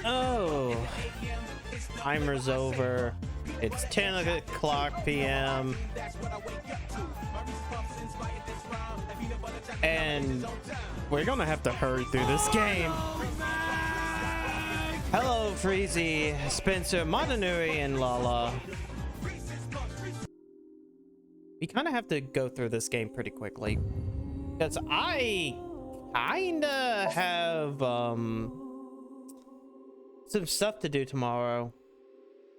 Oh, timer's over. It's 10 o'clock p.m. And we're gonna have to hurry through this game. Hello, Freezy, Spencer, Montanui, and Lala. We kind of have to go through this game pretty quickly because I kinda have some stuff to do tomorrow.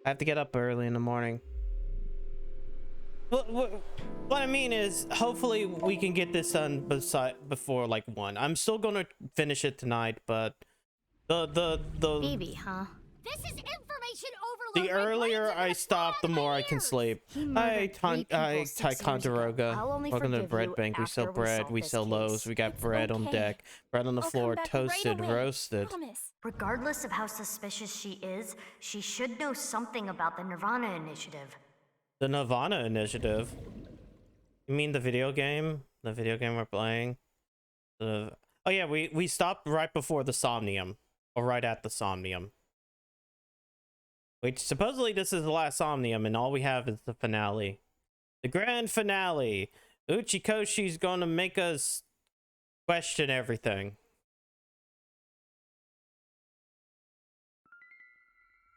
I have to get up early in the morning. What I mean is, hopefully we can get this done before like 1. I'm still gonna finish it tonight, but the baby, huh? This is information overload. the earlier I stop, the more I can sleep. Hi, Ticonderoga. Welcome to the bread bank. We sell bread, we sell loaves, we got bread on deck, bread on the floor, toasted, roasted. Regardless of how suspicious she is, she should know something about the nirvanA Initiative. The nirvanA Initiative? You mean the video game? The video game we're playing? Oh yeah, we stopped right before the Somnium. Or right at the Somnium. Which supposedly this is the last Somnium and all we have is the finale. The grand finale. Uchikoshi's gonna make us question everything.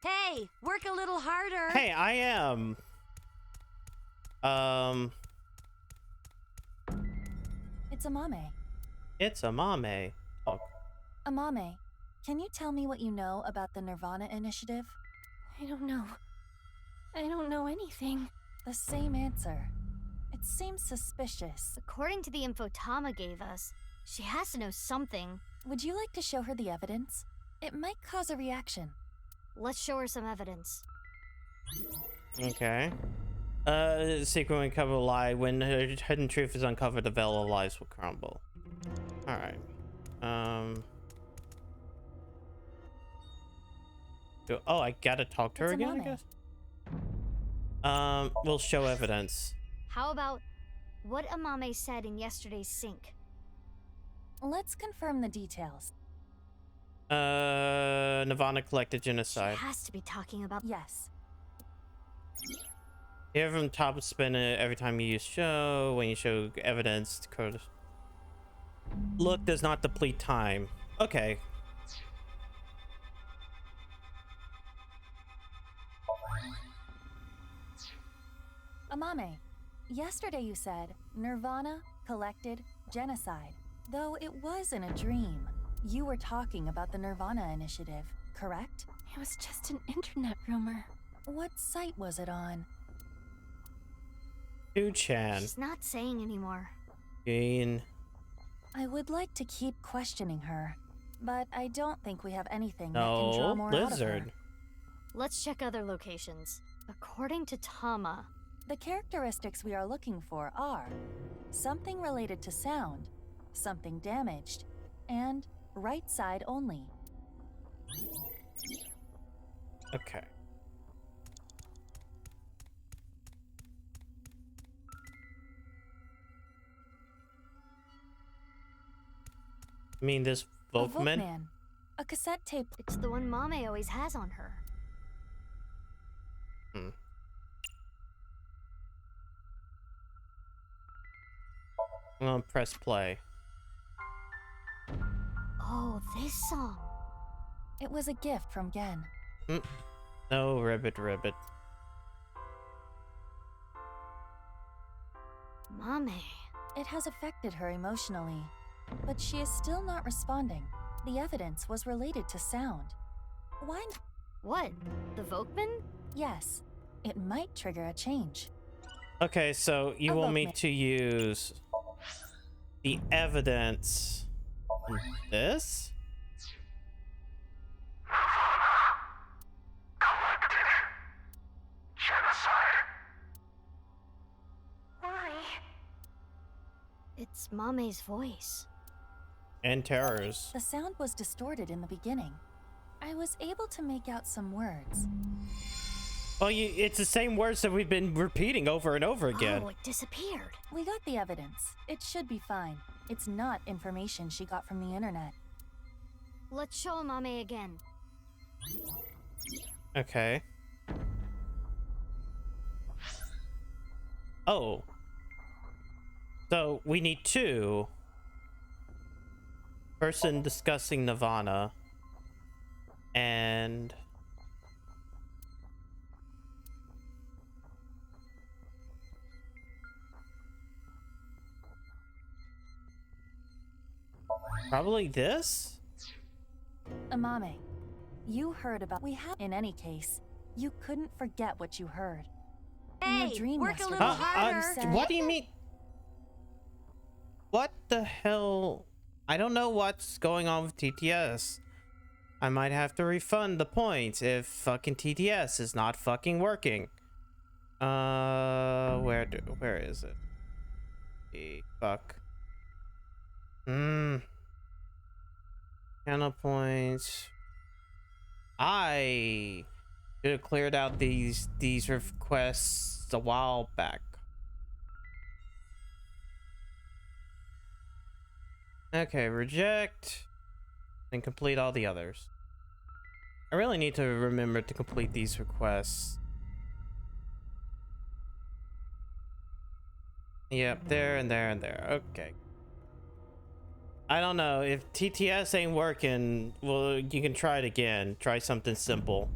Hey, work a little harder. Hey, I am. It's Amame. It's Amame. Oh. Amame, can you tell me what you know about the nirvanA Initiative? I don't know. I don't know anything. The same answer. It seems suspicious. According to the info Tama gave us, she has to know something. Would you like to show her the evidence? It might cause a reaction. Let's show her some evidence. Okay. Secret will uncover a lie. When her hidden truth is uncovered, the veil of lies will crumble. Alright. Oh, I gotta talk to her again, I guess? We'll show evidence. How about what Amame said in yesterday's sync? Let's confirm the details. nirvanA collected genocide. She has to be talking about... Yes. Hear from top of spin it every time you use show. When you show evidence, the code. Look does not deplete time. Okay. Amame, yesterday you said nirvanA collected genocide. Though it was in a dream. You were talking about the nirvanA Initiative, correct? It was just an internet rumor. What site was it on? 2chan. She's not saying anymore. Gain. I would like to keep questioning her, but I don't think we have anything that can draw more out of her. Let's check other locations. According to Tama, the characteristics we are looking for are something related to sound, something damaged, and right side only. Okay. I mean, this Volkman? A cassette tape. It's the one Mame always has on her. I'm gonna press play. Oh, this song. It was a gift from Gen. No, ribbit. Mame. It has affected her emotionally, but she is still not responding. The evidence was related to sound. Why? What? The Volkman? Yes. It might trigger a change. Okay, so you want me to use the evidence in this? It's Mame's voice. And terrors. The sound was distorted in the beginning. I was able to make out some words. Well, it's the same words that we've been repeating over and over again. Oh, it disappeared. We got the evidence. It should be fine. It's not information she got from the internet. Let's show Mame again. Okay. Oh. So we need two. Person discussing nirvanA. And probably this? Amame, you heard about. We have. In any case, you couldn't forget what you heard. In your Hey, dream work a yesterday, little harder. you said- What do you mean? What the hell? I don't know what's going on with TTS. I might have to refund the points if fucking TTS is not fucking working. Where is it? Fuck. Channel points. I should have cleared out these requests a while back. Okay, reject and complete all the others. I really need to remember to complete these requests. Yep, there and there and there. Okay. I don't know if TTS ain't working. Well, you can try it again. Try something simple.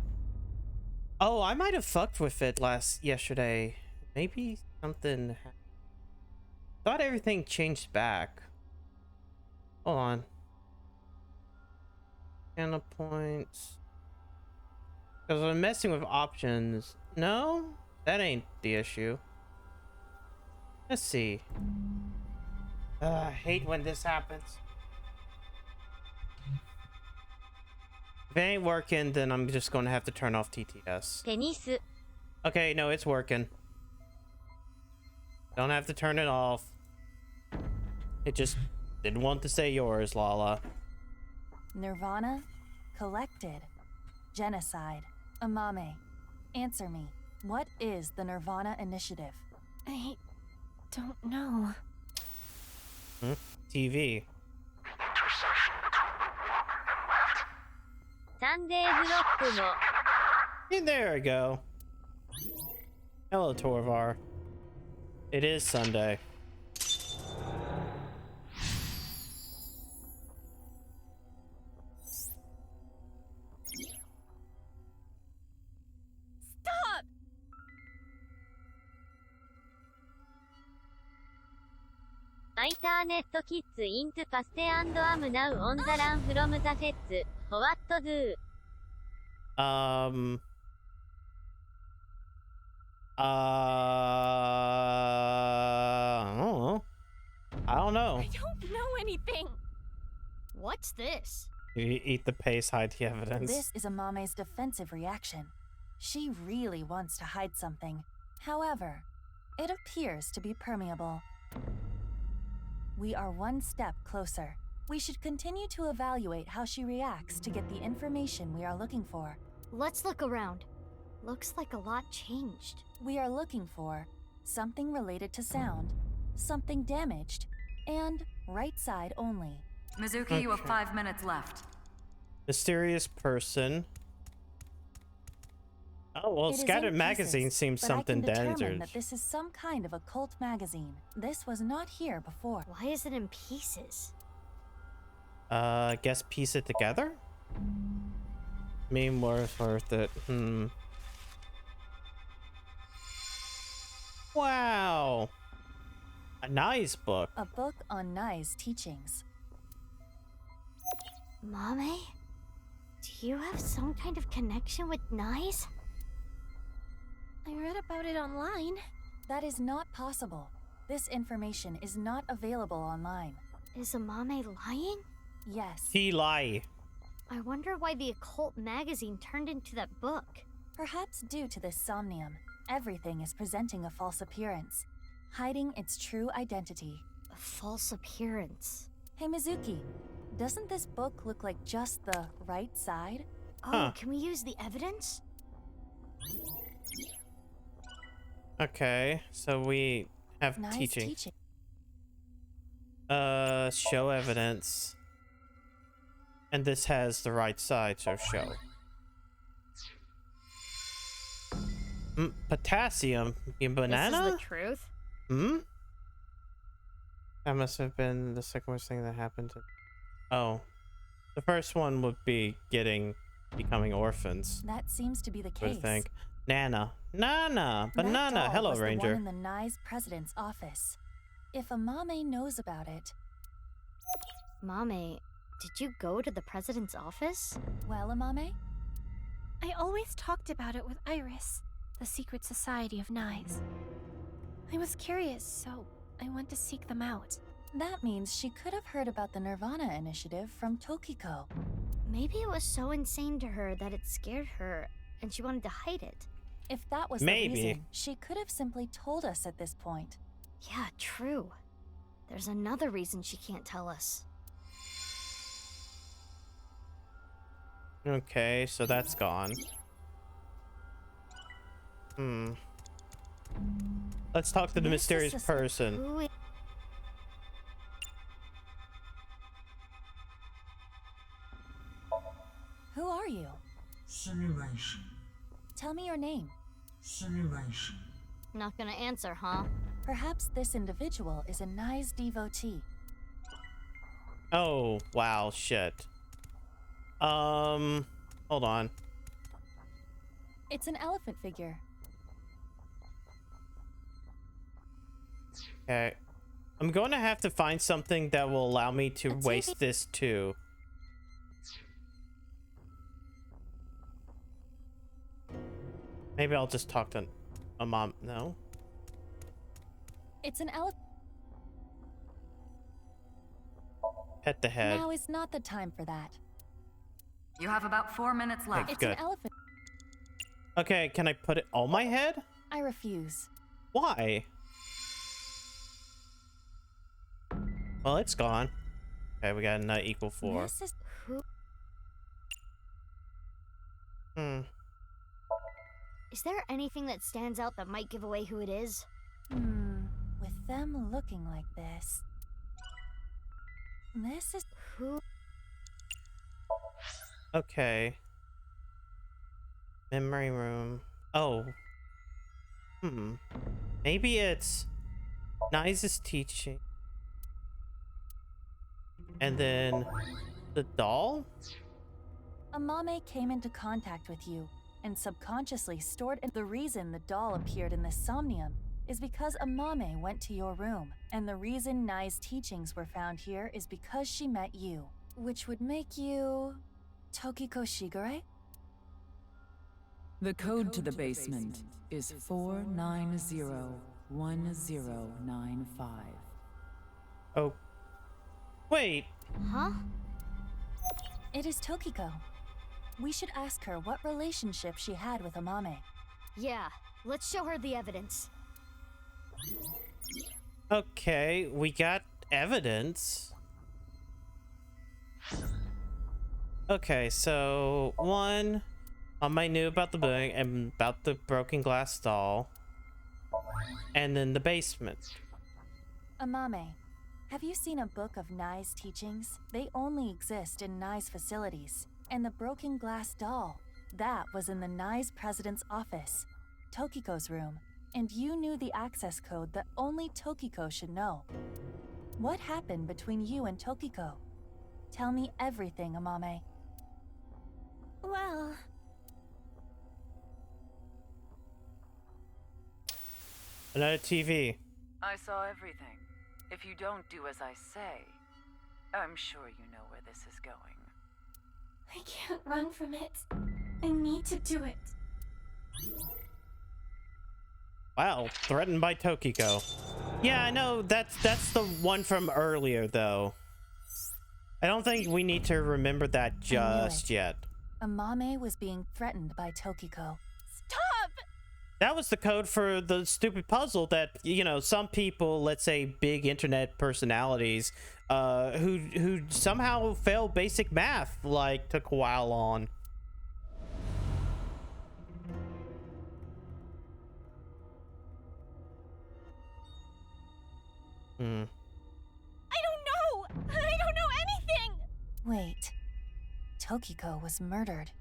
Oh, I might have fucked with it yesterday. Maybe something. Thought everything changed back. Hold on. Channel points. Because I'm messing with options. No, that ain't the issue. Let's see. I hate when this happens. If it ain't working, then I'm just going to have to turn off TTS. テニス Okay, no, it's working. Don't have to turn it off. It just didn't want to say yours, Lala. nirvanA, collected, genocide. Amame, answer me. What is the nirvanA Initiative? I don't know. TV. サンデーズロックの And there we go. Hello, Torvar. It is Sunday. Stop! アイターネットキッズイントゥパステアムナウオンザランフロムザフェッツフォワットドゥ I don't know. I don't know anything. What's this? You eat the paste, hide the evidence. This is Amame's defensive reaction. She really wants to hide something. However, it appears to be permeable. We are one step closer. We should continue to evaluate how she reacts to get the information we are looking for. Let's look around. Looks like a lot changed. We are looking for something related to sound, something damaged, and right side only. Mizuki, you have 5 minutes left. Mysterious person. Oh, well, It is Scattered in Magazine pieces, seems but something I can determine dangerous. that this is some kind of occult magazine. This was not here before. Why is it in pieces? Guess piece it together? Mean worth it. Wow. A nice book. A book on Nai's teachings. Mame? Do you have some kind of connection with Nice? I read about it online. That is not possible. This information is not available online. Is Amame lying? Yes, He lie. I wonder why the occult magazine turned into that book. perhaps due to this somnium, everything is presenting a false appearance, hiding its true identity. A false appearance. Hey Mizuki, doesn't this book look like just the right side? Oh, Huh. can we use the evidence? Okay, so we have Nai's teaching. teaching. Show evidence. And this has the right side, so show. Potassium. You banana? This is the truth? Hmm? That must have been the second worst thing that happened to... Oh. The first one would be becoming orphans. That seems to be the I case. would think. Nana. Nana! That Banana! doll Hello, was Ranger. the one in the Nye's president's office. If Amame knows about it... Mame, did you go to the president's office? Well, Amame? I always talked about it with Iris, the secret society of Nyes. I was curious, so I went to seek them out. That means she could have heard about the nirvanA initiative from Tokiko. Maybe it was so insane to her that it scared her, and she wanted to hide it. If that was Maybe. the reason, she could have simply told us at this point. Yeah, true. There's another reason she can't tell us. Okay, so that's gone. Let's talk to the This is mysterious just- person. Who Who are you? Simulation. Tell me your name. Simulation. Not gonna answer, huh? Perhaps this individual is a Nye's devotee. Oh, wow, shit. Hold on. It's an elephant figure. Okay. I'm going to have to find something that will allow me to A TV. waste this too. Maybe I'll just talk to a mom. No? It's an elephant. Pet the head. Now is not the time for that. You have about 4 minutes left. It's Good. an elephant. Okay, can I put it on my head? I refuse. Why? Well, it's gone. Okay, we got an equal 4. This is Who is there anything that stands out that might give away who it is? with them looking like this. This is Who Okay. Memory room. Oh. Maybe it's Nyes' teaching. And then the doll? Amame came into contact with you and subconsciously stored in. The reason the doll appeared in the Somnium is because Amame went to your room, and the reason Nye's teachings were found here is because she met you, which would make you Tokiko Shigure? The code to the basement is 4901095. Oh. Wait. Huh? It is Tokiko. We should ask her what relationship she had with Amame. Yeah, let's show her the evidence. Okay, we got evidence. Okay, so one, I knew about the building and about the broken glass doll, and then the basement. Amame, have you seen a book of Nye's teachings? They only exist in Nye's facilities. And the broken glass doll, that was in the Nye's president's office, Tokiko's room. And you knew the access code that only Tokiko should know. What happened between you and Tokiko? Tell me everything, Amame. Well, Another TV. I saw everything. If you don't do as I say, I'm sure you know where this is going. I can't run from it. I need to do it. Wow, threatened by Tokiko. Yeah, I know that's the one from earlier though. I don't think we need to remember that just yet. Amame was being threatened by Tokiko. Stop! That was the code for the stupid puzzle that, you know, some people, let's say big internet personalities, who somehow failed basic math, like, took a while on. I don't know! I don't know anything! Wait. Tokiko was murdered.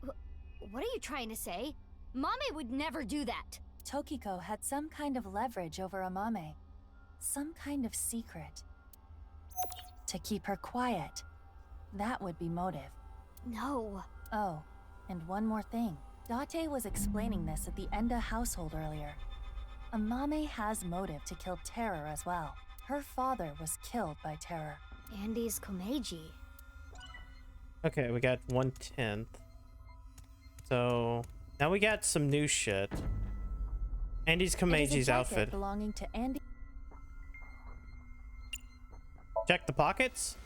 What are you trying to say? Mame would never do that. Tokiko had some kind of leverage over Amame. Some kind of secret. To keep her quiet. That would be motive. No. Oh, and one more thing. Date was explaining this at the Enda household earlier. Amame has motive to kill Terror as well. Her father was killed by Terror. Andy's Komeiji. Okay, we got 1/10. So now we got some new shit. Andy's It is a Komeiji's jacket outfit. belonging to Andy. Check the pockets.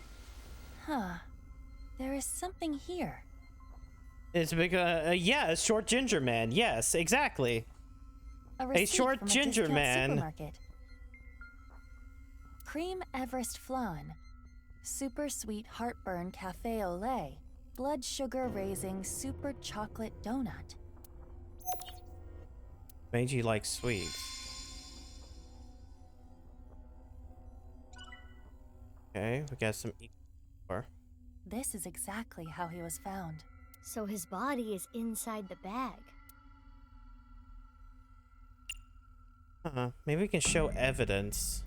Huh. There is something here. It's a big, yeah, a short ginger man. Yes, exactly. Receipt short from ginger discount man. Supermarket. Cream Everest flan. Super sweet heartburn cafe au lait. Blood sugar raising super chocolate donut. Meiji likes sweets. Okay, we got some. This is exactly how he was found. So his body is inside the bag. Maybe we can show evidence.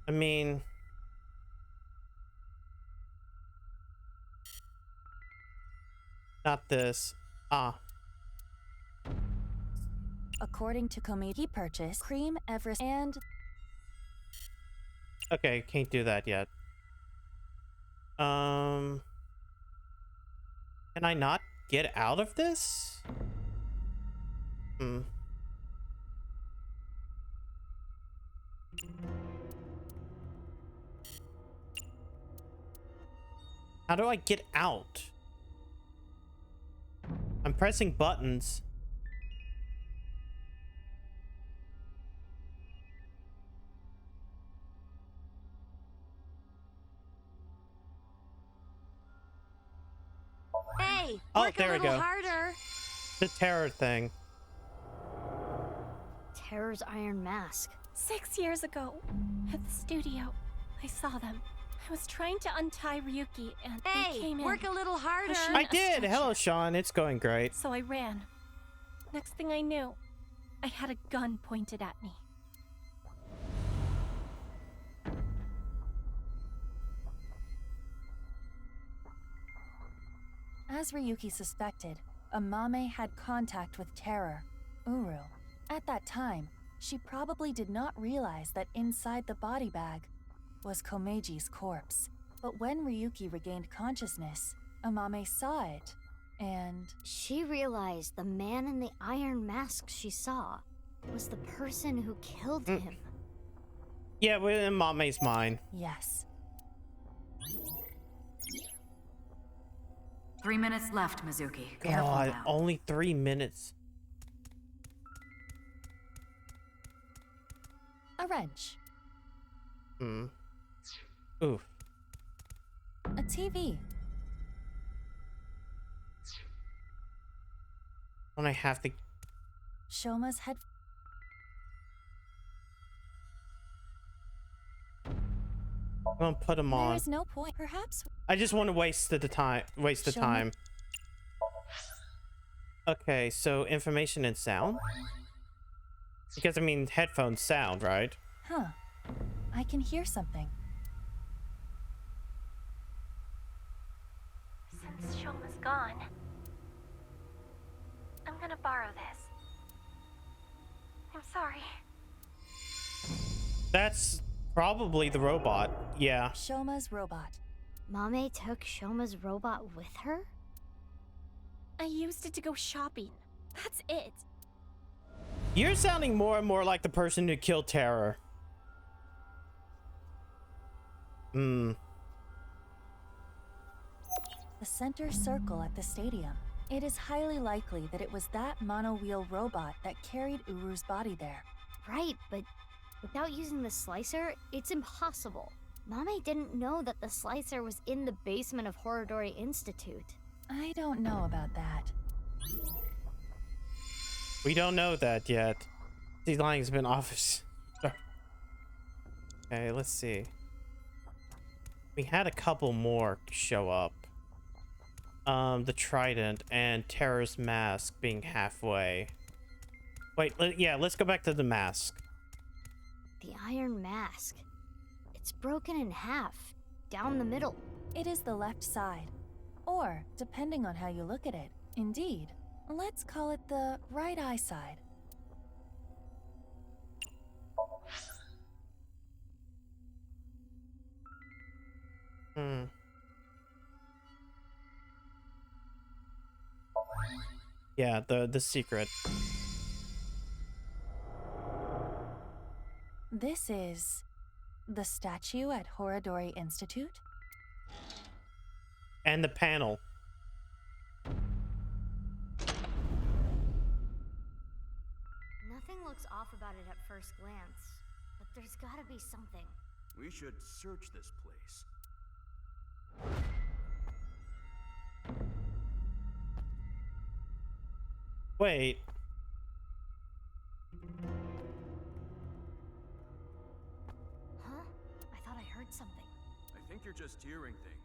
I mean, not this. According to Komeiji, he purchased Cream Everest and Okay, can't do that yet. Can I not get out of this? How do I get out? I'm pressing buttons. Hey, Oh, work there a we little go. harder. The terror thing. Terror's iron mask. 6 years ago, at the studio, I saw them. I was trying to untie Ryuki, and they came in. Work a little harder. pushing I a did. stretcher. Hello, Sean. It's going great. So I ran. Next thing I knew, I had a gun pointed at me. as Ryuki suspected, Amame had contact with Terror, Uru. At that time, she probably did not realize that inside the body bag was Komeiji's corpse. But when Ryuki regained consciousness, Amame saw it, and She realized the man in the iron mask she saw was the person who killed him. Yeah, we're in Mame's mind. yes, 3 minutes left, Mizuki. Careful God, now. only 3 minutes. a wrench, Ooh. a TV, Don't I have to? Shoma's head. I'm gonna put them on. There is no point. Perhaps I just want to waste the time. Show me. Time. Okay, so information and sound. Because I mean, headphones sound, right? Huh. I can hear something. Since Shoma's gone, I'm gonna borrow this. I'm sorry. That's probably the robot. Yeah. Shoma's robot. Mame took Shoma's robot with her? I used it to go shopping. That's it. You're sounding more and more like the person who killed Terror. The center circle at the stadium. It is highly likely that it was that monowheel robot that carried Uru's body there. Right, but without using the slicer, it's impossible. Mame didn't know that the slicer was in the basement of Horodori Institute. I don't know about that. We don't know that yet. These lines have been off. Okay, let's see. We had a couple more show up. the trident and Terra's mask being halfway. Wait, yeah, let's go back to the mask. The iron mask. It's broken in half, down the middle. It is the left side. Or, depending on how you look at it, indeed, let's call it the right eye side. Yeah, the secret. This is the statue at Horadori Institute? And the panel. Nothing looks off about it at first glance, but there's gotta be something. We should search this place. Wait. Huh? I thought I heard something. I think you're just hearing things.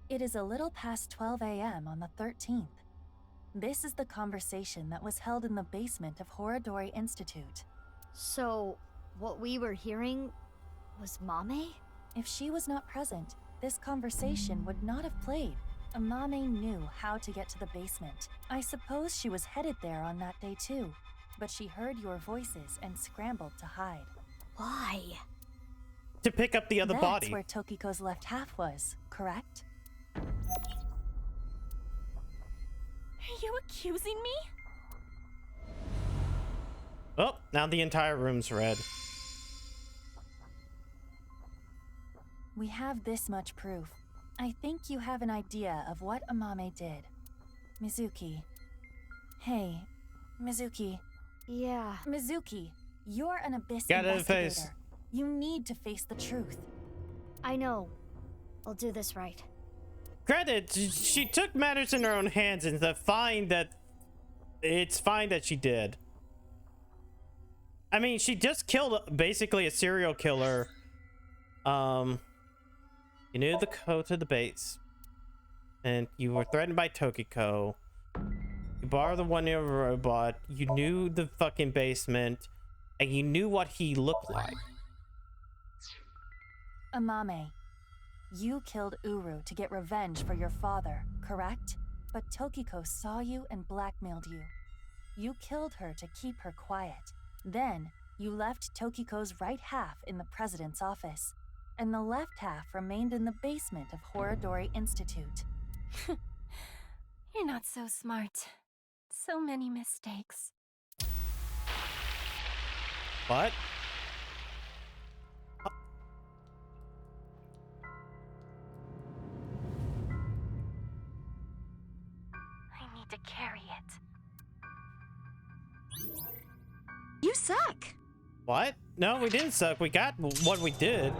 It is a little past 12 a.m. on the 13th. This is the conversation that was held in the basement of Horadori Institute. So, what we were hearing was Mame? If she was not present, this conversation would not have played. Mame knew how to get to the basement. I suppose she was headed there on that day too, but she heard your voices and scrambled to hide. Why? To pick up the other That's body. where Tokiko's left half was, correct? Are you accusing me? Oh, now the entire room's red. We have this much proof. I think you have an idea of what Amame did. Mizuki. Hey, Mizuki. Yeah. Mizuki, you're an Abyss Get in the investigator. face. You need to face the truth. I know. I'll do this right. Granted, she took matters in her own hands, and it's fine that she did. I mean, she just killed basically a serial killer. You knew the code to the base, and you were threatened by Tokiko. You borrowed the one-year robot. You knew the fucking basement, and you knew what he looked like. Amame, you killed Uru to get revenge for your father, correct? But Tokiko saw you and blackmailed you. You killed her to keep her quiet. Then, you left Tokiko's right half in the president's office, and the left half remained in the basement of Horadori Institute. You're not so smart. So many mistakes. What? I need to carry it. You suck! What? No, we didn't suck. We got what we did.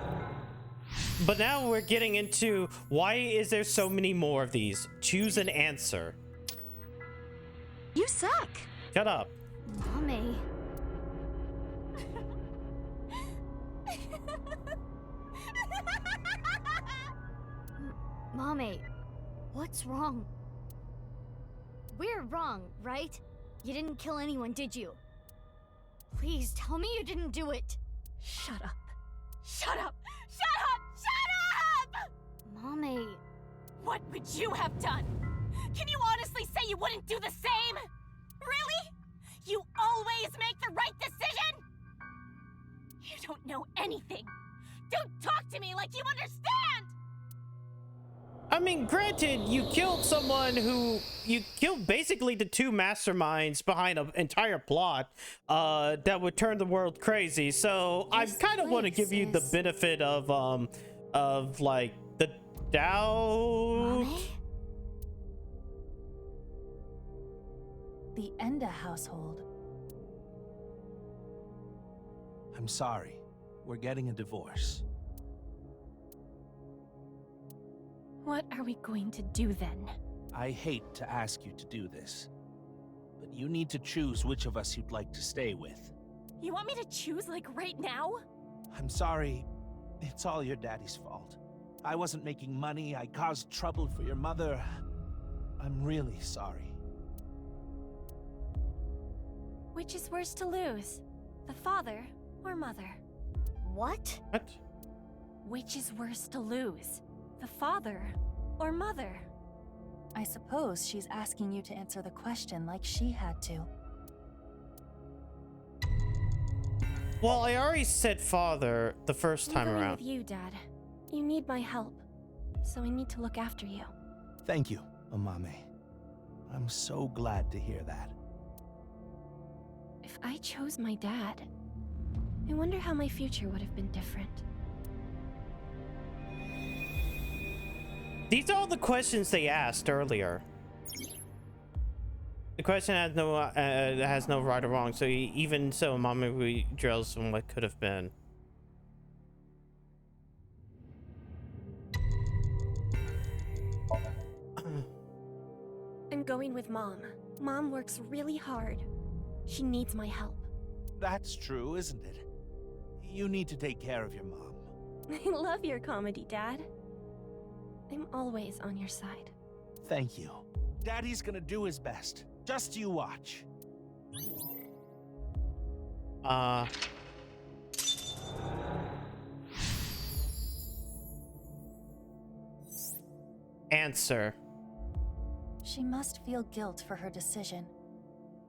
But now we're getting into why is there so many more of these? Choose an answer. You suck! Shut up. Mame. Mame, what's wrong? We're wrong, right? You didn't kill anyone, did you? Please tell me you didn't do it. Shut up. Shut up! Shut up! Shut up! Mame. What would you have done? Can you honestly say you wouldn't do the same? Really? You always make the right decision? You don't know anything. Don't talk to me like you understand! I mean, granted, you killed someone who you killed basically the two masterminds behind an entire plot that would turn the world crazy. So I kind of want to give you the benefit of like the doubt. Mame? The Enda household. I'm sorry. We're getting a divorce. What are we going to do then? I hate to ask you to do this, but you need to choose which of us you'd like to stay with. You want me to choose, like, right now? I'm sorry. It's all your daddy's fault. I wasn't making money. I caused trouble for your mother. I'm really sorry. Which is worse to lose? The father or mother? What? What? Which is worse to lose? The father or mother? I suppose she's asking you to answer the question like she had to. Well, I already said father the first time I'm going around. with you, Dad. You need my help, so I need to look after you. Thank you, Amame. I'm so glad to hear that. If I chose my dad, I wonder how my future would have been different. These are all the questions they asked earlier. The question has no right or wrong, so even so, Mama drills on what could have been. I'm going with Mom. Mom works really hard. She needs my help. That's true, isn't it? You need to take care of your mom. I love your comedy, Dad. I'm always on your side. Thank you. Daddy's gonna do his best. Just you watch. Answer. She must feel guilt for her decision.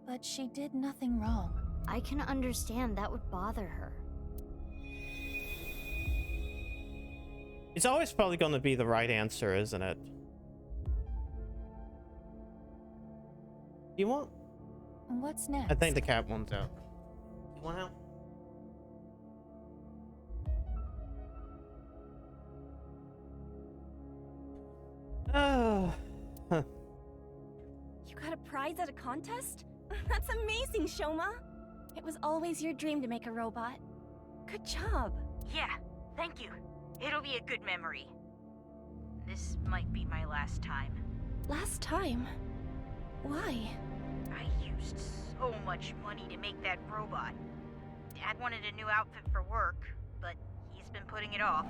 But she did nothing wrong. I can understand that would bother her. It's always probably going to be the right answer, isn't it? You want? What's next? I think the cat one's out. You want out? Oh. Huh. You got a prize at a contest? That's amazing, Shoma. It was always your dream to make a robot. Good job. Yeah, thank you. It'll be a good memory. This might be my last time. Last time? Why? I used so much money to make that robot. Dad wanted a new outfit for work, but he's been putting it off.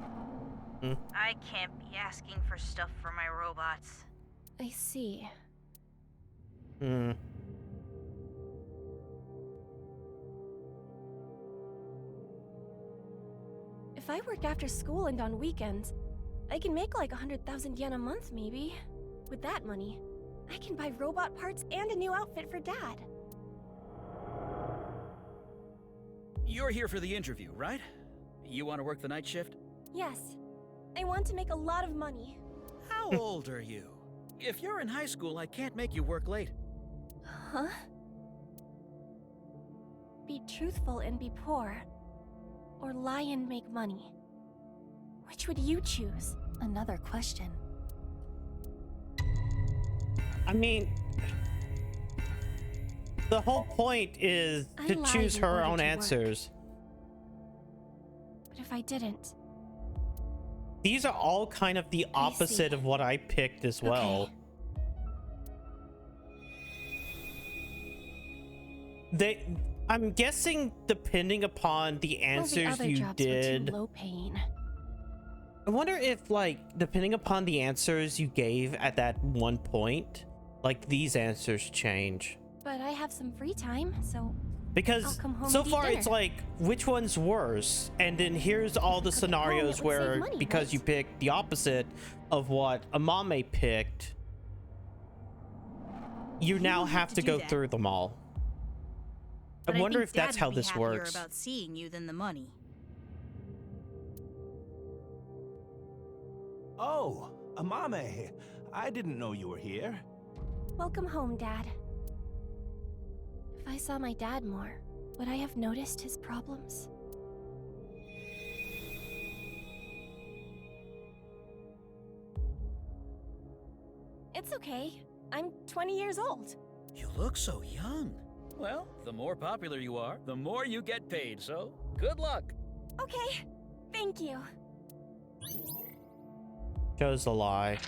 I can't be asking for stuff for my robots. I see. If I work after school and on weekends, I can make like 100,000 yen a month, maybe. With that money, I can buy robot parts and a new outfit for Dad. You're here for the interview, right? You want to work the night shift? Yes. I want to make a lot of money. How old are you? If you're in high school, I can't make you work late. Huh? Be truthful and be poor. Or lie and make money. Which would you choose? Another question. I mean, the whole point is to choose her own answers. But if I didn't? These are all kind of the opposite of what I picked as well. I'm guessing depending upon the answers you did. Low paying. I wonder if, like, depending upon the answers you gave at that one point, like, these answers change. But I have some free time, so because I'll come home so and eat far dinner. it's like, which one's worse? And then here's all the scenarios it would save where, money, because right? you picked the opposite of what Amame picked, you now have to go through them all. But I wonder think if that's Dad how would be this happier works. about seeing you than the money. Oh, Amame. I didn't know you were here. Welcome home, Dad. If I saw my dad more, would I have noticed his problems? It's okay. I'm 20 years old. You look so young. Well, the more popular you are, the more you get paid, so good luck. Okay, thank you. Chose a lie.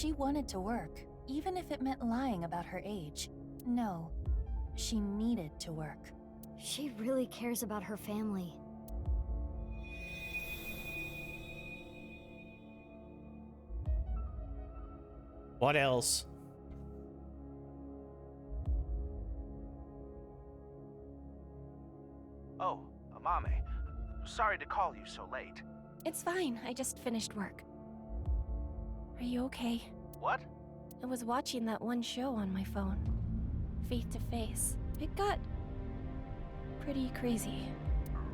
She wanted to work, even if it meant lying about her age. No, she needed to work. She really cares about her family. What else? Oh, Amame. Sorry to call you so late. It's fine, I just finished work. Are you okay? What? I was watching that one show on my phone. Faith to Face. It got pretty crazy.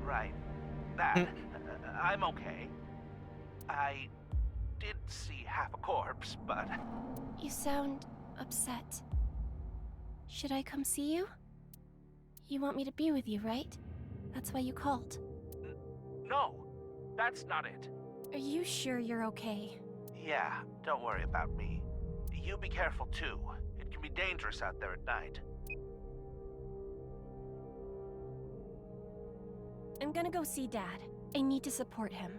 Right. That. I'm okay. I did see half a corpse, but... You sound upset. Should I come see you? You want me to be with you, right? That's why you called. No, that's not it. Are you sure you're okay? Yeah, don't worry about me. You be careful too. It can be dangerous out there at night. I'm gonna go see Dad. I need to support him.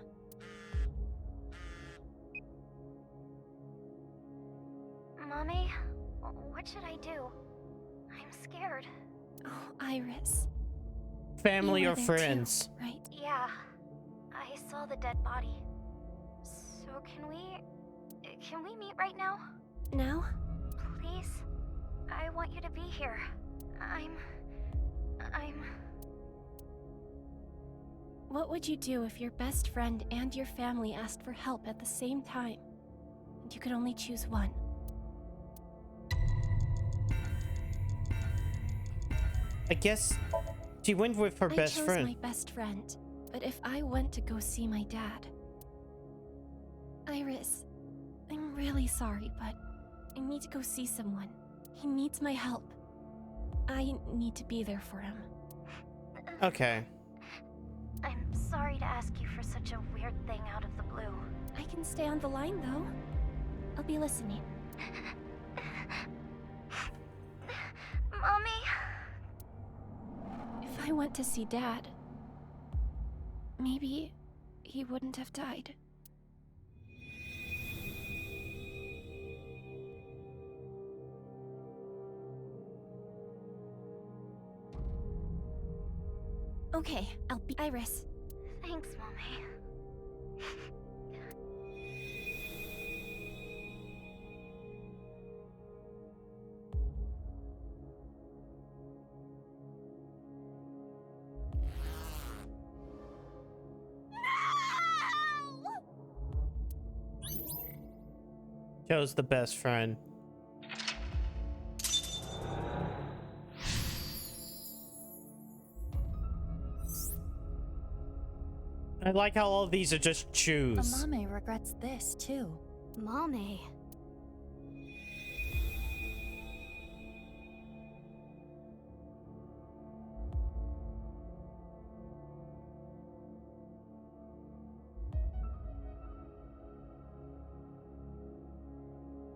Mommy, what should I do? I'm scared. Oh, Iris. Family You or were there friends? too, right? Yeah, I saw the dead body. So can we meet right now? Now? Please? I want you to be here. What would you do if your best friend and your family asked for help at the same time? And you could only choose one? I guess she went with her best I chose friend. my best friend, but if I went to go see my dad... Iris, I'm really sorry, but I need to go see someone. He needs my help. I need to be there for him. Okay. I'm sorry to ask you for such a weird thing out of the blue. I can stay on the line, though. I'll be listening. Mommy? If I went to see Dad, maybe he wouldn't have died. Okay, I'll be Iris. Thanks, Mommy. Chose the best friend. I like how all of these are just choose. Amame regrets this too. Mommy.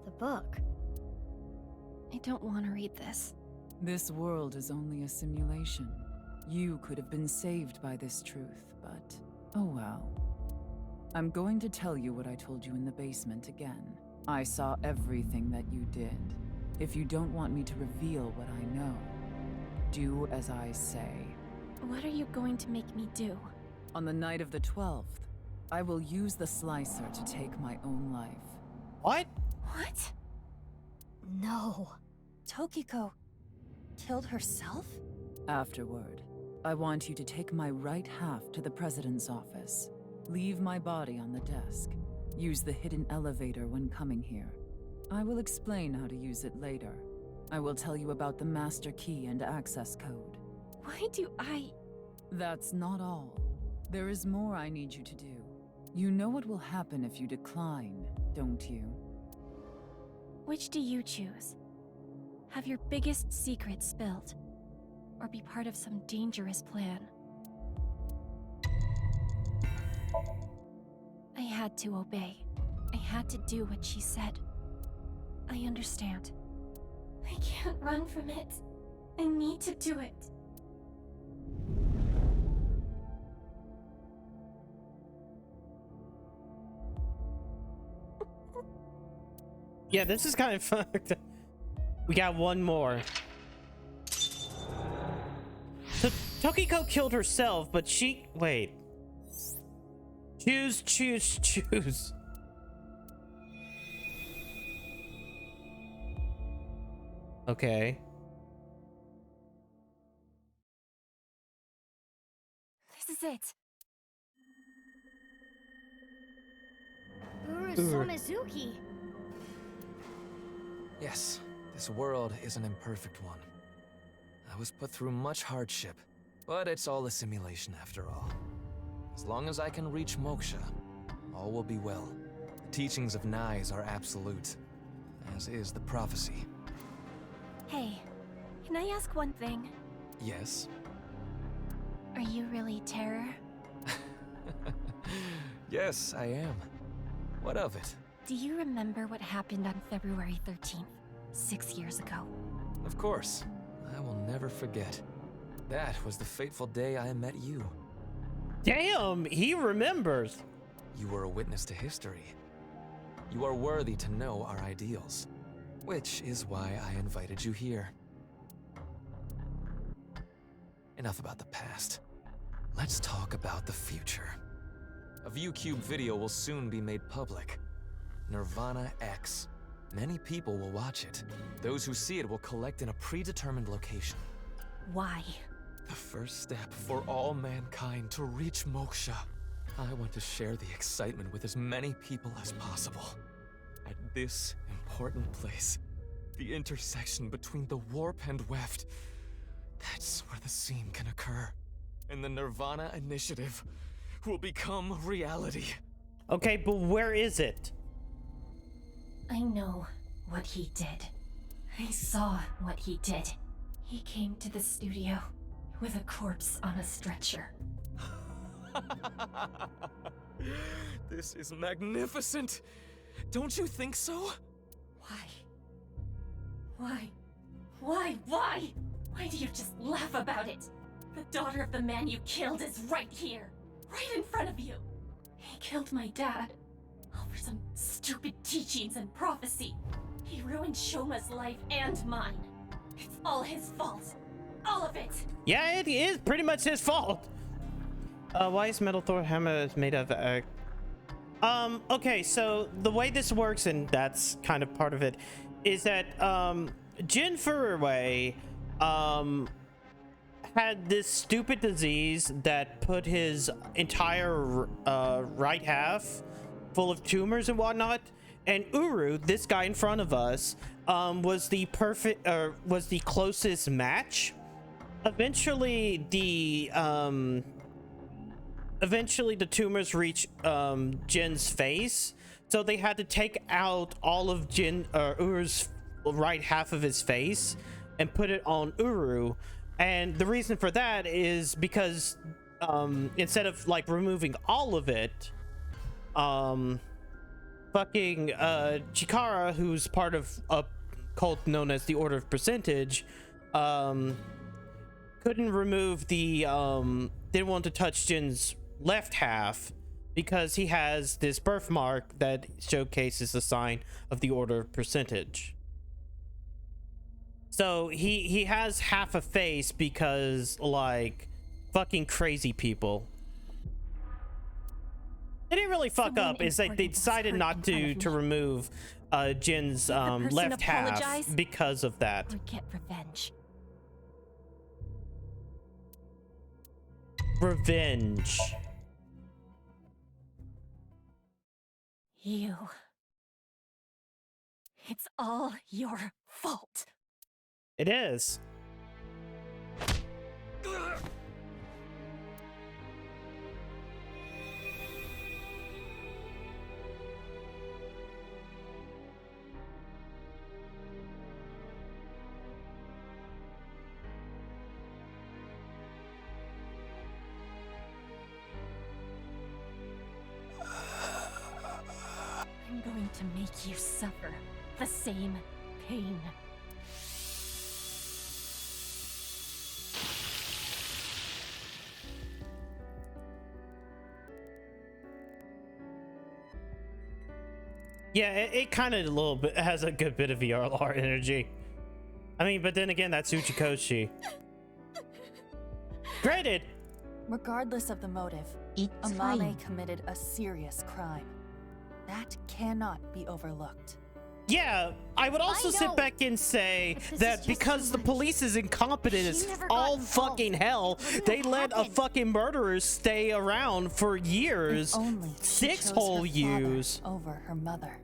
The book. I don't want to read this. This world is only a simulation. You could have been saved by this truth, but oh well. I'm going to tell you what I told you in the basement again. I saw everything that you did. If you don't want me to reveal what I know, do as I say. What are you going to make me do? On the night of the 12th, I will use the slicer to take my own life. What? What? No. Tokiko killed herself? Afterward, I want you to take my right half to the president's office. Leave my body on the desk. Use the hidden elevator when coming here. I will explain how to use it later. I will tell you about the master key and access code. Why do I... That's not all. There is more I need you to do. You know what will happen if you decline, don't you? Which do you choose? Have your biggest secret spilled? Or be part of some dangerous plan? I had to obey. I had to do what she said. I understand. I can't run from it. I need to do it. Yeah, this is kind of fucked. We got one more. So Tokiko killed herself, but she... Wait. Choose. Okay. This is it. Somizuki. Yes, this world is an imperfect one. I was put through much hardship, but it's all a simulation after all. As long as I can reach moksha, all will be well. The teachings of Nais are absolute, as is the prophecy. Hey, can I ask one thing? Yes? Are you really Terror? Yes, I am. What of it? Do you remember what happened on February 13th, 6 years ago? Of course. I will never forget. That was the fateful day I met you. Damn, he remembers. You were a witness to history. You are worthy to know our ideals, which is why I invited you here. Enough about the past. Let's talk about the future. A ViewCube video will soon be made public. nirvanA X. Many people will watch it. Those who see it will collect in a predetermined location. Why? The first step for all mankind to reach moksha. I want to share the excitement with as many people as possible. At this important place, the intersection between the warp and weft, that's where the seam can occur. And the nirvanA Initiative will become reality. Okay, but where is it? I know what he did. I saw what he did. He came to the studio with a corpse on a stretcher. This is magnificent. Don't you think so? Why? Why do you just laugh about it? The daughter of the man you killed is right here, right in front of you. He killed my dad over some stupid teachings and prophecy. He ruined Shoma's life and mine. It's all his fault. All of it. Yeah, it is pretty much his fault. Why is Metal Thor hammer made of okay, so the way this works, and that's kind of part of it, is that Jin Furue had this stupid disease that put his entire right half full of tumors and whatnot, and Uru, this guy in front of us, was the closest match. Eventually the tumors reach Jin's face, so they had to take out all of Uru's right half of his face and put it on Uru. And the reason for that is because instead of like removing all of it, fucking Chikara, who's part of a cult known as the Order of Percentage, couldn't remove the didn't want to touch Jin's left half because he has this birthmark that showcases the sign of the Order of Percentage. So he has half a face because, like, fucking crazy people. They didn't really fuck up, is that they decided not to remove Jin's left half because of that. Or get revenge. Revenge. You. It's all your fault. It is. I'm going to make you suffer the same pain. Yeah, it kind of a little bit has a good bit of VRLR energy. I mean, but then again, that's Uchikoshi. Granted, regardless of the motive, Amame committed a serious crime. That cannot be overlooked. yeah, I would also sit back and say that because the police's incompetent as all fucking hell, they let a fucking murderer stay around for years. If only she 6 chose whole her years. father over her mother.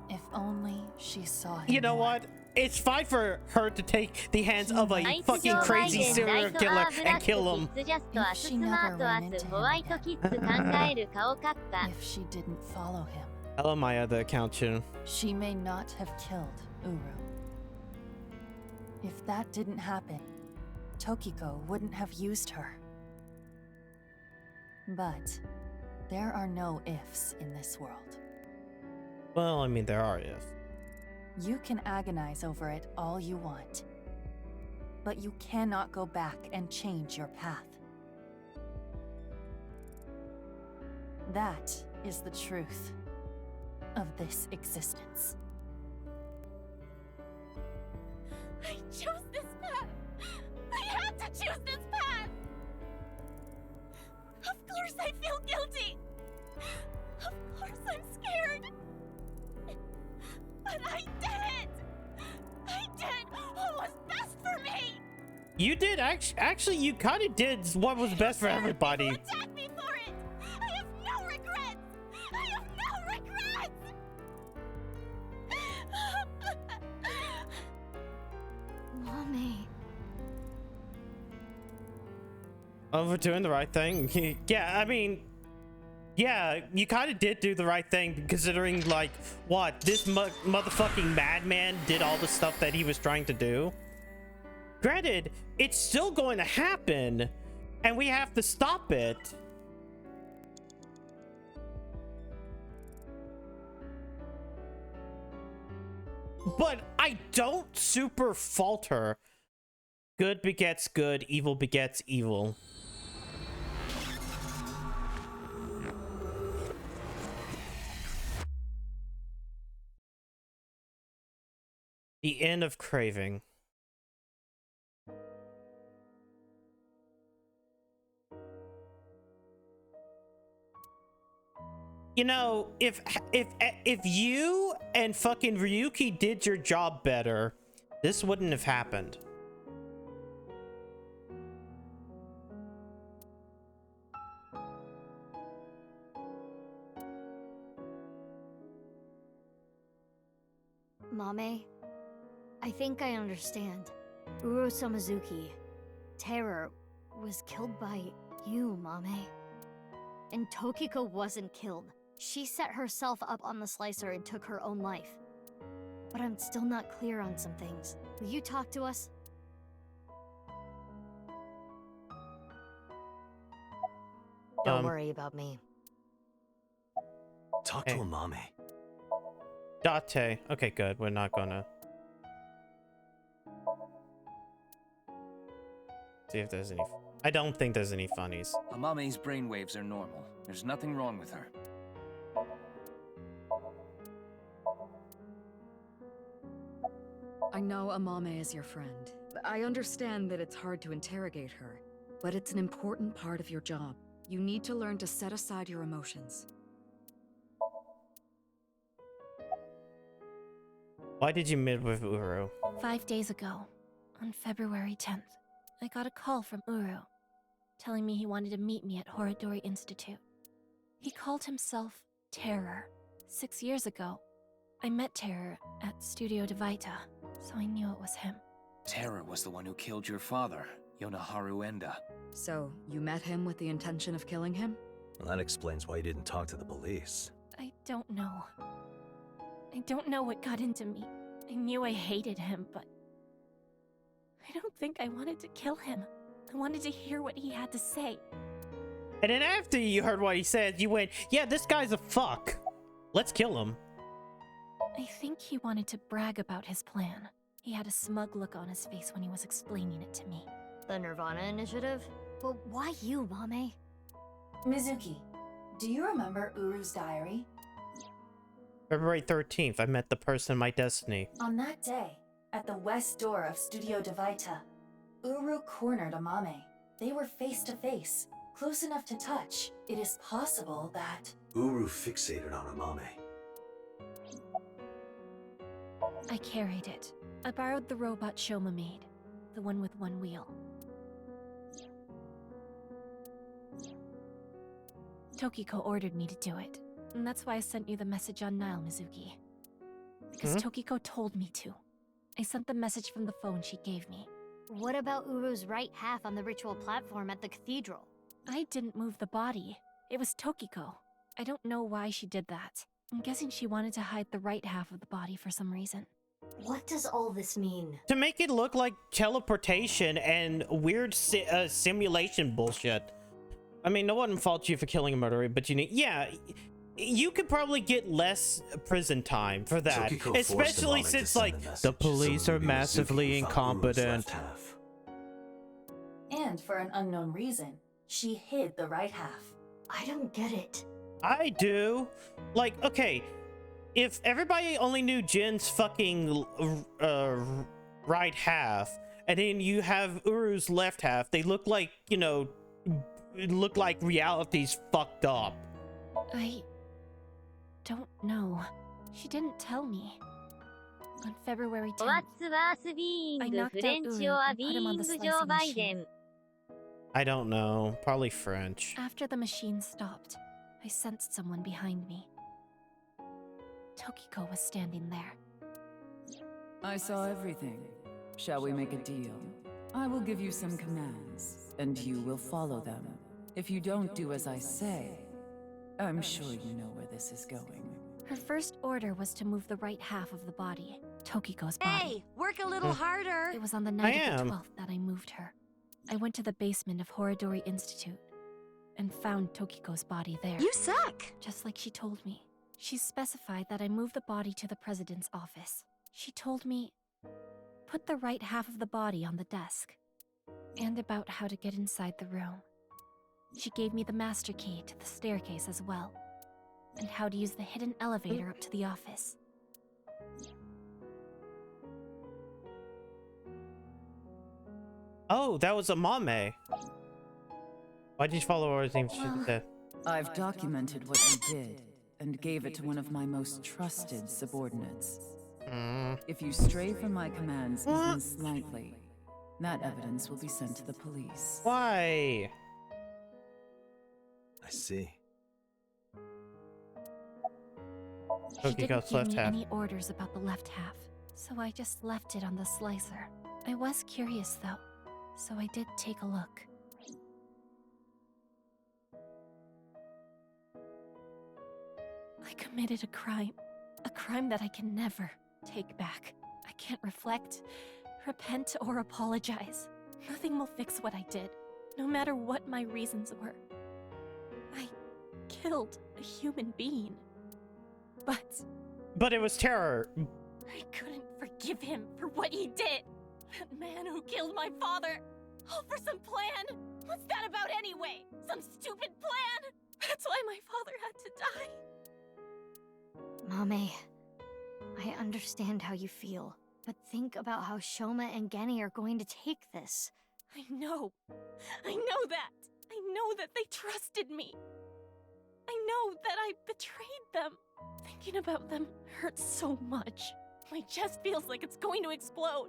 If only she saw him. You know more. what? It's fine for her to take the hands of a fucking crazy serial killer and kill him. If she never ran into him again. If she didn't follow him. Hello, my other account too. She may not have killed Uru. If that didn't happen, Tokiko wouldn't have used her. But there are no ifs in this world. Well, I mean, there are ifs. You can agonize over it all you want, but you cannot go back and change your path. That is the truth of this existence. I chose this path. I had to choose this path. Of course I feel guilty. Of course I'm scared. But I did it. I did what was best for me. You did actually you kind of did what was best for everybody. Attack me for it. I have no regrets. I have no regrets. Mommy. Oh, we're doing the right thing. Yeah, I mean, yeah, you kind of did do the right thing, considering, like, what, this motherfucking madman did all the stuff that he was trying to do. Granted, it's still going to happen, and we have to stop it. But I don't super fault her. Good begets good, evil begets evil. The end of craving. You know, if you and fucking Ryuki did your job better, this wouldn't have happened. Mame, I think I understand. Uro Samazuki, Terror, was killed by you, Mame. And Tokiko wasn't killed. She set herself up on the slicer and took her own life. But I'm still not clear on some things. Will you talk to us? Don't worry about me. Talk to Amame. Date. Okay, good. We're not gonna see if there's any. I don't think there's any funnies. Amame's brainwaves are normal. There's nothing wrong with her. I know Amame is your friend. I understand that it's hard to interrogate her, but it's an important part of your job. You need to learn to set aside your emotions. Why did you meet with Uru? 5 days ago, on February 10th, I got a call from Uru, telling me he wanted to meet me at Horodori Institute. He called himself Terror. 6 years ago, I met Terror at Studio de Vita, so I knew it was him. Terror was the one who killed your father, Yonaharu Enda. So, you met him with the intention of killing him? Well, that explains why you didn't talk to the police. I don't know. I don't know what got into me. I knew I hated him, but I don't think I wanted to kill him. I wanted to hear what he had to say. And then after you heard what he said, you went, yeah, this guy's a fuck. Let's kill him. I think he wanted to brag about his plan. He had a smug look on his face when he was explaining it to me. The nirvanA Initiative? But why you, Mame? Mizuki, do you remember Uru's diary? February 13th, I met the person in my destiny. On that day, at the west door of Studio Devaita, Uru cornered Amame. They were face to face, close enough to touch. It is possible that... Uru fixated on Amame. I carried it. I borrowed the robot Shoma made, the one with one wheel. Tokiko ordered me to do it, and that's why I sent you the message on Nile, Mizuki. Because Tokiko told me to. I sent the message from the phone she gave me. What about Uru's right half on the ritual platform at the cathedral? I didn't move the body. It was Tokiko. I don't know why she did that. I'm guessing she wanted to hide the right half of the body for some reason. What does all this mean? To make it look like teleportation and weird simulation bullshit. I mean, no one faults you for killing a murderer, but you could probably get less prison time for that. Tokiko Especially since, like, the police are massively incompetent. And for an unknown reason, she hid the right half. I don't get it. I do. Like, okay, if everybody only knew Jin's fucking right half, and then you have Uru's left half, they look like, you know, look like reality's fucked up. I don't know. She didn't tell me. On February 10th, I knocked out Uru and put him on the slicing machine. I don't know. Probably French. After the machine stopped, I sensed someone behind me. Tokiko was standing there. I saw everything. Shall we make a deal? I will give you some commands, and you will follow them. If you don't do as I say, I'm sure you know where this is going. Her first order was to move the right half of the body, Tokiko's body. Hey, work a little harder. It was on the night of the 12th that I moved her. I went to the basement of Horodori Institute and found Tokiko's body there. You suck! Just like she told me. She specified that I move the body to the president's office. She told me, put the right half of the body on the desk, and about how to get inside the room. She gave me the master key to the staircase as well, and how to use the hidden elevator up to the office. Oh, that was Amame. Why did you follow her? I've documented what you did and gave it to one of my most trusted subordinates. If you stray from my commands even slightly, that evidence will be sent to the police. Why? I see. She didn't give me any orders about the left half, so I just left it on the slicer. I was curious though, so I did take a look. I committed a crime that I can never take back. I can't reflect, repent, or apologize. Nothing will fix what I did, no matter what my reasons were. I killed a human being. But it was terror. I couldn't forgive him for what he did. That man who killed my father. All for some plan. What's that about anyway? Some stupid plan? That's why my father had to die. Mame, I understand how you feel, but think about how Shoma and Genny are going to take this. I know that. I know that they trusted me. I know that I betrayed them. Thinking about them hurts so much. My chest feels like it's going to explode.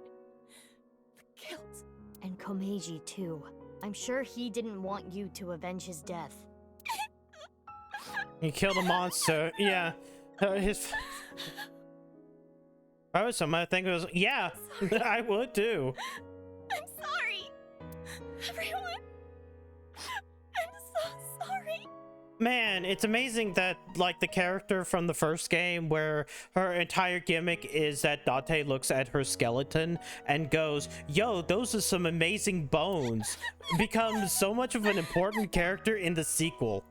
The guilt. And Komeiji, too. I'm sure he didn't want you to avenge his death. He killed a monster. Yeah. If I was someone, I think it was. Yeah, I would too. I'm sorry. Everyone. I'm so sorry. Man, it's amazing that, like, the character from the first game where her entire gimmick is that Date looks at her skeleton and goes, yo, those are some amazing bones, becomes so much of an important character in the sequel.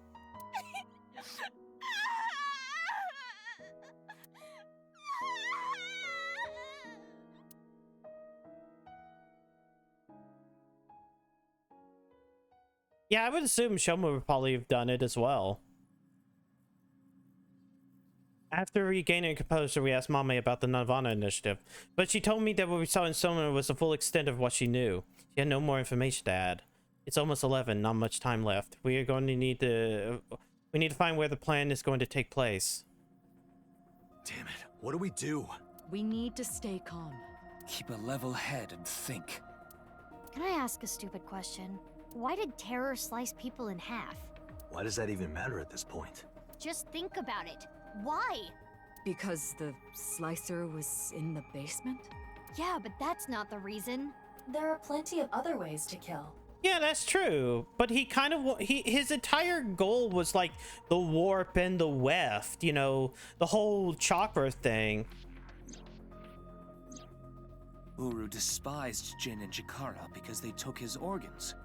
Yeah, I would assume Shoma would probably have done it as well. After regaining composure, we asked Mame about the nirvanA initiative, but she told me that what we saw in Somnium was the full extent of what she knew. She had no more information to add. It's almost 11, not much time left. We are going to need to... we need to find where the plan is going to take place. Damn it, what do we do? We need to stay calm. Keep a level head and think. Can I ask a stupid question? Why did terror slice people in half? Why does that even matter at this point? Just think about it. Why? Because the slicer was in the basement? Yeah, but that's not the reason. There are plenty of other ways to kill. Yeah, that's true. But he kind of... his entire goal was like the warp and the weft, you know, the whole chakra thing. Uru despised Jin and Chikara because they took his organs.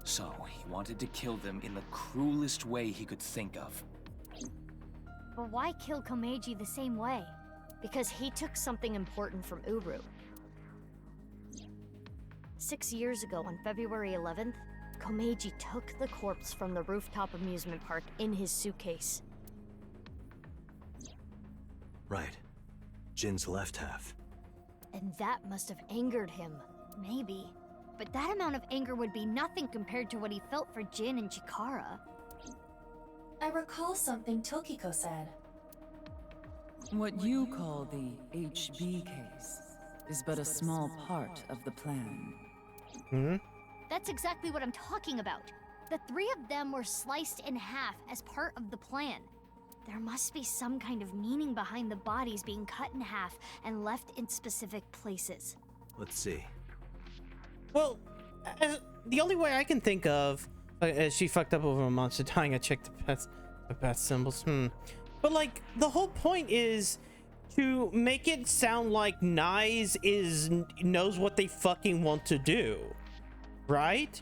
So he wanted to kill them in the cruelest way he could think of. But why kill Komeiji the same way? Because he took something important from Uru. 6 years ago, on February 11th, Komeiji took the corpse from the rooftop amusement park in his suitcase. Right. Jin's left half. And that must have angered him. Maybe. But that amount of anger would be nothing compared to what he felt for Jin and Chikara. I recall something Tokiko said. What you call the HB case is but a small part of the plan. Hmm? That's exactly what I'm talking about. The three of them were sliced in half as part of the plan. There must be some kind of meaning behind the bodies being cut in half and left in specific places. Let's see. Well, the only way I can think of... she fucked up over a monster dying. I checked the best symbols. But like, the whole point is to make it sound like Nyes knows what they fucking want to do. Right?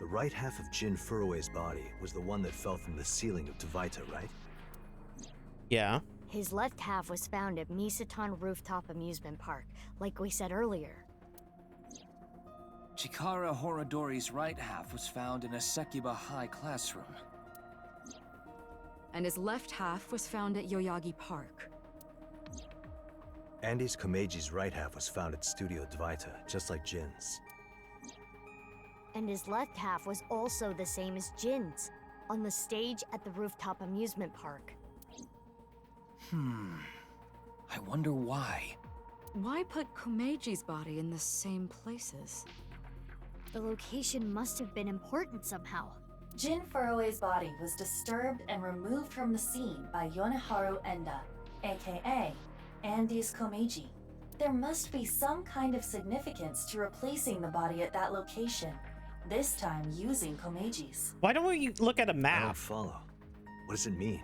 The right half of Jin Furue's body was the one that fell from the ceiling of Tvaita, right? Yeah. His left half was found at Misatan Rooftop Amusement Park, like we said earlier. Chikara Horodori's right half was found in a Sekiba High classroom. And his left half was found at Yoyagi Park. Andy's Komeiji's right half was found at Studio Tvaita, just like Jin's. And his left half was also the same as Jin's, on the stage at the Rooftop Amusement Park. I wonder why. Why put Komeiji's body in the same places? The location must have been important somehow. Jin Furue's body was disturbed and removed from the scene by Yoneharu Enda, aka Andy's Komeiji. There must be some kind of significance to replacing the body at that location, this time using Komeiji's. Why don't we look at a I don't map? follow. What does it mean?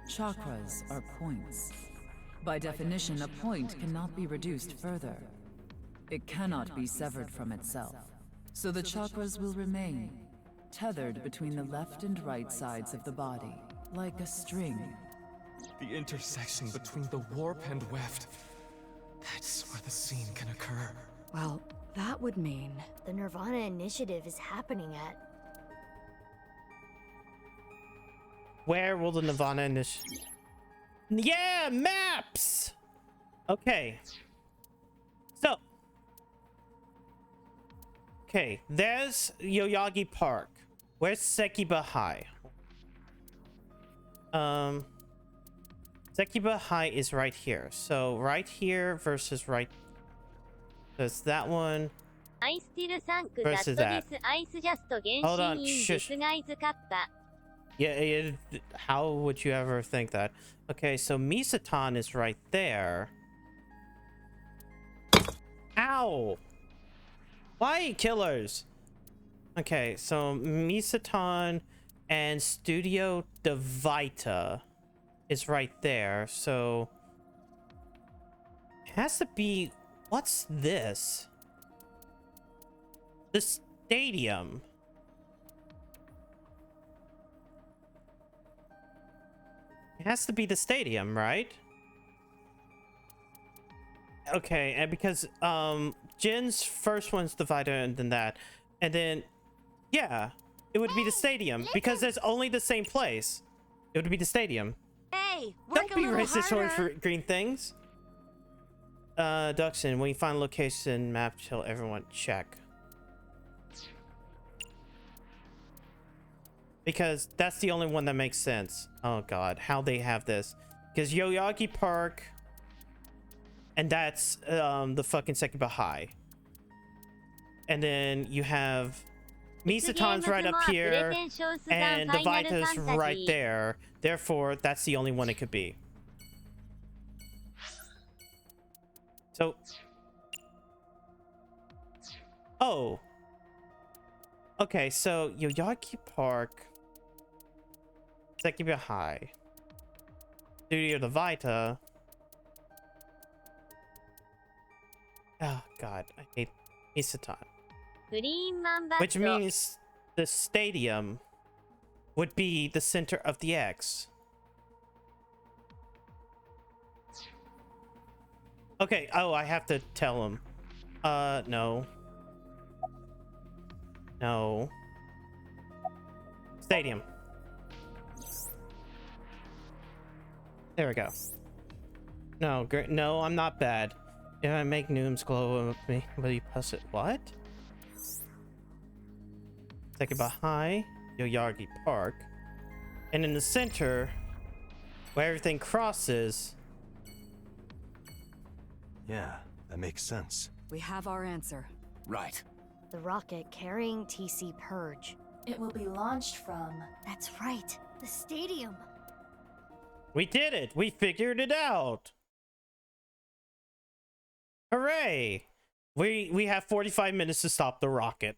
Chakras are points. By definition, a point cannot be reduced further. It cannot be severed from itself. So the chakras will remain, tethered between the left and right sides of the body, like a string. The intersection between the warp and weft. That's where the scene can occur. Well, that would mean... the nirvanA Initiative is happening at... Where will the nirvanA initiative... Yeah, maps! Okay. So. Okay, there's Yoyagi Park. Where's Sekiba High? Sekiba High is right here. So right here versus right... There's that one. Versus that. Hold on, shush. Yeah, how would you ever think that? Okay, so Misatan is right there. Ow! Why killers? Okay, so Misatan and Studio Tvaita is right there. So it has to be... What's this? The stadium. It has to be the stadium, right? Okay, and because Jin's first one's Tvaita and then that. And then yeah, it would be the stadium because there's only the same place. It would be the stadium. Hey, Don't be racist towards green things. Duxon, when you find location map, tell everyone check. Because that's the only one that makes sense. Oh god, how they have this. Because Yoyagi Park, and that's the fucking Sekiba High. And then you have Misatan's right up here, and the Vita's right there. Therefore, that's the only one it could be. So... Oh. Okay, so Yoyagi Park, Sekiba High, Studio the Vita. Oh god, I hate Misatan. Which means the stadium would be the center of the X. Okay, oh, I have to tell him. No. No. Stadium. There we go. No, no, I'm not bad. If I make Nooms glow with me, will you pass it? What? Sekiba High, Yoyagi Park. And in the center, where everything crosses... Yeah, that makes sense. We have our answer. Right. The rocket carrying TC Purge. It will be launched from... That's right, the stadium. We did it! We figured it out! Hooray! We have 45 minutes to stop the rocket.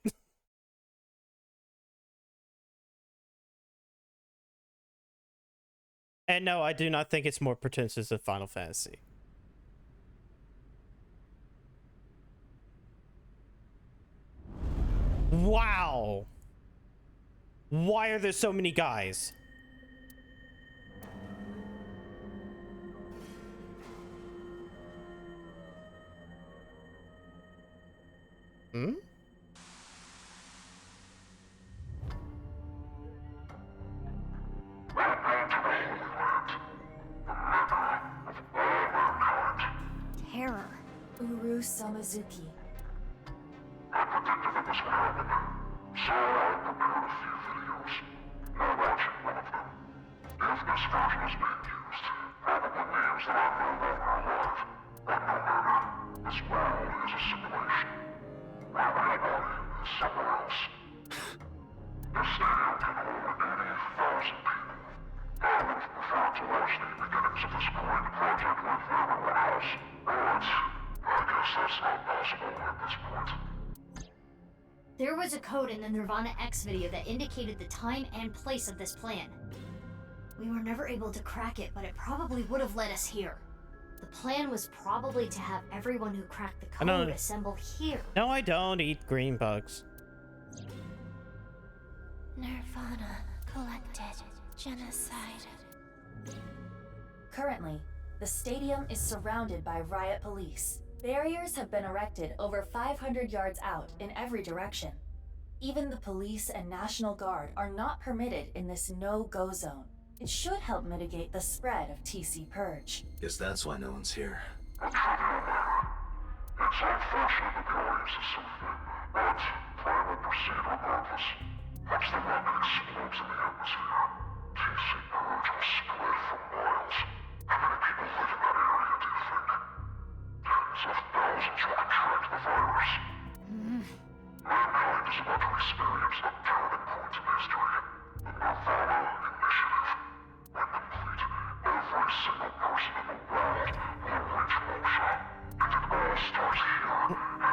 And no, I do not think it's more pretentious than Final Fantasy. Wow! Why are there so many guys? Hmm? Terror. Uru Samazuki. I predicted that this would happen, so I prepared a few videos. Now watching one of them. If this version is being used, probably means that I'm no longer alive. But no matter, this world is a simulation. My real body is somewhere else. This stadium can hold 80,000 people. I would have preferred to watch the beginnings of this great project with everyone else, but I guess that's not possible at this point. There was a code in the nirvanA X video that indicated the time and place of this plan. We were never able to crack it, but it probably would have led us here. The plan was probably to have everyone who cracked the code assemble here. No, I don't eat green bugs. nirvanA collected genocide. Currently, the stadium is surrounded by riot police. Barriers have been erected over 500 yards out in every direction. Even the police and National Guard are not permitted in this no-go zone. It should help mitigate the spread of TC Purge. Guess that's why no one's here. It's unfortunate that the audience is so thin, but plan will proceed regardless. Once the rocket explodes in the atmosphere, TC Purge will spread for miles. How many people live in that area, do you think? Tens of thousands will contract the virus. Mankind is about to experience a turning point in history. The nirvanA Initiative. When complete, every single person in the world will reach Moksha. And it all starts here.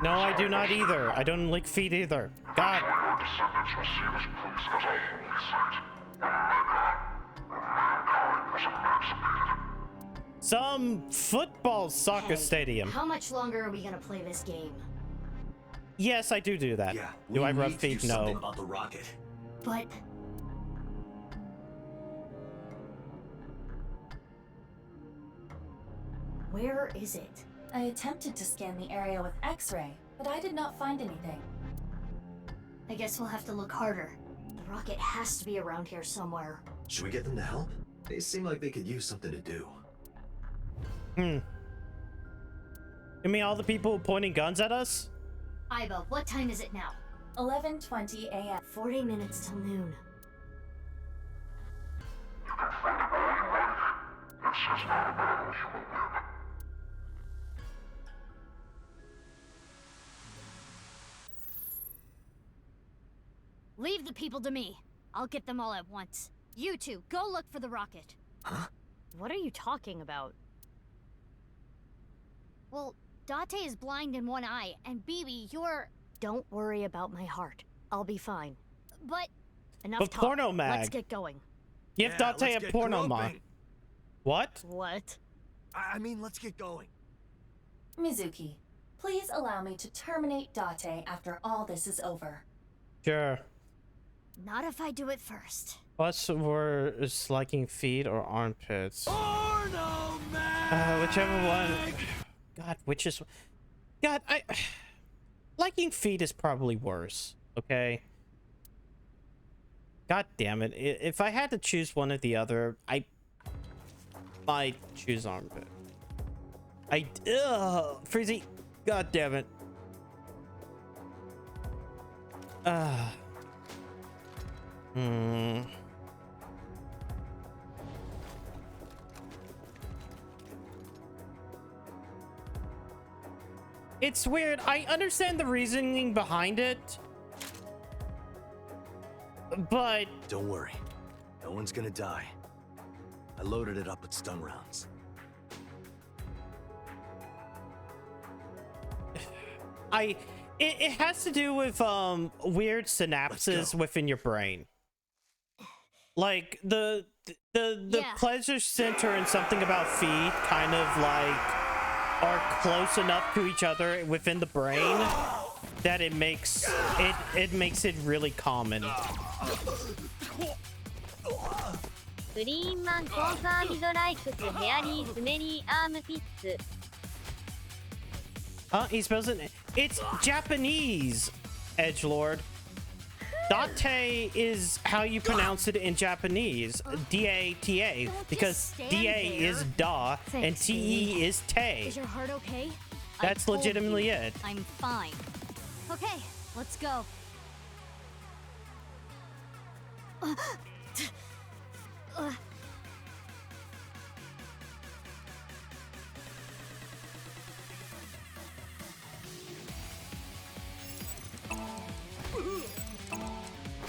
No, I do not either. I don't lick feet either. God. Our descendants will see this place as a holy site. Omega. Where mankind was emancipated. Some football soccer stadium. How much longer are we gonna play this game? Yes, I do that. Yeah, do I rub need to feet? do something No. about the rocket. But... where is it? I attempted to scan the area with X-ray, but I did not find anything. I guess we'll have to look harder. The rocket has to be around here somewhere. Should we get them to help? They seem like they could use something to do. You mean all the people pointing guns at us? Iva, what time is it now? 11:20 a.m. 40 minutes till noon. You can fight it all you like. This is not a battle you will win. Leave the people to me. I'll get them all at once. You two, go look for the rocket. Huh? What are you talking about? Well, Date is blind in one eye, and Bibi, you're... Don't worry about my heart. I'll be fine. But... Enough But talk. porno mag. Let's get going. Give Date a porno mag. What? What? I mean, let's get going. Mizuki, please allow me to terminate Date after all this is over. Sure. Not if I do it first. What's worse, liking feet or armpits? Porno Whichever one. God, which is... God, liking feet is probably worse, okay? God damn it. If I had to choose one or the other, I might choose armpit. Freezy. God damn it. It's weird. I understand the reasoning behind it, but Don't worry. No one's gonna die. I loaded it up with stun rounds. it has to do with weird synapses within your brain. Like the pleasure center and something about feet kind of like are close enough to each other within the brain that it makes it really common. グリーンマンコンファーミドライクスヘアリースメリーアームピッツ He spells it. It's Japanese, Edgelord. Date is how you pronounce it in Japanese. D-A-T-A. Because D-A is da and T-E is te. Is your heart okay? That's legitimately it. I'm fine. Okay, let's go.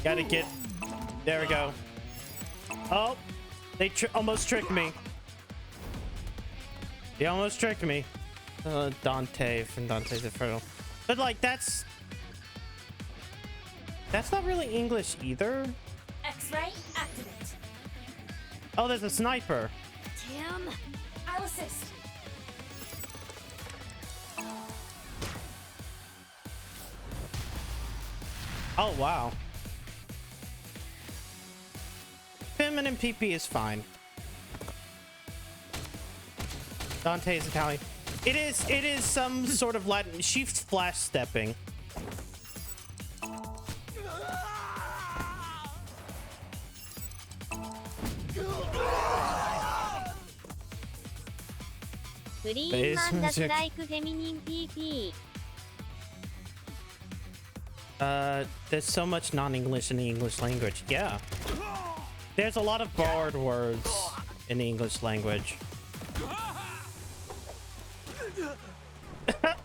Gotta get... There we go. Oh! They almost tricked me. They almost tricked me. Dante from Dante's Inferno. But like, that's not really English either. X-ray, activate. Oh, there's a sniper. Tim, I'll assist. Oh, wow. Feminine PP is fine. Dante is Italian. It is some sort of Latin. She's flash stepping. There's so much non-English in the English language. Yeah. There's a lot of borrowed words in the English language. Are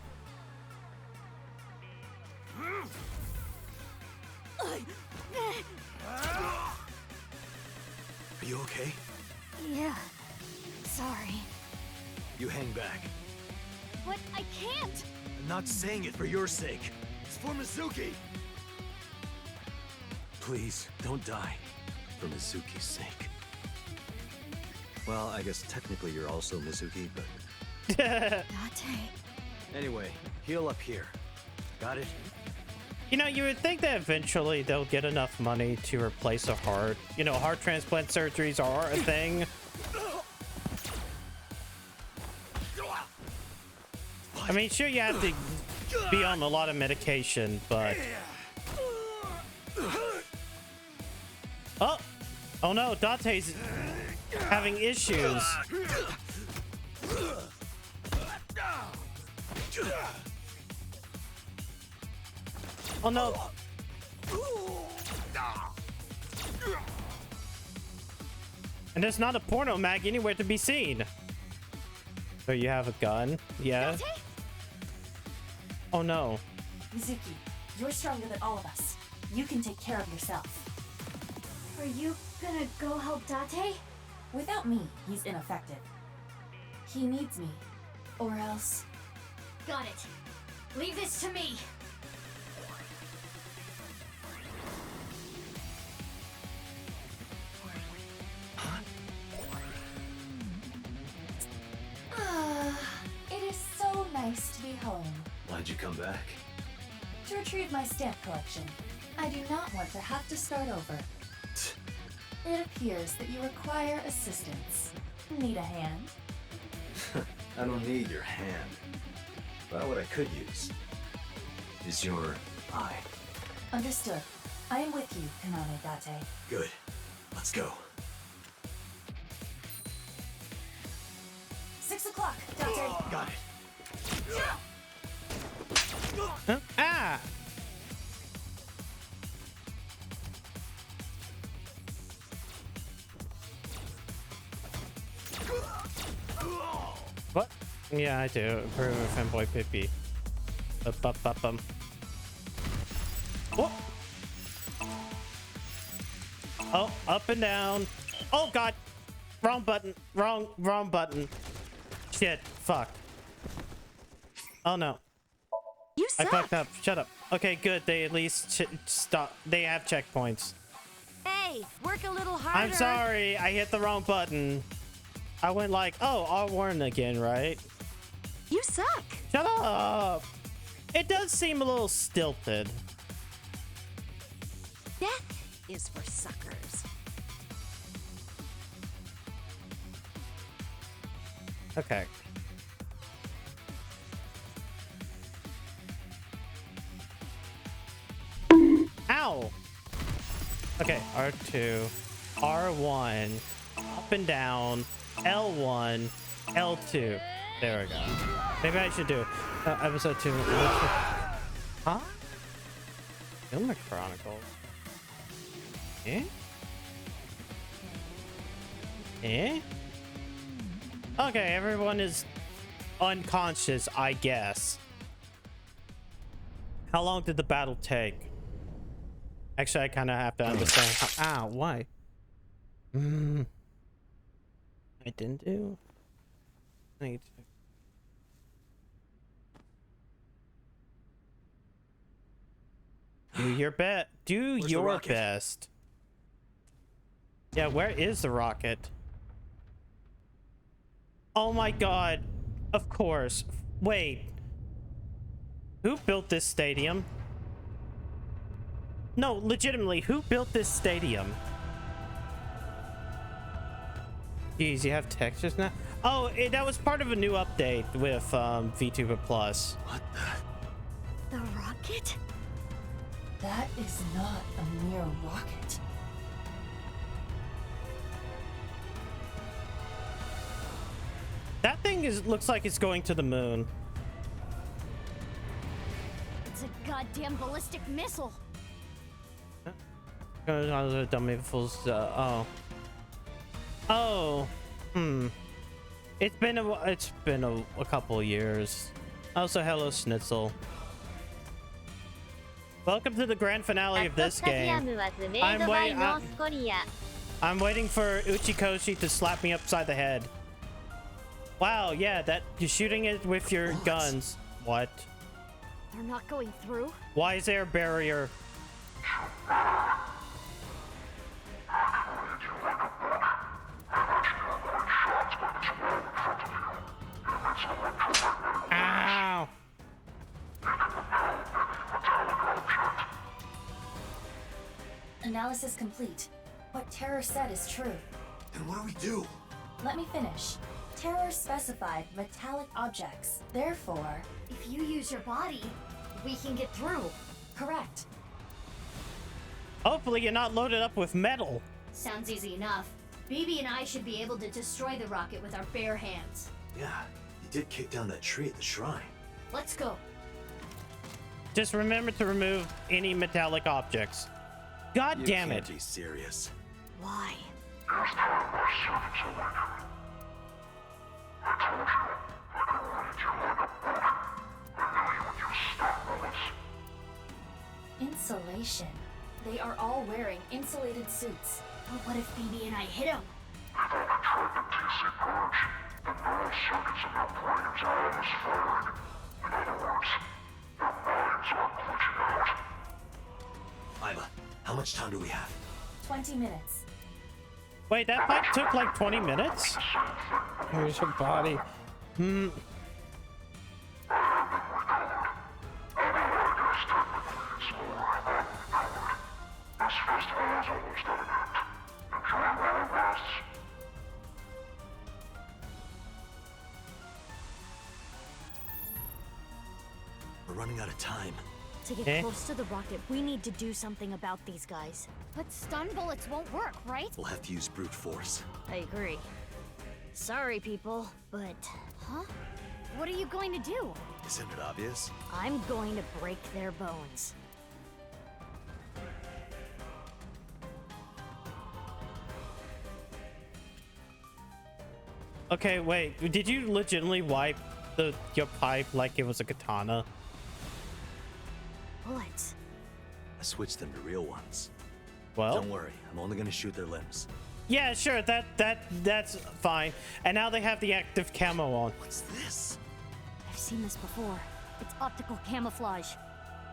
you okay? Yeah. Sorry. You hang back. But I can't! I'm not saying it for your sake. It's for Mizuki. Please, don't die. For Mizuki's sake. Well, I guess technically you're also Mizuki, but... Date. Anyway, heal up here. Got it? You know, you would think that eventually they'll get enough money to replace a heart. You know, heart transplant surgeries are a thing. I mean, sure, you have to be on a lot of medication, but... Oh! Oh no, Dante's... having issues. Oh no. And there's not a porno mag anywhere to be seen. So you have a gun? Yeah. Oh no. Mizuki, you're stronger than all of us. You can take care of yourself. Are you gonna go help Date? Without me, he's ineffective. He needs me. Or else... Got it. Leave this to me. It is so nice to be home. Why'd you come back? To retrieve my stamp collection. I do not want to have to start over. It appears that you require assistance. Need a hand? I don't need your hand. But what I could use is your eye. Understood. I am with you, Kaname Date. Good. Let's go. 6 o'clock, Date. Got it. Huh? Ah! What? Yeah, I do. Approve of fanboy Pippi. Whoop! Oh, up and down. Oh god! Wrong button. Wrong button. Shit. Fuck. Oh no. You I suck. fucked up. Shut up. Okay, good. They at least stop. They have checkpoints. Hey, work a little harder. I'm sorry. I hit the wrong button. I went like, oh, R1 again, right? You suck. Shut up. It does seem a little stilted. Death is for suckers. Okay. Ow. Okay, R2, R1, up and down, L1, L2. There we go. Maybe I should do episode 2. Huh? Gilmer Chronicles. Eh? Eh? Okay, everyone is unconscious, I guess. How long did the battle take? Actually, I kind of have to understand how. Ow, why? I didn't do. I need to. Do your bet. Do Where's your the rocket? best. Yeah, where is the rocket? Oh my god. Of course. Wait. Who built this stadium? No, legitimately, who built this stadium? Jeez, you have textures now? Oh, that was part of a new update with VTuber Plus. What The rocket? That is not a mere rocket. That thing looks like it's going to the moon. It's a goddamn ballistic missile. Dummy fools. Oh. It's been a couple years. Also, hello Schnitzel. Welcome to the grand finale of this game. I'm waiting for Uchikoshi to slap me upside the head. Wow, yeah, that you're shooting it with your guns. What? They're not going through. Why is there a barrier? Ow! Analysis complete. What Terror said is true. Then what do we do? Let me finish. Terror specified metallic objects. Therefore, If you use your body, we can get through. correct. Hopefully you're not loaded up with metal. Sounds easy enough. BB and I should be able to destroy the rocket with our bare hands. Yeah, you did kick down that tree at the shrine. Let's go. Just remember to remove any metallic objects. God damn it. You can't be serious. Why? Insulation. They are all wearing insulated suits. But what if BB and I hit him? Iva, how much time do we have? 20 minutes. Wait, that fight took like 20 minutes? Here's your body. We're running out of time. To get close to the rocket, we need to do something about these guys. But stun bullets won't work, right? We'll have to use brute force. I agree. Sorry, people, but... Huh? What are you going to do? Isn't it obvious? I'm going to break their bones. Okay, wait. Did you legitimately wipe your pipe like it was a katana? Bullets. I switched them to real ones. Well, don't worry. I'm only gonna shoot their limbs. Yeah, sure. That's fine. And now they have the active camo on. What's this? I've seen this before. It's optical camouflage.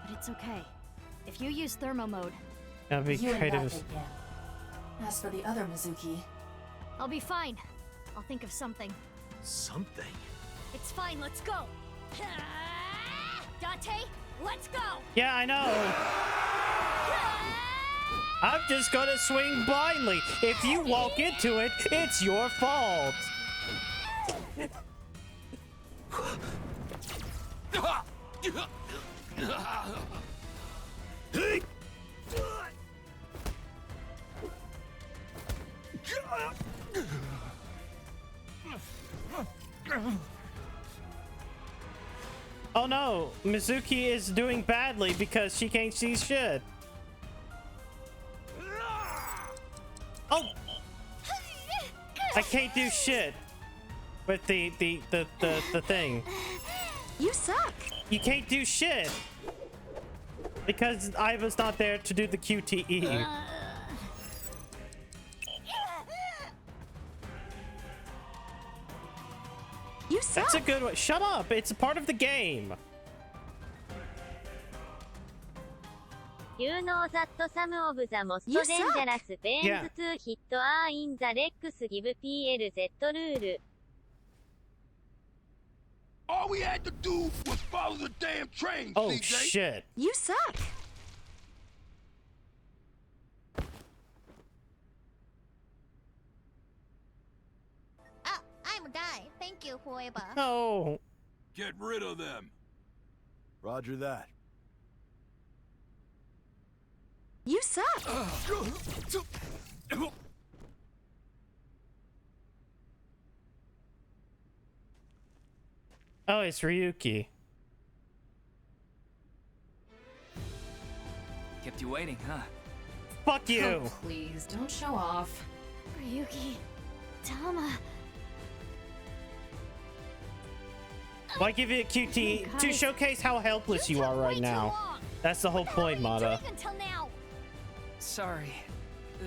But it's okay. If you use thermo mode... That'd be You and creative. that again. As for the other Mizuki... I'll be fine. I'll think of something. Something? It's fine, let's go! Dante, let's go! Yeah, I know. I'm just gonna swing blindly. If you walk into it, it's your fault. Oh no, Mizuki is doing badly because she can't see shit. Oh! I can't do shit with the thing. You suck. You can't do shit because Iva's not there to do the QTE. You suck. That's a good one. Shut up! It's a part of the game. You know that some of the most You dangerous suck. pains Yeah. to hit are in the legs give PLZ rule. All we had to do was follow the damn train, Oh CJ. shit. You suck. I'm Guy. Thank you, whoever. No. Get rid of them. Roger that. You suck. Oh, it's Ryuki. Kept you waiting, huh? Fuck you. Oh, please, don't show off. Ryuki. Tama. Why give you a QT to showcase how helpless you are right now? That's the whole point, Mata. Until now. Sorry.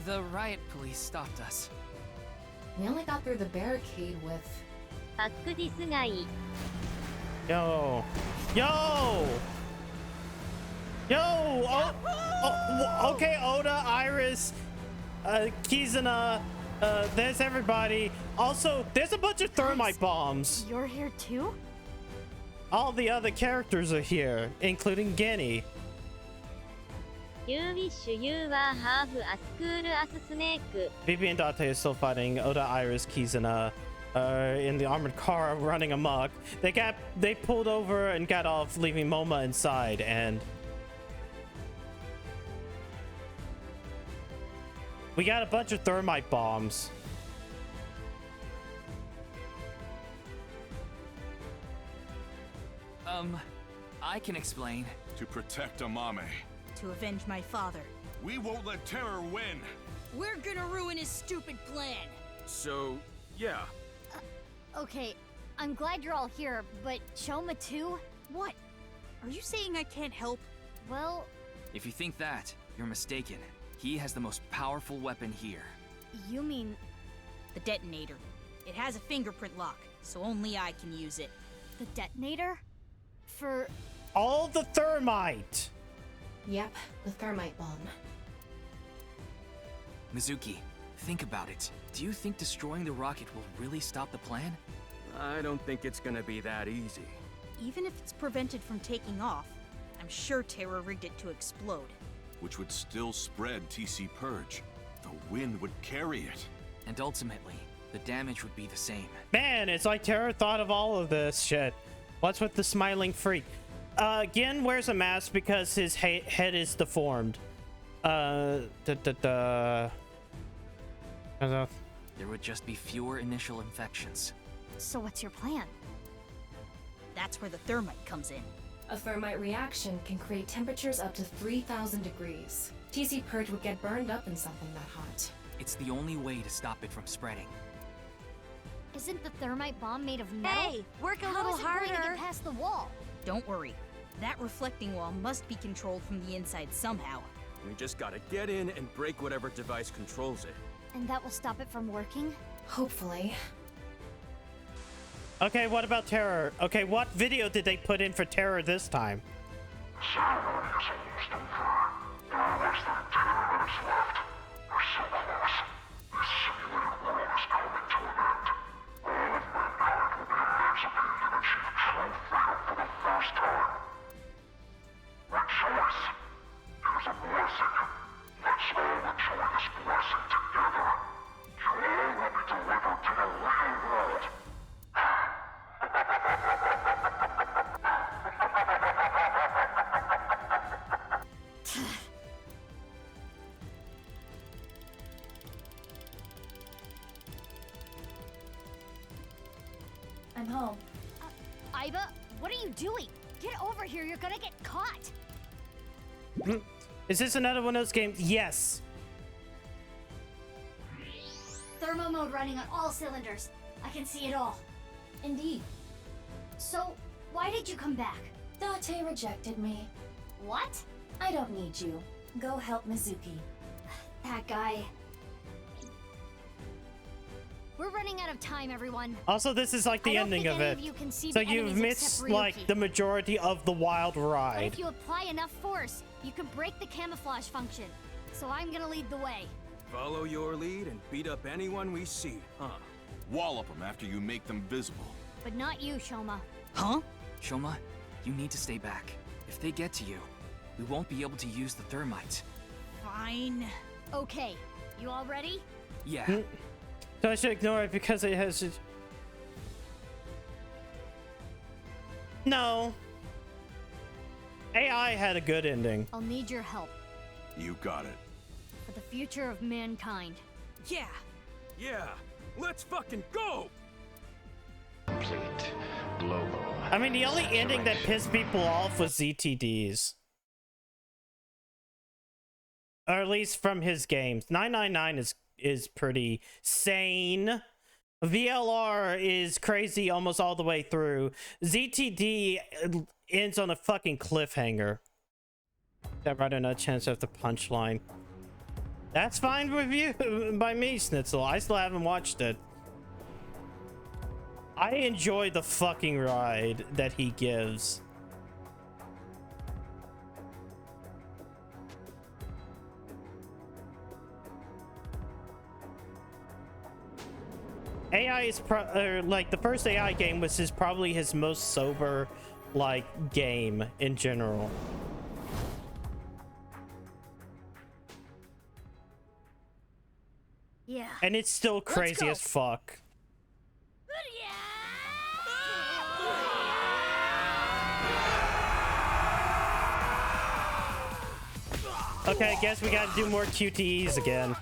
The riot police stopped us. We only got through the barricade with... Fuck this guy. Yo. Yo! Yo! Okay, Oda, Iris, Kizuna, there's everybody. Also, there's a bunch of thermite bombs. You're here too? All the other characters are here, including Genny. You wish you were half as cool as Snake. Bibi and Date is still fighting Oda, Iris, Kizuna, in the armored car running amok. They pulled over and got off, leaving Moma inside, and we got a bunch of thermite bombs. I can explain. To protect Amame. To avenge my father. We won't let Terror win. We're gonna ruin his stupid plan. So, yeah. Okay, I'm glad you're all here, but Shoma too? What? Are you saying I can't help? Well, If you think that, you're mistaken. He has the most powerful weapon here. you mean... The detonator. It has a fingerprint lock, so only I can use it. the detonator? For... All the thermite. Yep, the thermite bomb. Mizuki, think about it. Do you think destroying the rocket will really stop the plan? I don't think it's gonna be that easy. Even if it's prevented from taking off, I'm sure Terror rigged it to explode. Which would still spread TC Purge. The wind would carry it. And ultimately, the damage would be the same. Man, it's like Terror thought of all of this shit. What's with the smiling freak? Gin wears a mask because his head is deformed. There would just be fewer initial infections. So what's your plan? That's where the thermite comes in. A thermite reaction can create temperatures up to 3,000 degrees. TC Purge would get burned up in something that hot. It's the only way to stop it from spreading. Isn't the thermite bomb made of metal? Hey, work a How little is it going to harder. get past the wall? Don't worry. That reflecting wall must be controlled from the inside somehow. We just gotta get in and break whatever device controls it. And that will stop it from working? Hopefully. Okay, what about Terror? Okay, what video did they put in for Terror this time? Ceremony is almost over. There are less than 10 minutes left. We're so close. This simulated world is coming to an end. All of mankind will be emancipated and achieve true freedom for the first time. Rejoice! It is a blessing. Let's all enjoy this blessing together. You all will be delivered to the real world. I'm home. Iba, what are you doing? Get over here, you're gonna get caught! Is this another one of those games? Yes. Thermo mode running on all cylinders. I can see it all. Indeed. So, why did you come back? Date rejected me. What? I don't need you. Go help Mizuki. That guy. We're running out of time, everyone. Also, this is like the ending of it. You can see So the you've enemies missed except like Ryuki. the majority of the wild But ride. if you apply enough force, you can break the camouflage function. So I'm gonna lead the way. Follow your lead and beat up anyone we see, huh? Wallop them after you make them visible. But not you, Shoma. Huh? Shoma, you need to stay back. If they get to you, we won't be able to use the thermite. Fine. Okay, you all ready? Yeah. So I should ignore it because it has. No. AI had a good ending. I'll need your help You got it. for the future of mankind. Yeah. Yeah, let's fucking go! Complete global. I mean, the only ending that pissed people off was ZTD's. Or at least from his games. 999 is pretty sane. VLR is crazy almost all the way through. ZTD ends on a fucking cliffhanger. That right on a chance of the punchline. That's fine with you by me, Snitzel. I still haven't watched it. I enjoy the fucking ride that he gives. AI is like the first AI game was probably his most sober like game in general. Yeah. And it's still crazy as fuck. Okay, I guess we gotta do more QTEs again.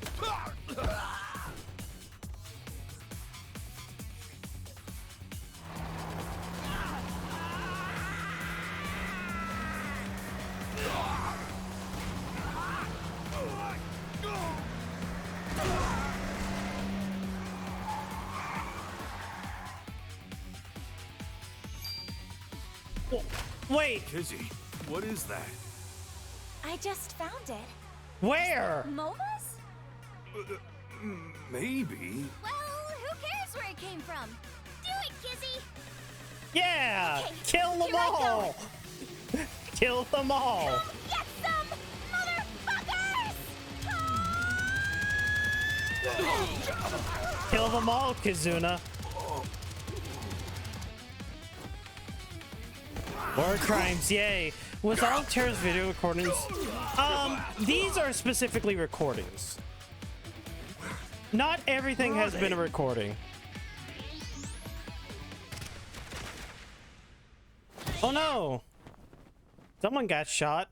Wait. Kizzy, what is that? I just found it. Where? MOBAs? Maybe. Well, who cares where it came from? Do it, Kizzy! Yeah! Okay, Kill them here I go. all! Kill them all! Come get some, motherfuckers! Kill them all, Kizuna. War crimes, yay. With all Tara's video recordings, these are specifically recordings. Not everything has been a recording. Oh no! Someone got shot.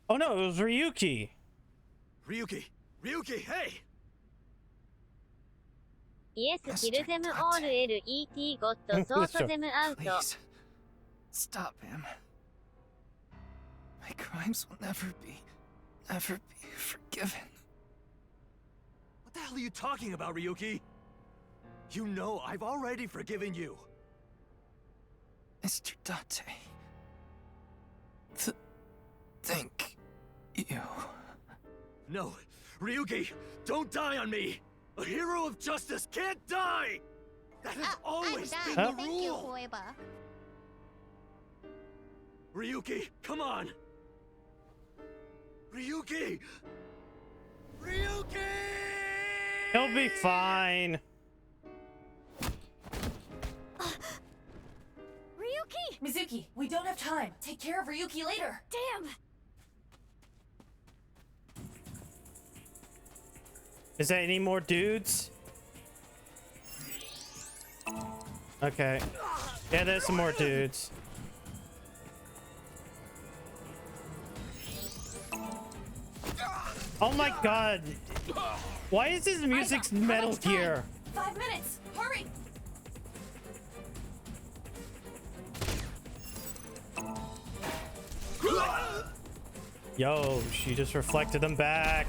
Oh no, it was Ryuki. Ryuki! Ryuki, hey! イエスキルゼムオール LET ゴッドソートゼムアウト Please. Stop him. My crimes will never be forgiven. What the hell are you talking about, Ryuki? You know I've already forgiven you. Mr. Date. Thank you. No, Ryuki, don't die on me! A hero of justice can't die! That has always been the rule! Ryuki, come on! Ryuki! Ryuki! He'll be fine. Ryuki! Mizuki, we don't have time. Take care of Ryuki later. Damn! Is there any more dudes? Okay. Yeah, there's some more dudes. Oh my god. Why is this music Metal Gear? 5 minutes. Hurry. Yo, she just reflected them back.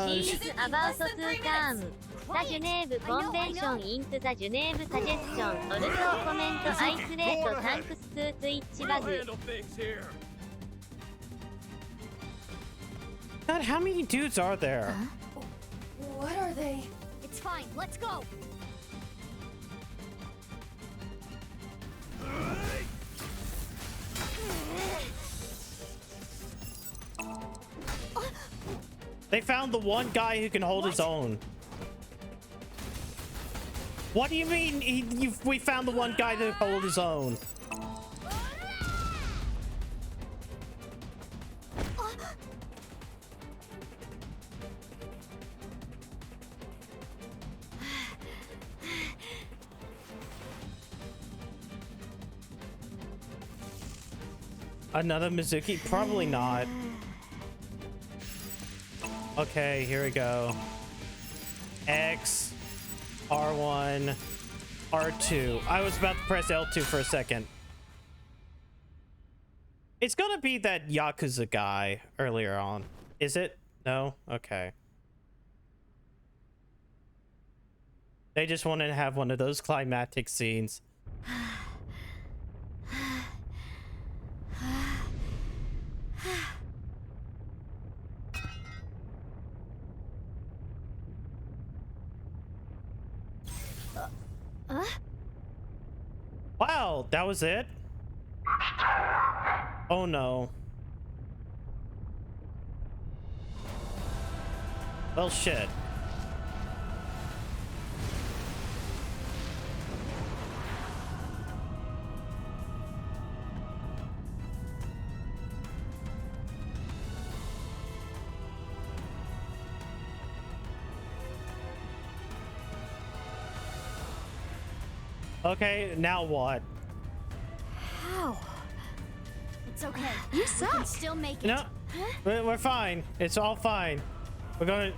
He is about to come. The Geneva Convention into the Geneva Suggestion. Also comment isolate thanks to Twitch bug. God, how many dudes are there? What are they? It's fine, let's go! They found the one guy who can hold his own. What do you mean we found the one guy to hold his own? Another Mizuki? Probably not. Okay, here we go. X, R1, R2. I was about to press L2 for a second. It's gonna be that Yakuza guy earlier on. Is it? No? Okay. They just wanted to have one of those climactic scenes. Wow, that was it? Oh no. Well, shit. Okay, now what? How? It's okay. You We can suck. still make it. No, we're fine. It's all fine. We're gonna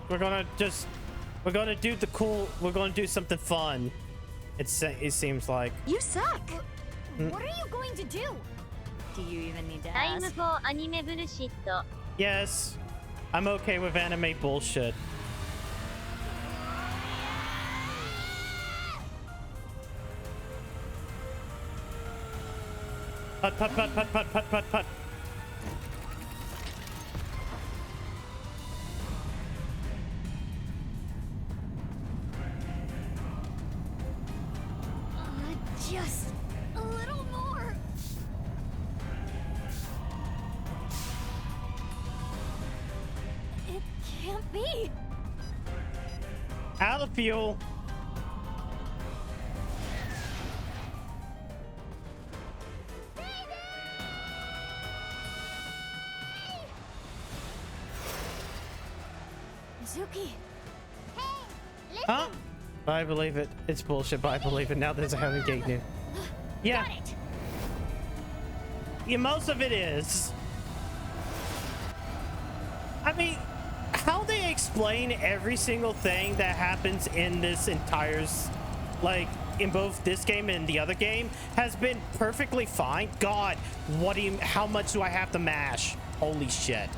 do the cool. We're gonna do something fun. It seems like. You suck. What are you going to do? Do you even need to Time ask? for anime bullshit. Yes. I'm okay with anime bullshit. Put, put, put, put, put, put, put, put. Just a little more. It can't be. Out of fuel. Mizuki. Huh? I believe it. It's bullshit, but I believe it. Now there's a Heaven Gate new. Yeah. Yeah, most of it is. I mean, how they explain every single thing that happens in this entire, like, in both this game and the other game has been perfectly fine. God, what do you, how much do I have to mash? Holy shit.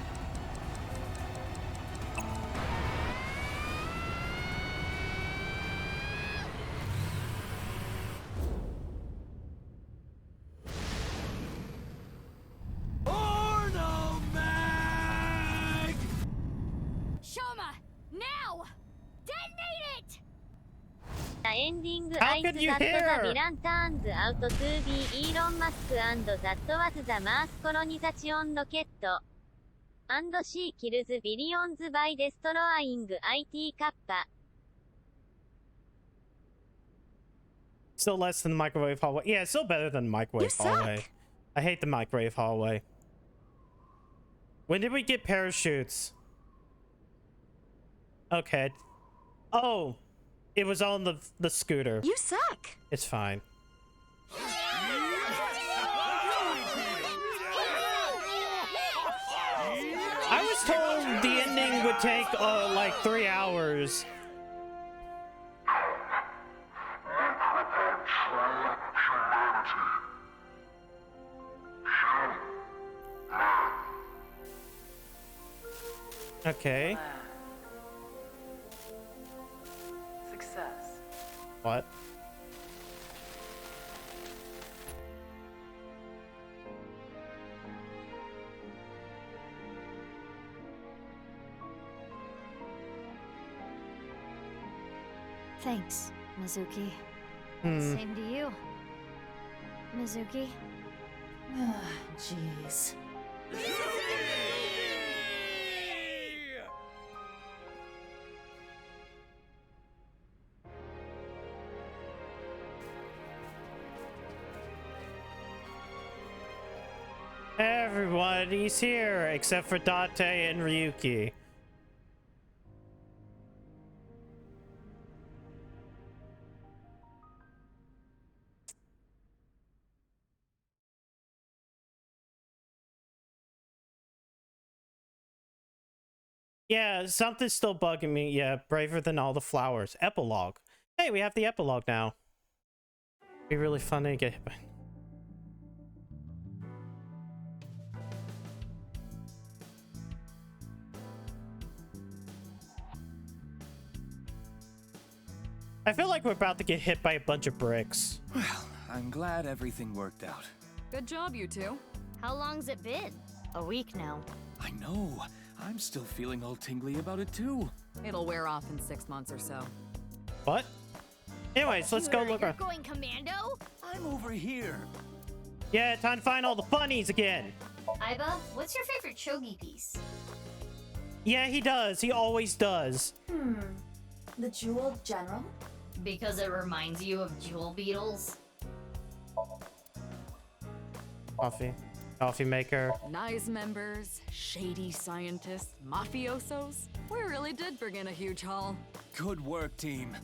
How could you hear? The villain turns out to be Elon Musk, and that was the Mars colonization rocket. And she kills billions by destroying IT Kappa. Still less than the microwave hallway. Yeah, it's still better than the microwave hallway. I hate the microwave hallway. When did we get parachutes? Okay. Oh. It was on the scooter. You suck. It's fine. I was told the ending would take like 3 hours. Okay. What? Thanks, Mizuki. Same to you, Mizuki. Jeez. Everybody's here except for Date and Ryuki. Yeah, something's still bugging me. Yeah, braver than all the flowers. Epilogue. Hey, we have the epilogue now. Be really fun to get hit by. I feel like we're about to get hit by a bunch of bricks. Well, I'm glad everything worked out. Good job, you two. How long's it been? A week now. I know. I'm still feeling all tingly about it too. It'll wear off in 6 months or so. What? Anyways, let's go look around. Going commando? I'm over here. Yeah, time to find all the funnies again. Aiba, what's your favorite shogi piece? Yeah, he does. He always does. The Jewel General? Because it reminds you of jewel beetles? Coffee maker. Nice members, shady scientists, mafiosos. We really did bring in a huge haul. Good work, team.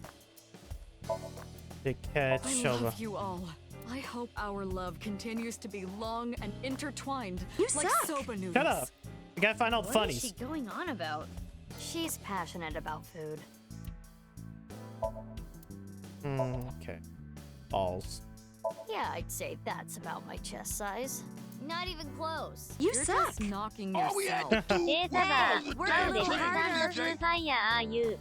Big cat, I shoulder. love you all. I hope our love continues to be long and intertwined, You like suck. soba noodles. Shut up. We gotta find all the What funnies. is she going on about? She's passionate about food. Okay. Balls. Yeah, I'd say that's about my chest size. Not even close. You're just knocking yourself. レーサバー、 Work ハ a ウで little ヒッ harder. トファイヤー are you?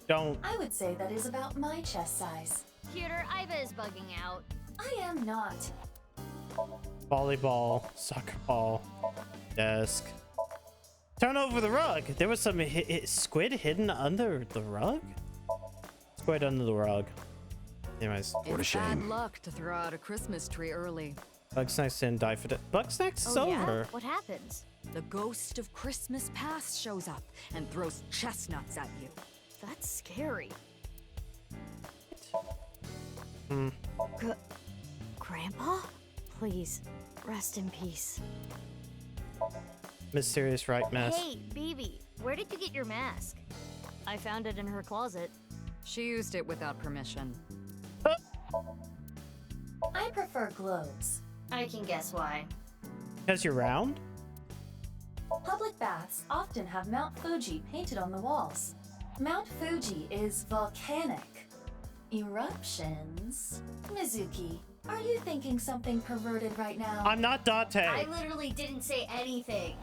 Don't. I would say that is about my chest size. Cuter, Iva is bugging out. I am not. Volleyball, soccer ball, desk. Turn over the rug. There was some squid hidden under the rug. Squid under the rug. Anyways, It's bad luck to throw out a Christmas tree early. Bugsnax didn't die for that. Bugsnax is over. What happens? The ghost of Christmas past shows up and throws chestnuts at you. That's scary. Grandpa? Please, rest in peace. Mysterious right mess. Hey, Bibi, where did you get your mask? I found it in her closet. She used it without permission. I prefer globes. I can guess why. Because you're round? Public baths often have Mount Fuji painted on the walls. Mount Fuji is volcanic. Eruptions? Mizuki, are you thinking something perverted right now? I'm not Date. I literally didn't say anything.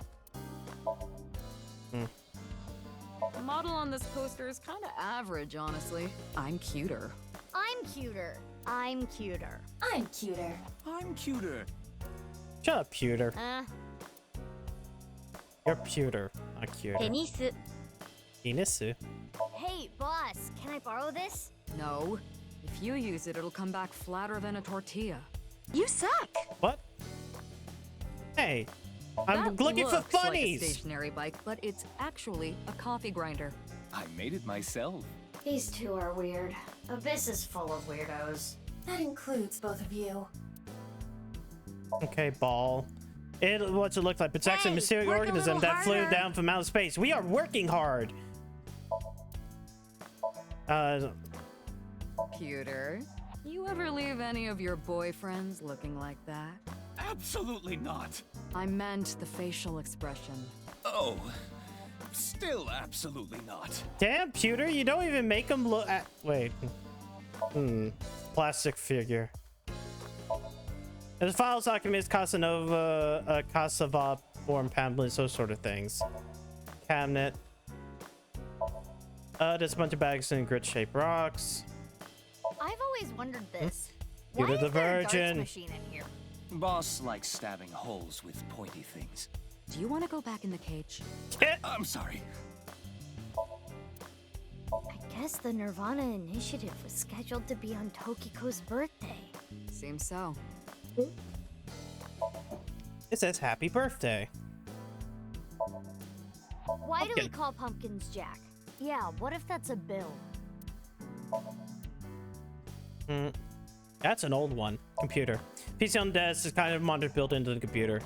The model on this poster is kind of average, honestly. I'm cuter. I'm cuter. I'm cuter. I'm cuter. I'm cuter. Shut up, pewter. Uh, You're pewter, not cuter. テニス Inisu. hey, boss, can I borrow this? No. If you use it, it'll come back flatter than a tortilla. You suck! What? Hey, I'm That looking for looks like a funnies. stationary bike, but it's actually a coffee grinder. I made it myself. These two are weird. Abyss is full of weirdos. That includes both of you. Okay, ball. What's it look like? It's actually a mysterious work a organism little that flew harder. down from outer space. We are working hard. Cuter. You ever leave any of your boyfriends looking like that? Absolutely not. I meant the facial expression. Oh, still absolutely not. Damn, pewter, you don't even make them look at. Wait. Plastic figure. There's files, documents, Casanova, Cassava, form pamphlets, those sort of things. Cabinet. There's a bunch of bags and grit-shaped rocks. I've always wondered this. Peter Why the is there a darts Virgin. machine in here? Boss likes stabbing holes with pointy things. Do you want to go back in the cage? I'm sorry. I guess the nirvanA Initiative was scheduled to be on Tokiko's birthday. Seems so. It says happy birthday. Why do we Pumpkin. call pumpkins Jack? Yeah, what if that's a bill? That's an old one. Computer. PC on desk is kind of monitor built into the computer.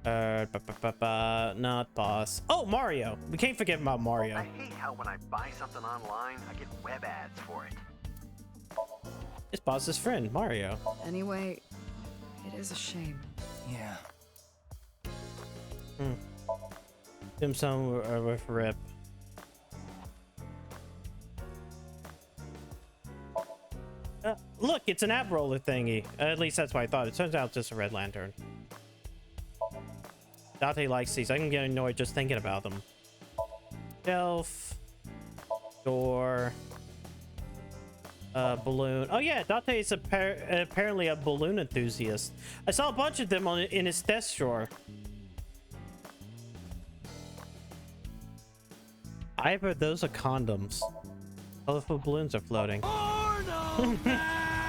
Not boss. Oh, Mario. We can't forget about Mario. I hate how when I buy something online, I get web ads for it. It's boss's friend, Mario. Anyway, it is a shame. Yeah. Dim sum with Rip. Look, it's an ab roller thingy. At least that's what I thought. It turns out it's just a red lantern. Date likes these. I can get annoyed just thinking about them. Shelf. Door. Balloon. Oh yeah, Date is apparently a balloon enthusiast. I saw a bunch of them in his desk drawer. I've heard those are condoms. Colorful balloons are floating.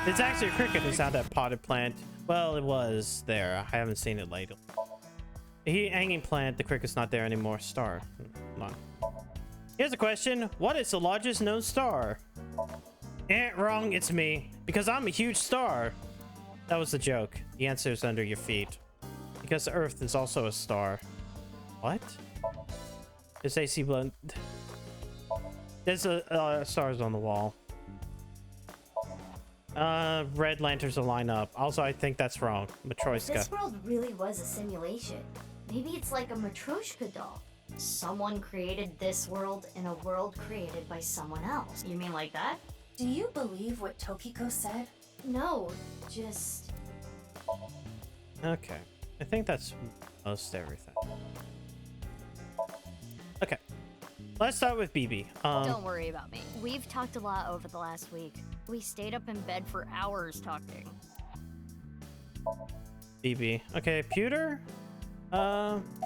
It's actually a cricket who's not that potted plant. Well, it was there. I haven't seen it lately. Hanging plant, the cricket's not there anymore. Star. Hold on. Here's a question. What is the largest known star? Wrong, it's me. Because I'm a huge star. That was the joke. The answer is under your feet. Because the Earth is also a star. What? There's AC blood. There's stars on the wall. Red lanterns will line up. Also, I think that's wrong. Matryoshka. This world really was a simulation. Maybe it's like a Matryoshka doll. Someone created this world in a world created by someone else. You mean like that? Do you believe what Tokiko said? No, just... Okay. I think that's most everything. Okay. Let's start with BB. Don't worry about me. We've talked a lot over the last week. We stayed up in bed for hours talking. BB. Okay, Pewter?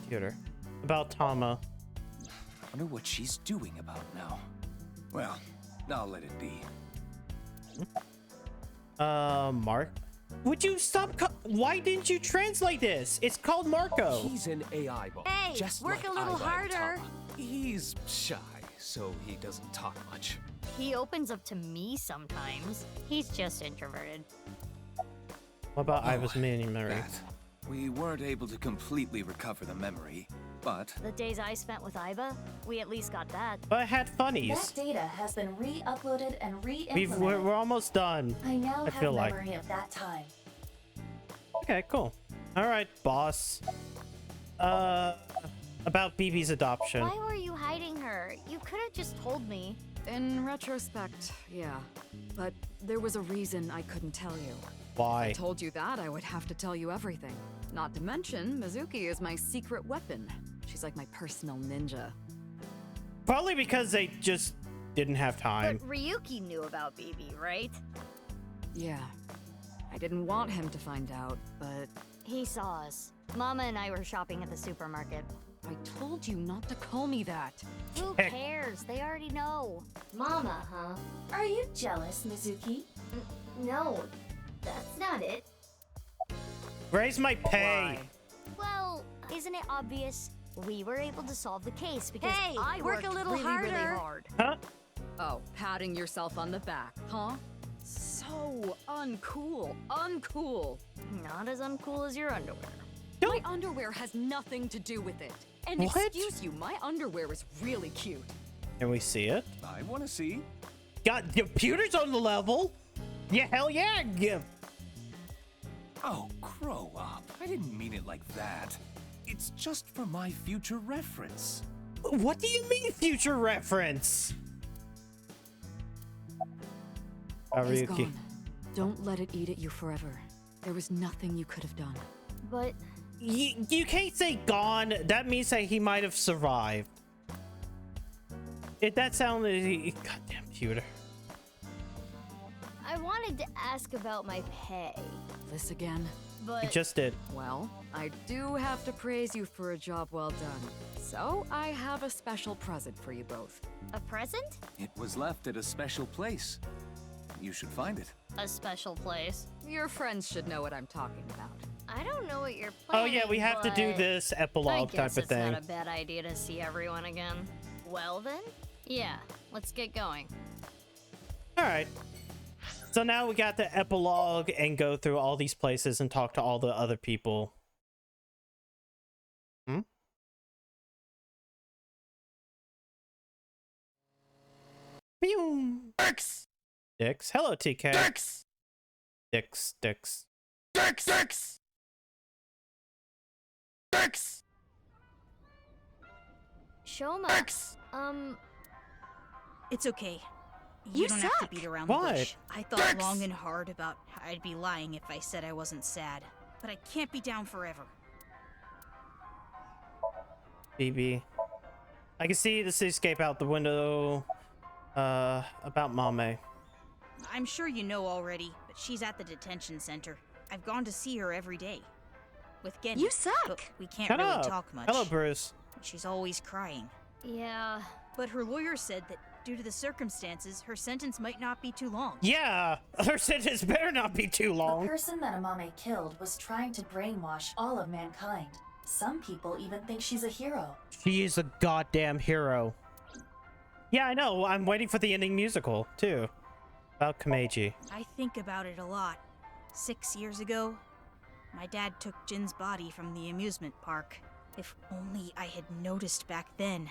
Pewter. About Tama. I wonder what she's doing about now. Well, I'll let it be. Mark? Would you stop? Why didn't you translate this? It's called Marco. He's an AI bot. Hey, just work like a little Iva and harder. Tama. He's shy, so he doesn't talk much. He opens up to me sometimes. He's just introverted. What about Iva's memory? We weren't able to completely recover the memory, but... The days I spent with Iva, we at least got that. But I had funnies. That data has been re-uploaded and re-implemented. We're almost done. I now have feel like. memory of that time. Okay, cool. All right, boss. About BB's adoption. Why were you hiding her? You could have just told me. In retrospect, yeah. But there was a reason I couldn't tell you. Why? If I told you that, I would have to tell you everything. Not to mention, Mizuki is my secret weapon. She's like my personal ninja. Probably because they just didn't have time. But Ryuki knew about BB, right? Yeah. I didn't want him to find out, but... He saw us. Mama and I were shopping at the supermarket. I told you not to call me that. Who cares? They already know. Mama, huh? Are you jealous, Mizuki? No, that's not it. Raise my pay. Why? Well, isn't it obvious? We were able to solve the case because Hey, I work worked a little really, harder. really hard. Huh? Oh, patting yourself on the back, huh? So uncool. Uncool. Not as uncool as your underwear. My underwear has nothing to do with it. And What? excuse you, my underwear is really cute. Can we see it? I want to see. Got the computer's on the level. Yeah, hell yeah. Yeah. Oh, grow up. I didn't mean it like that. It's just for my future reference. What do you mean future reference? He's Ryuki. gone. Don't let it eat at you forever. There was nothing you could have done. But You can't say gone. That means that he might have survived. That sounded... Goddamn computer. I wanted to ask about my pay. This again? But You just did. Well, I do have to praise you for a job well done. So, I have a special present for you both. A present? It was left at a special place. You should find it. A special place. Your friends should know what I'm talking about. I don't know what you're Oh planning. yeah, we have to do but this I epilogue guess type of thing. it's not a bad idea to see everyone again. Well then, yeah, let's get going. All right. So now we got the epilogue and go through all these places and talk to all the other people. Hmm? Dix! Dix. Hello, TK. Dix! Dix. Dix! Dix! Dix! Shoma. It's okay. You don't have to suck. beat around What? the bush. I thought long and hard about how I'd be lying if I said I wasn't sad. But I can't be down forever. BB. I can see the cityscape out the window. About Mame. I'm sure you know already, but she's at the detention center. I've gone to see her every day. With Genny. You suck. But we can't Shut really up. talk much. Hello, Bruce. She's always crying. Yeah. But her lawyer said that due to the circumstances, her sentence might not be too long. Yeah, her sentence better not be too The long. person that Amame killed was trying to brainwash all of mankind. Some people even think she's a hero. She is a goddamn hero. Yeah, I know. I'm waiting for the ending musical, too. About Kameji. I think about it a lot. 6 years ago, my dad took Jin's body from the amusement park. If only I had noticed back then,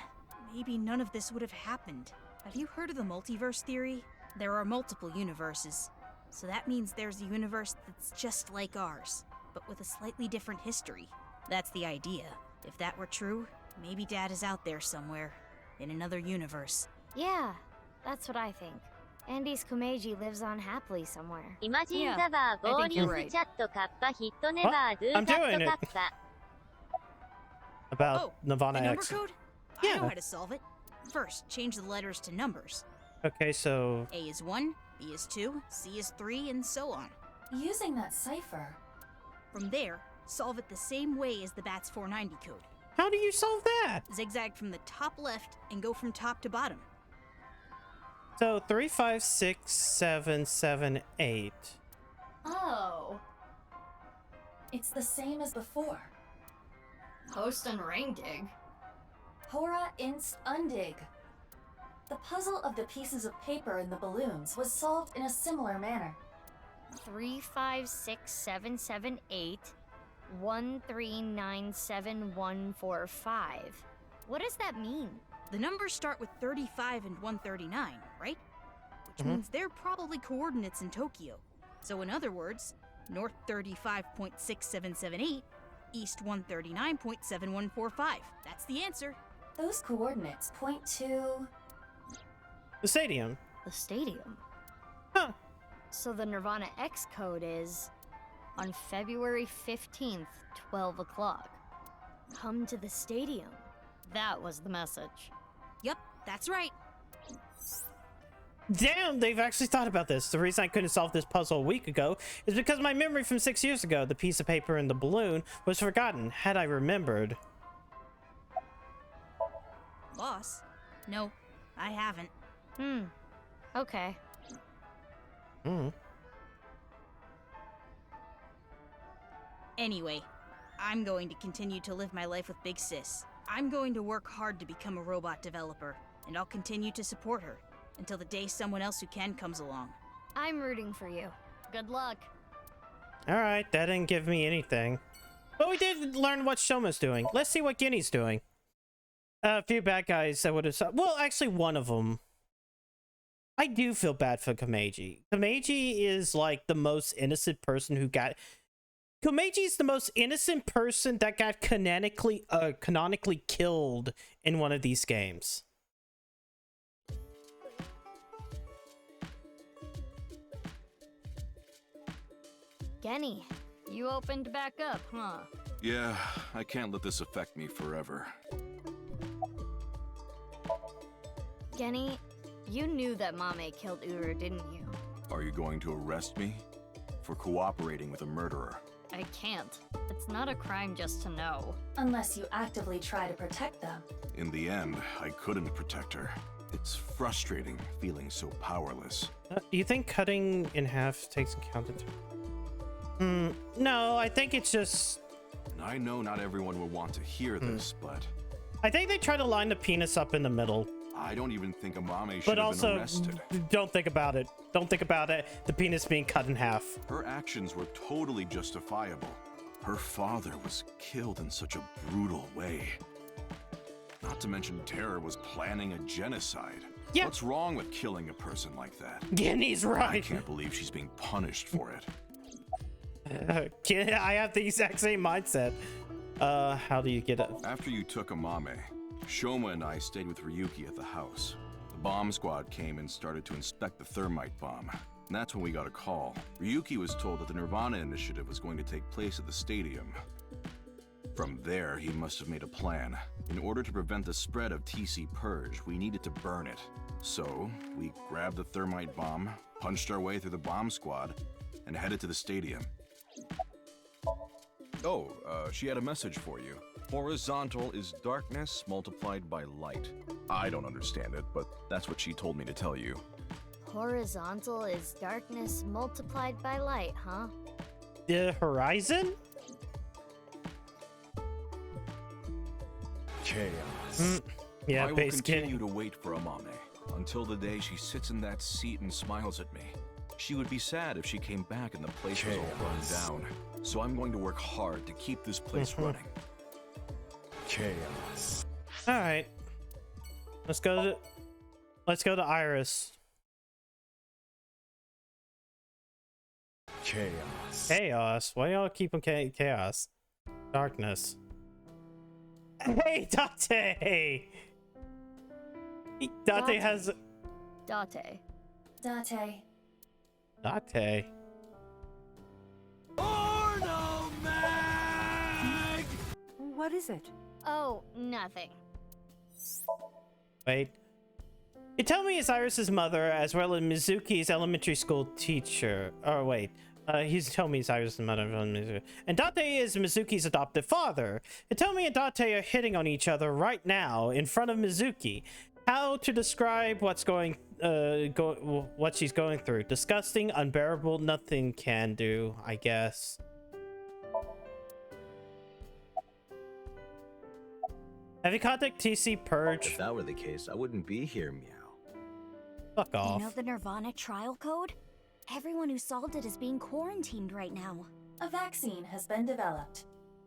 maybe none of this would have happened. Have you heard of the multiverse theory? There are multiple universes. So that means there's a universe that's just like ours, but with a slightly different history. That's the idea. If that were true, maybe Dad is out there somewhere, in another universe. Yeah, that's what I think. Andy's Komeiji lives on happily somewhere. Imagine Yeah, the bar, I think you're bonus right. chat, kappa, hit never do I'm doing it. kappa. About nirvanA The number X. code? Yeah. I know how to solve it. First, change the letters to numbers. Okay, so A is 1, B is 2, C is 3, and so on. Using that cipher. From there, solve it the same way as the BATS 490 code. how do you solve that? Zigzag from the top left and go from top to bottom. So 3, 5, 6, 7, 7, 8. Oh. It's the same as before. Host and ring dig. Hora inst undig. The puzzle of the pieces of paper and the balloons was solved in a similar manner. 3, 5, 6, 7, 7, 8. 1, 3, 9, 7, 1, 4, 5. What does that mean? The numbers start with 35 and 139, right? Which means they're probably coordinates in Tokyo. So in other words, north 35.6778, east 139.7145. That's the answer. Those coordinates point to... The stadium. The stadium? Huh. So the nirvanA X code is on February 15th, 12 o'clock. Come to the stadium. That was the message. Yep, that's right. Damn, they've actually thought about this. The reason I couldn't solve this puzzle a week ago is because my memory from 6 years ago, the piece of paper and the balloon, was forgotten. Had I remembered. Boss? No, I haven't. Okay. Anyway, I'm going to continue to live my life with Big Sis. I'm going to work hard to become a robot developer, and I'll continue to support her until the day someone else who can comes along. I'm rooting for you. Good luck. Alright, that didn't give me anything. But we did learn what Shoma's doing. Let's see what Ginny's doing. A few bad guys that would have... Well, actually, one of them. I do feel bad for Komeiji. Komeiji is like the most innocent person who got... Komeiji is the most innocent person that got canonically killed in one of these games. Genny, you opened back up, huh? Yeah, I can't let this affect me forever. Genny, you knew that Mame killed Uru, didn't you? Are you going to arrest me? For cooperating with a murderer? I can't. It's not a crime just to know. Unless you actively try to protect them. In the end, I couldn't protect her. It's frustrating feeling so powerless. Do you think cutting in half takes account of... no, I think it's just... I know not everyone will want to hear this, but... I think they try to line the penis up in the middle. I don't even think Amame should But have also, been arrested. don't think about it. Don't think about it. The penis being cut in half. Her actions were totally justifiable. Her father was killed in such a brutal way. Not to mention Terror was planning a genocide. Yeah. What's wrong with killing a person like that? Ginny's right. I can't believe she's being punished for it. I have the exact same mindset. How do you get it? After you took Amame, Shoma and I stayed with Ryuki at the house. The bomb squad came and started to inspect the thermite bomb. And that's when we got a call. Ryuki was told that the nirvanA initiative was going to take place at the stadium. From there, he must have made a plan. In order to prevent the spread of TC Purge, we needed to burn it. So, we grabbed the thermite bomb, punched our way through the bomb squad, and headed to the stadium. Oh, she had a message for you. Horizontal is darkness multiplied by light. I don't understand it, but that's what she told me to tell you. Horizontal is darkness multiplied by light, huh? The horizon? Chaos. Yeah, I will base continue to wait for Amame until the day she sits in that seat and smiles at me. She would be sad if she came back and the place was all burned down. So I'm going to work hard to keep this place running. Chaos. All right. Let's go to Iris. Chaos. Chaos. Why y'all keep on chaos? Darkness. Hey, Date! Date has... Date. Date. Date. Porno mag! What is it? Oh, nothing. Wait. You tell me it's Iris's mother as well as Mizuki's elementary school teacher. Oh, wait. He's telling me it's Iris's mother and Date is Mizuki's adopted father. Hitomi and Date are hitting on each other right now in front of Mizuki. How to describe what's what she's going through? Disgusting, unbearable, nothing can do, I guess. Have you contacted TC Purge? If that were the case, I wouldn't be here, meow. Fuck off. You know the nirvanA trial code? Everyone who solved it is being quarantined right now. A vaccine has been developed.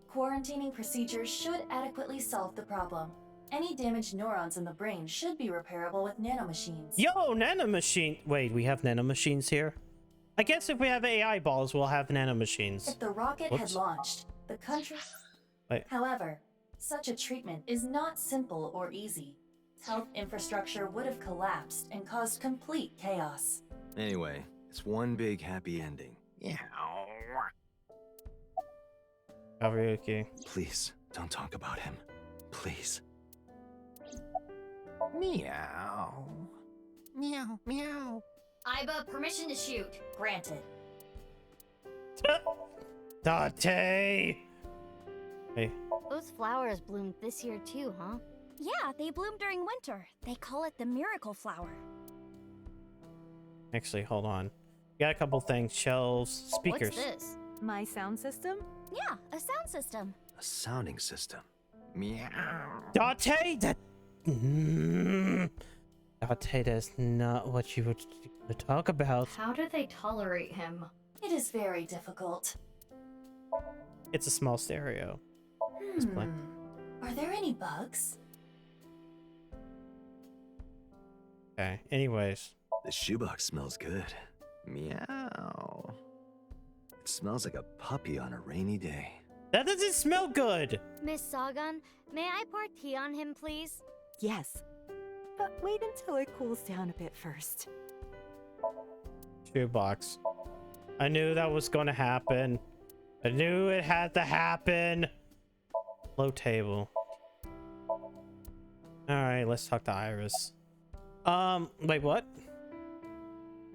Quarantining procedures should adequately solve the problem. Any damaged neurons in the brain should be repairable with nanomachines. Yo, nanomachine! Wait, we have nanomachines here? I guess if we have AI balls, we'll have nanomachines. If the rocket had launched, the country... Wait. However, such a treatment is not simple or easy. Health infrastructure would have collapsed and caused complete chaos. Anyway, it's one big happy ending. Yeah. Kariuki. Please, don't talk about him. Please. Meow. Meow, meow. Iba, permission to shoot. Granted. Date! Hey. Those flowers bloomed this year too, huh? Yeah, they bloom during winter. They call it the miracle flower. Actually, hold on. Got a couple things. Shelves, speakers. What's this? My sound system? Yeah, a sound system. A sounding system. Meow. Date! Date, that's not what you would talk about. How do they tolerate him? It is very difficult. It's a small stereo. Are there any bugs? Okay, anyways. The shoebox smells good. Meow. It smells like a puppy on a rainy day. That doesn't smell good! Miss Sagan, may I pour tea on him, please? Yes. But wait until it cools down a bit first. Shoebox. I knew that was gonna happen. I knew it had to happen. Low table. Alright, let's talk to Iris. Wait, what?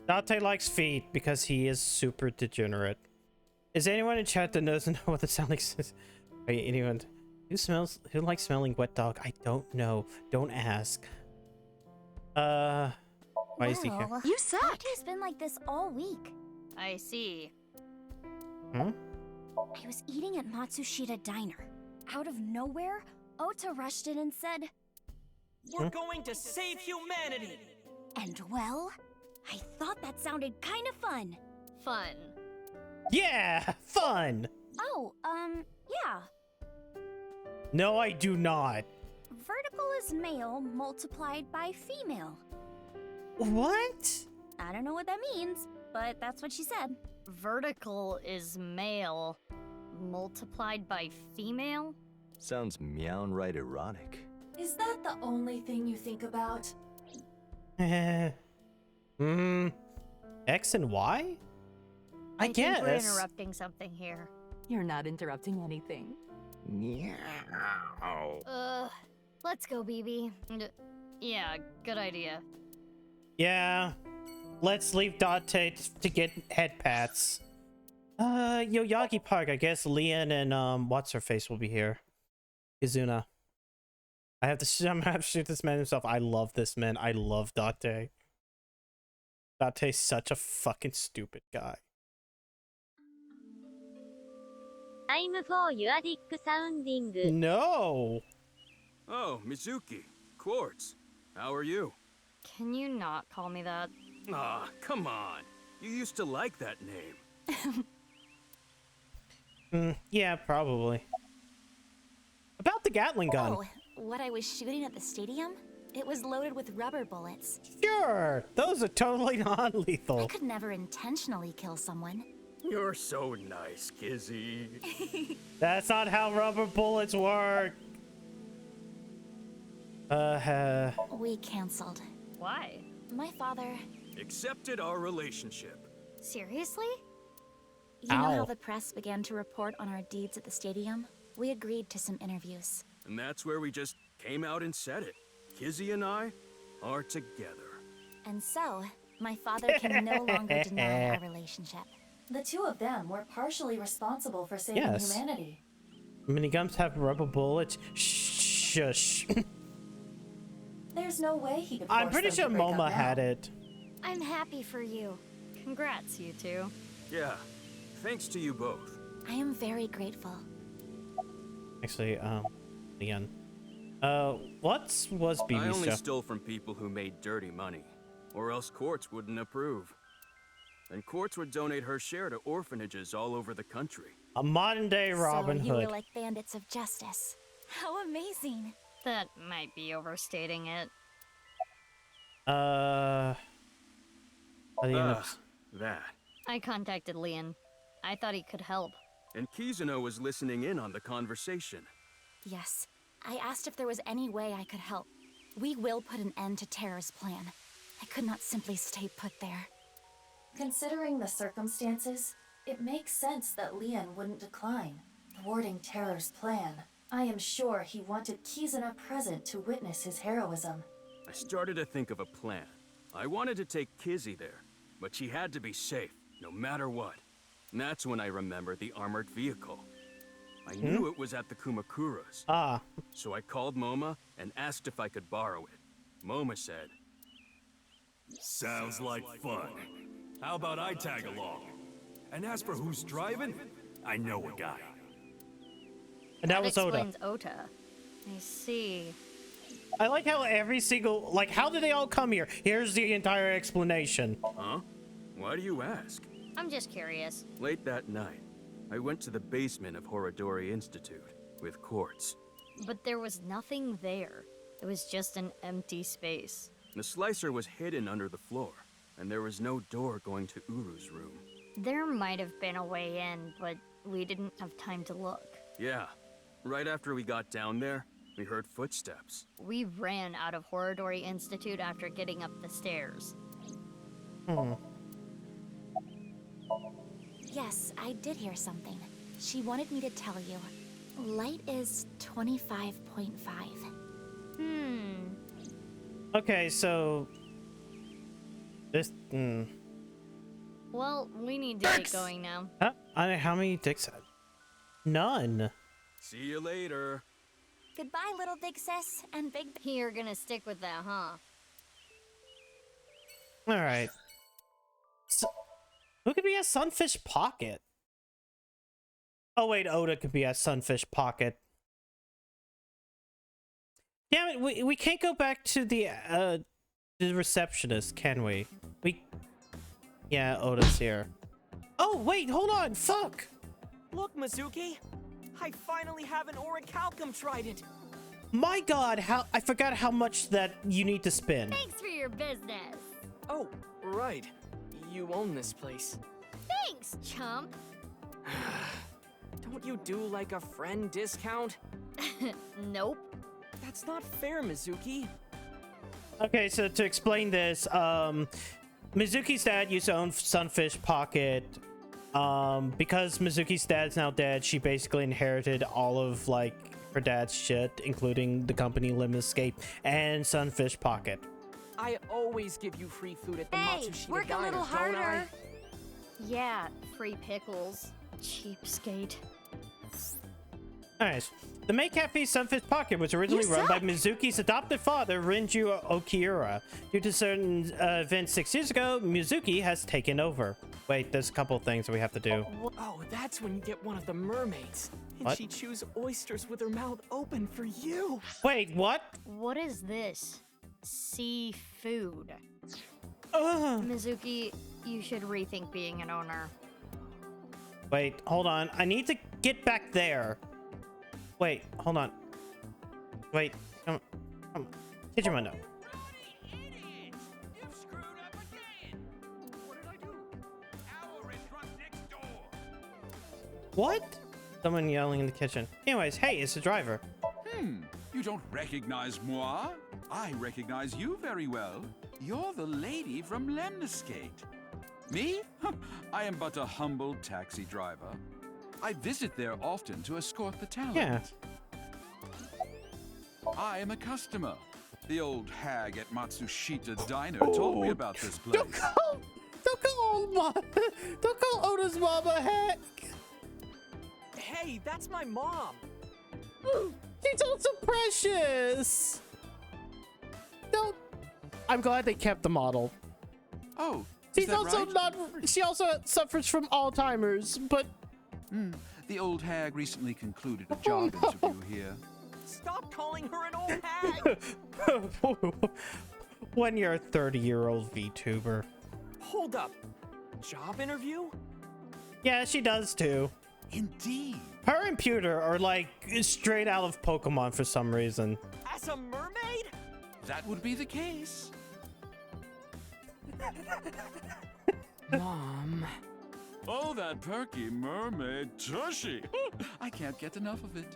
Date likes feet because he is super degenerate. Is anyone in chat that doesn't know what the sound like is? Wait, anyone who likes smelling wet dog? I don't know. Don't ask. Why is he here? You suck! He's been like this all week. I see. Hmm? I was eating at Matsushita Diner. Out of nowhere, Ota rushed in and said, "We're going to save humanity!" And well, I thought that sounded kind of fun. Fun. Yeah! Fun! Oh, yeah. No, I do not. Vertical is male multiplied by female. What? I don't know what that means, but that's what she said. Vertical is male multiplied by female? Sounds meown right erotic. Is that the only thing you think about? X and Y? I guess. think we're interrupting something here. You're not interrupting anything. Meow. Let's go, BB. Yeah, good idea. Yeah. Let's leave Date to get head pats. Yoyagi Park, I guess Leon and what's her face will be here. Izuna. I'm gonna have to shoot this man himself. I love this man. I love Date. Date's such a fucking stupid guy. Time for your dick sounding. No! Oh, Mizuki. Quartz. How are you? Can you not call me that? Aw, come on. You used to like that name. Yeah, probably. About the Gatling gun. Oh, what I was shooting at the stadium? It was loaded with rubber bullets. Sure! Those are totally I non-lethal. could never intentionally kill someone. You're so nice, Kizzy. That's not how rubber bullets work. We canceled. Why? My father, accepted our relationship. Seriously? You know how Ow. the press began to report on our deeds at the stadium? We agreed to some interviews. And that's where we just came out and said it. Kizzy and I are together. And so, my father can no longer deny our relationship. The two of them were partially responsible for saving Yes. humanity. Miniguns have rubber bullets. Shush. There's no way he could. I'm force pretty them sure to break up MoMA now. had it. I'm happy for you. Congrats, you two. Yeah, thanks to you both. I am very grateful. Actually, Leon. What was I BB's only show? stole from people who made dirty money, or else courts wouldn't approve. And courts would donate her share to orphanages all over the country. A modern day Robin so you Hood. were like bandits of justice. How amazing. That might be overstating it. How do you know? That. I contacted Leon. I thought he could help. And Kizuna was listening in on the conversation. Yes. I asked if there was any way I could help. We will put an end to Terror's plan. I could not simply stay put there. Considering the circumstances, it makes sense that Leon wouldn't decline, thwarting Terror's plan. I am sure he wanted Kizuna present to witness his heroism. I started to think of a plan. I wanted to take Kizzy there, but she had to be safe, no matter what. And that's when I remembered the armored vehicle. I knew it was at the Kumakuras. Ah. So I called MoMA and asked if I could borrow it. MoMA said, Sounds like fun. How about I tag along? And as for who's driving, I know a guy. And that was Oda. Explains Ota. I see. I like how every single, like, how did they all come here? Here's the entire explanation. Huh? Why do you ask? I'm just curious. Late that night, I went to the basement of Horodori Institute with Quartz. But there was nothing there. It was just an empty space. The slicer was hidden under the floor, and there was no door going to Uru's room. There might have been a way in, but we didn't have time to look. Yeah. Right after we got down there, we heard footsteps. We ran out of Horodori Institute after getting up the stairs. Yes, I did hear something. She wanted me to tell you. Light is 25.5. Okay, so this. Well, we need to get going now. How many dicks? None. See you later. Goodbye, little big sis and big. You're gonna stick with that, huh? All right. So, who could be a Sunfish Pocket? Oh wait, Oda could be a Sunfish Pocket. Damn it, we can't go back to the receptionist, can we? Yeah, Oda's here. Oh wait, hold on, fuck! Look, Mizuki, I finally have an orichalcum trident. My god, I forgot how much that you need to spend. Thanks for your business. Oh, right. You own this place. Thanks, chump. Don't you do like a friend discount? Nope. That's not fair, Mizuki. Okay, so to explain this, Mizuki's dad used to own Sunfish Pocket. Because Mizuki's dad's now dead, she basically inherited all of, like, her dad's shit, including the company Lemniscape and Sunfish Pocket. I always give you free food at the Hey, Matsushita work a Diner, little don't harder. I? Yeah, free pickles. Cheapskate. Alright, the main cafe Sunfish Pocket was originally run by Mizuki's adopted father, Renju Okiura. Due to certain events 6 years ago, Mizuki has taken over. Wait, there's a couple things that we have to do. Oh, that's when you get one of the mermaids. And What? she chews oysters with her mouth open for you. Wait, what? What is this? Seafood. Mizuki, you should rethink being an owner. Wait, hold on. I need to get back there. Wait, hold on. Wait, come on. Kijimundo. What? Someone yelling in the kitchen. Anyways, hey, it's the driver. You don't recognize moi? I recognize you very well. You're the lady from Lemniscate. Me? I am but a humble taxi driver. I visit there often to escort the talent. Yeah. I am a customer. The old hag at Matsushita Diner told me about this place. Don't call Oda's mom a hack. Hey, that's my mom. She's also precious. Don't. I'm glad they kept the model. Oh, she's also right? not. She also suffers from Alzheimer's, but. The old hag recently concluded a job interview here. Stop calling her an old hag! When you're a 30-year-old VTuber. Hold up. Job interview? Yeah, she does too. Indeed. Her and Pewter are like straight out of Pokemon for some reason. As a mermaid? That would be the case. Mom. Oh, that perky mermaid tushy. I can't get enough of it.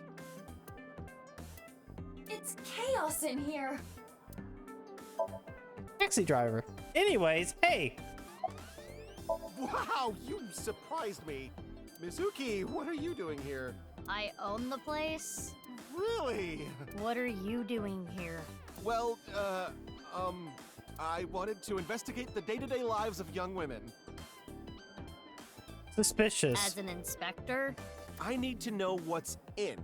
It's chaos in here. Taxi driver. Anyways, hey. Wow, you surprised me. Mizuki, what are you doing here? I own the place. Really? What are you doing here? Well, I wanted to investigate the day-to-day lives of young women. Suspicious. As an inspector? I need to know what's in.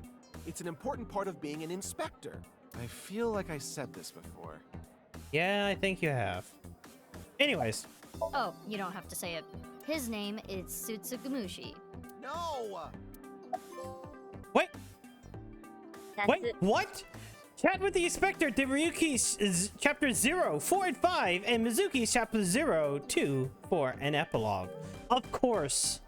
It's an important part of being an inspector. I feel like I said this before. Yeah, I think you have. Anyways. Oh, you don't have to say it. His name is Tsutsugamushi. No! Wait! Wait, what? Chat with the inspector did Ryuki's chapter 0, 4, and 5, and Mizuki's chapter 0, 2, 4, and epilogue. Of course.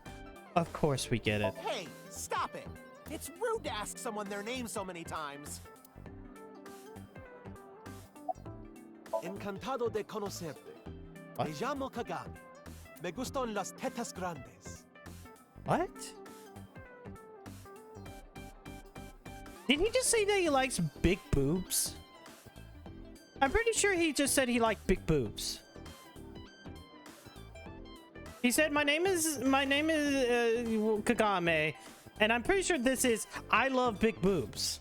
Of course we get it. Hey, stop it! It's rude to ask someone their name so many times. Encantado de conocerte. Me llamo Kagami. Me gustan las tetas grandes. What? Did he just say that he likes big boobs? I'm pretty sure he just said he liked big boobs. He said, my name is Kagame, and I'm pretty sure this is I love big boobs.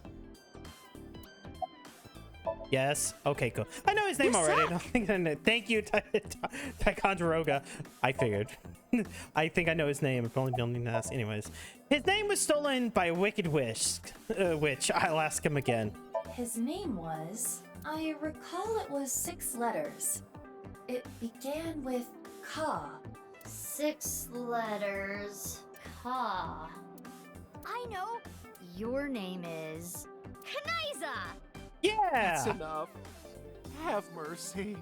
Yes. Okay, cool. I know his name already. Thank you, Ticonderoga. I figured. I think I know his name. I'm only building this. Anyways, his name was stolen by a wicked witch. I'll ask him again. His name was... I recall it was 6 letters. It began with Ka. 6 letters. Ka. I know. Your name is... Kanaiza! Yeah! That's enough. Have mercy.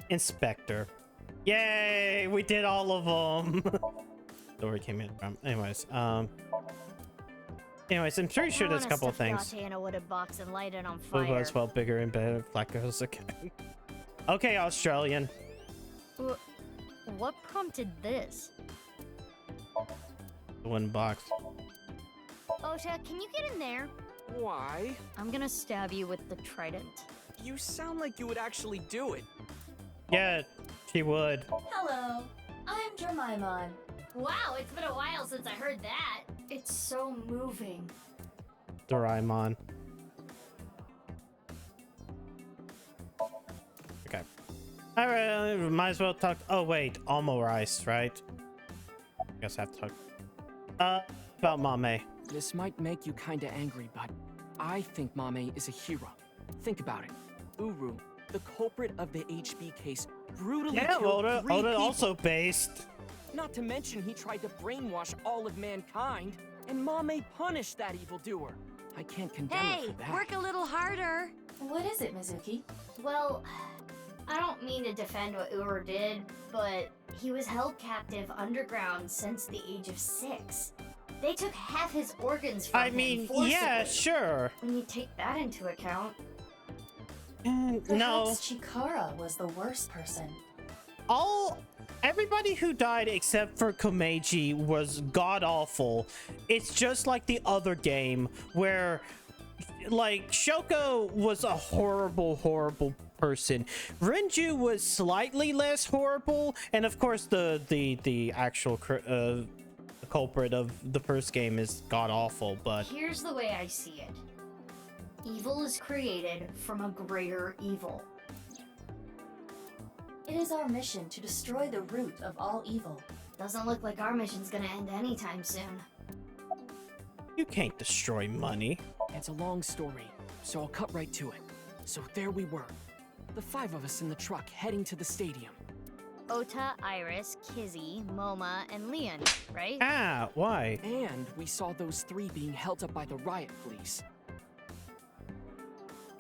Inspector. Yay! We did all of them. Where it came in from. Anyways, I'm pretty sure there's a couple of things. In a wooden box and light it on fire. Boobas felt bigger and better. Black girls again. Okay, Australian. What prompted this? The wooden box. Osha, can you get in there? Why? I'm gonna stab you with the trident. You sound like you would actually do it. Yeah, she would. Hello, I'm Jermaimon. Wow, it's been a while since I heard that. It's so moving. Doraemon. Okay. Alright, might as well talk. Oh, wait. Almo Rice, right? I guess I have to talk. About Mame. This might make you kinda angry, but I think Mame is a hero. Think about it. Uru, the culprit of the HB case, brutally killed Oda 3 people. also based. Not to mention he tried to brainwash all of mankind, and Mame punished that evildoer. I can't condemn her for that. Work a little harder. What is it, Mizuki? Well, I don't mean to defend what Uru did, but he was held captive underground since the age of 6. They took half his organs from him forcibly. Yeah, sure. When you take that into account. No. Perhaps Chikara was the worst person. Everybody who died except for Komeiji was god-awful. It's just like the other game where like Shoko was a horrible, horrible person. Renju was slightly less horrible, and of course the actual culprit of the first game is god awful. But here's the way I see it. Evil is created from a greater evil. It is our mission to destroy the root of all evil. Doesn't look like our mission's gonna end anytime soon. you can't destroy money. It's a long story, so I'll cut right to it. So there we were, the 5 of us in the truck heading to the stadium. Ota, Iris, Kizzy, Moma, and Leon, right? Ah, why? And we saw those 3 being held up by the riot police.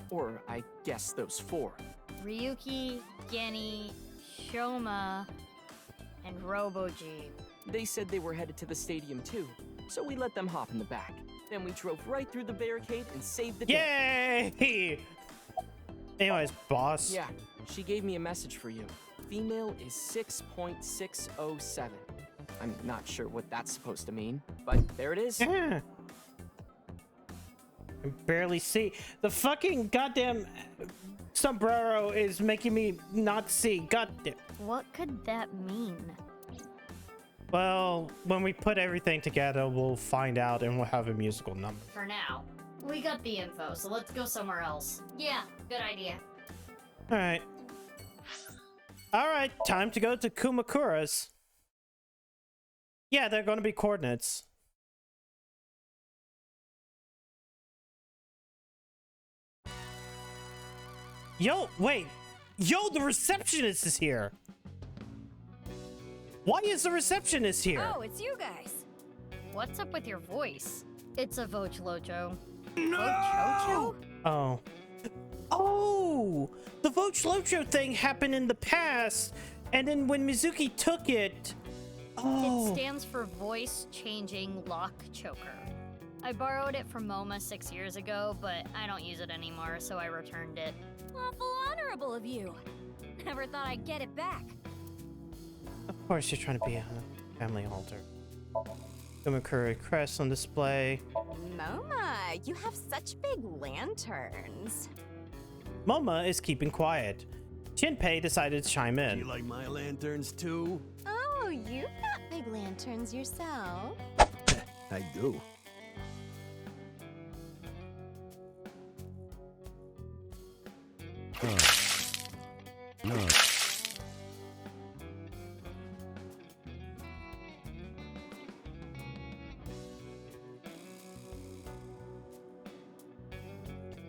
Or, I guess those 4. Ryuki, Genny, Shoma, and Robo-G. They said they were headed to the stadium too, so we let them hop in the back. Then we drove right through the barricade and saved the day. Yay! Anyways, boss. Yeah, she gave me a message for you. Female is 6.607. I'm not sure what that's supposed to mean, but there it is. Yeah. I can barely see. The fucking goddamn sombrero is making me not see. Goddamn. What could that mean? Well, when we put everything together, we'll find out and we'll have a musical number. For now, we got the info, so let's go somewhere else. Yeah, good idea. Alright. Alright, time to go to Kumakura's. Yeah, they're going to be coordinates. Yo, wait. Yo, the receptionist is here. Why is the receptionist here? Oh, it's you guys. What's up with your voice? It's a Vochlocho. No! Vochlocho? Oh. Oh! The Vochlocho thing happened in the past, and then when Mizuki took it... Oh. It stands for Voice Changing Lock Choker. I borrowed it from MoMA 6 years ago, but I don't use it anymore, so I returned it. Awful honorable of you. Never thought I'd get it back. Of course you're trying to be a family altar. Kumakura crest on display. Moma, you have such big lanterns. Moma is keeping quiet. Shinpei decided to chime in. You like my lanterns too? Oh, you've got big lanterns yourself. I do. No.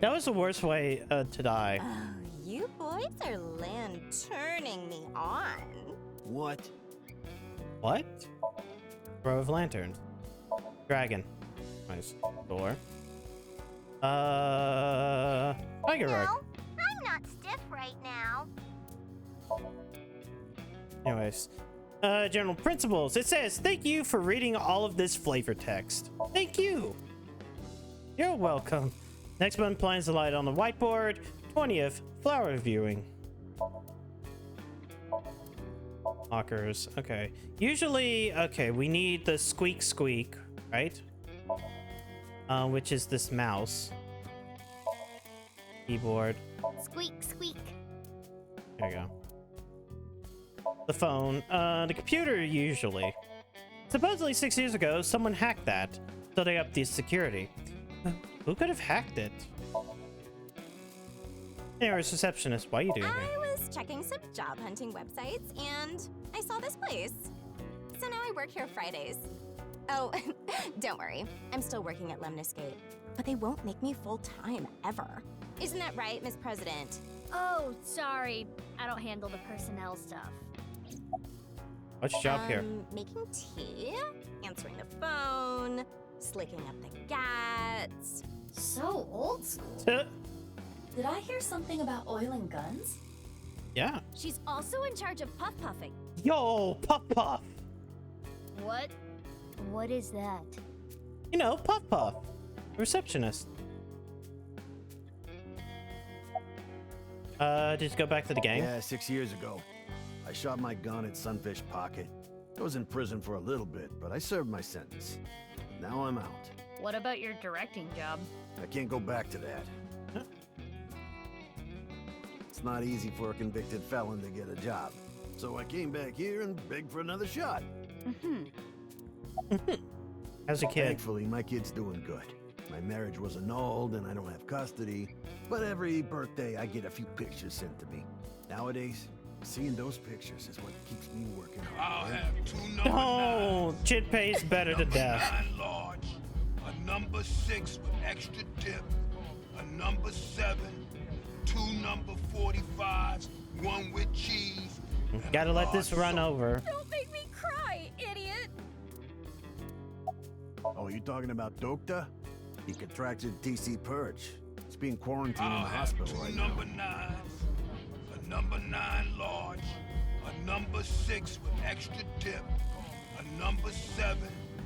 That was the worst way to die. Oh, you boys are lanterning me on. What? What? Row of lanterns. Dragon. Nice. Door. Tiger Road. I'm not stiff right now. Anyways. General principles. It says, thank you for reading all of this flavor text. Thank you. You're welcome. Next month plans to light on the whiteboard. 20th, flower viewing. Lockers. Okay. Usually, okay, we need the squeak squeak, right? Which is this mouse. Keyboard. Squeak, squeak. There you go. The phone. The computer, usually. Supposedly 6 years ago, someone hacked that, so they upped the security. Who could have hacked it? Anyways, receptionist, what are you doing here? I was checking some job hunting websites and I saw this place. So now I work here Fridays. Oh, don't worry. I'm still working at Lemniscate. But they won't make me full-time, ever. Isn't that right, Miss President? Oh, sorry. I don't handle the personnel stuff. What's your job here? Making tea, answering the phone, slicking up the gats. So old school. Did I hear something about oil and guns? Yeah. She's also in charge of puff puffing. Yo, Puff Puff. What? What is that? You know, Puff Puff. Receptionist. Did you go back to the game? Yeah, 6 years ago. I shot my gun at Sunfish Pocket. I was in prison for a little bit, but I served my sentence. Now I'm out. What about your directing job? I can't go back to that. It's not easy for a convicted felon to get a job. So I came back here and begged for another shot. As a kid. Thankfully, my kid's doing good. My marriage was annulled and I don't have custody, but every birthday I get a few pictures sent to me. Nowadays, seeing those pictures is what keeps me working hard. I'll have 2 number Oh, Jinpei's better to death. 9 large, a number 6 with extra dip, a number 7, 2 number 45s, 1 with cheese. Gotta let this run over. Don't make me cry, idiot! Oh, you talking about Dokta? He contracted TC Purge. He's being quarantined in the I'll have hospital 2 right now. number 9s, a number 9 large, a number 6 with extra dip, a number 7,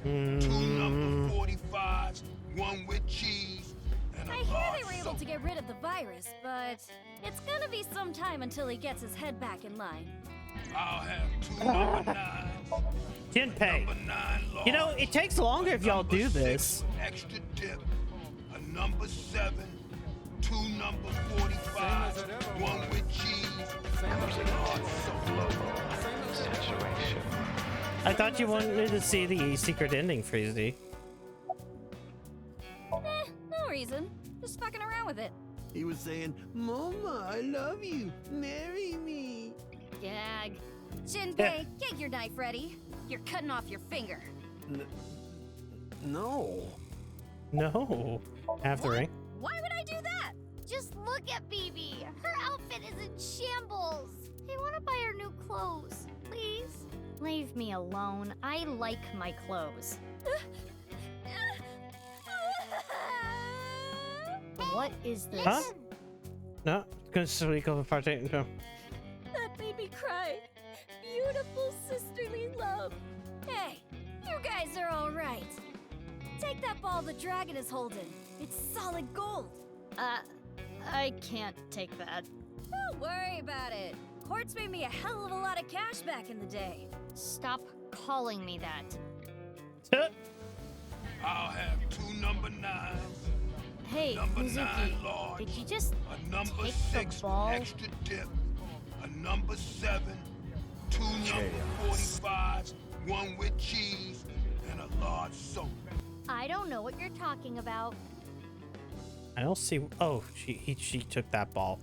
2 number 45s, 1 with cheese, and a I hear large they were able soda. to get rid of the virus, but it's gonna be some time until he gets his head back in line. I'll have 2 number 9s. Jinpei. You know, it takes longer if y'all do this. Extra dip, a number 7, 2 number 45, 1 with cheese, and a large soda. I thought you wanted to see the secret ending, Freezy. No reason. Just fucking around with it. He was saying, Mama, I love you. Marry me. Gag. Jinpei, get your knife ready. You're cutting off your finger. No. No. Have the ring. Why would I do that? Just look at Bibi. Her outfit is in shambles. I want to buy her new clothes. Please? Leave me alone. I like my clothes. What is this? Huh? No, gonna speak over parting. No. That made me cry. Beautiful sisterly love. Hey, you guys are all right. Take that ball the dragon is holding. It's solid gold. I can't take that. Don't worry about it. Quartz made me a hell of a lot of cash back in the day. Stop calling me that. I'll have 2 number 9s. Hey, number Mizuki, 9 large, did you just a number take 6 the ball? with extra dip, a number 7, 2 number 45s, 1 with cheese, and a large soda. I don't know what you're talking about. I don't see. Oh, she took that ball.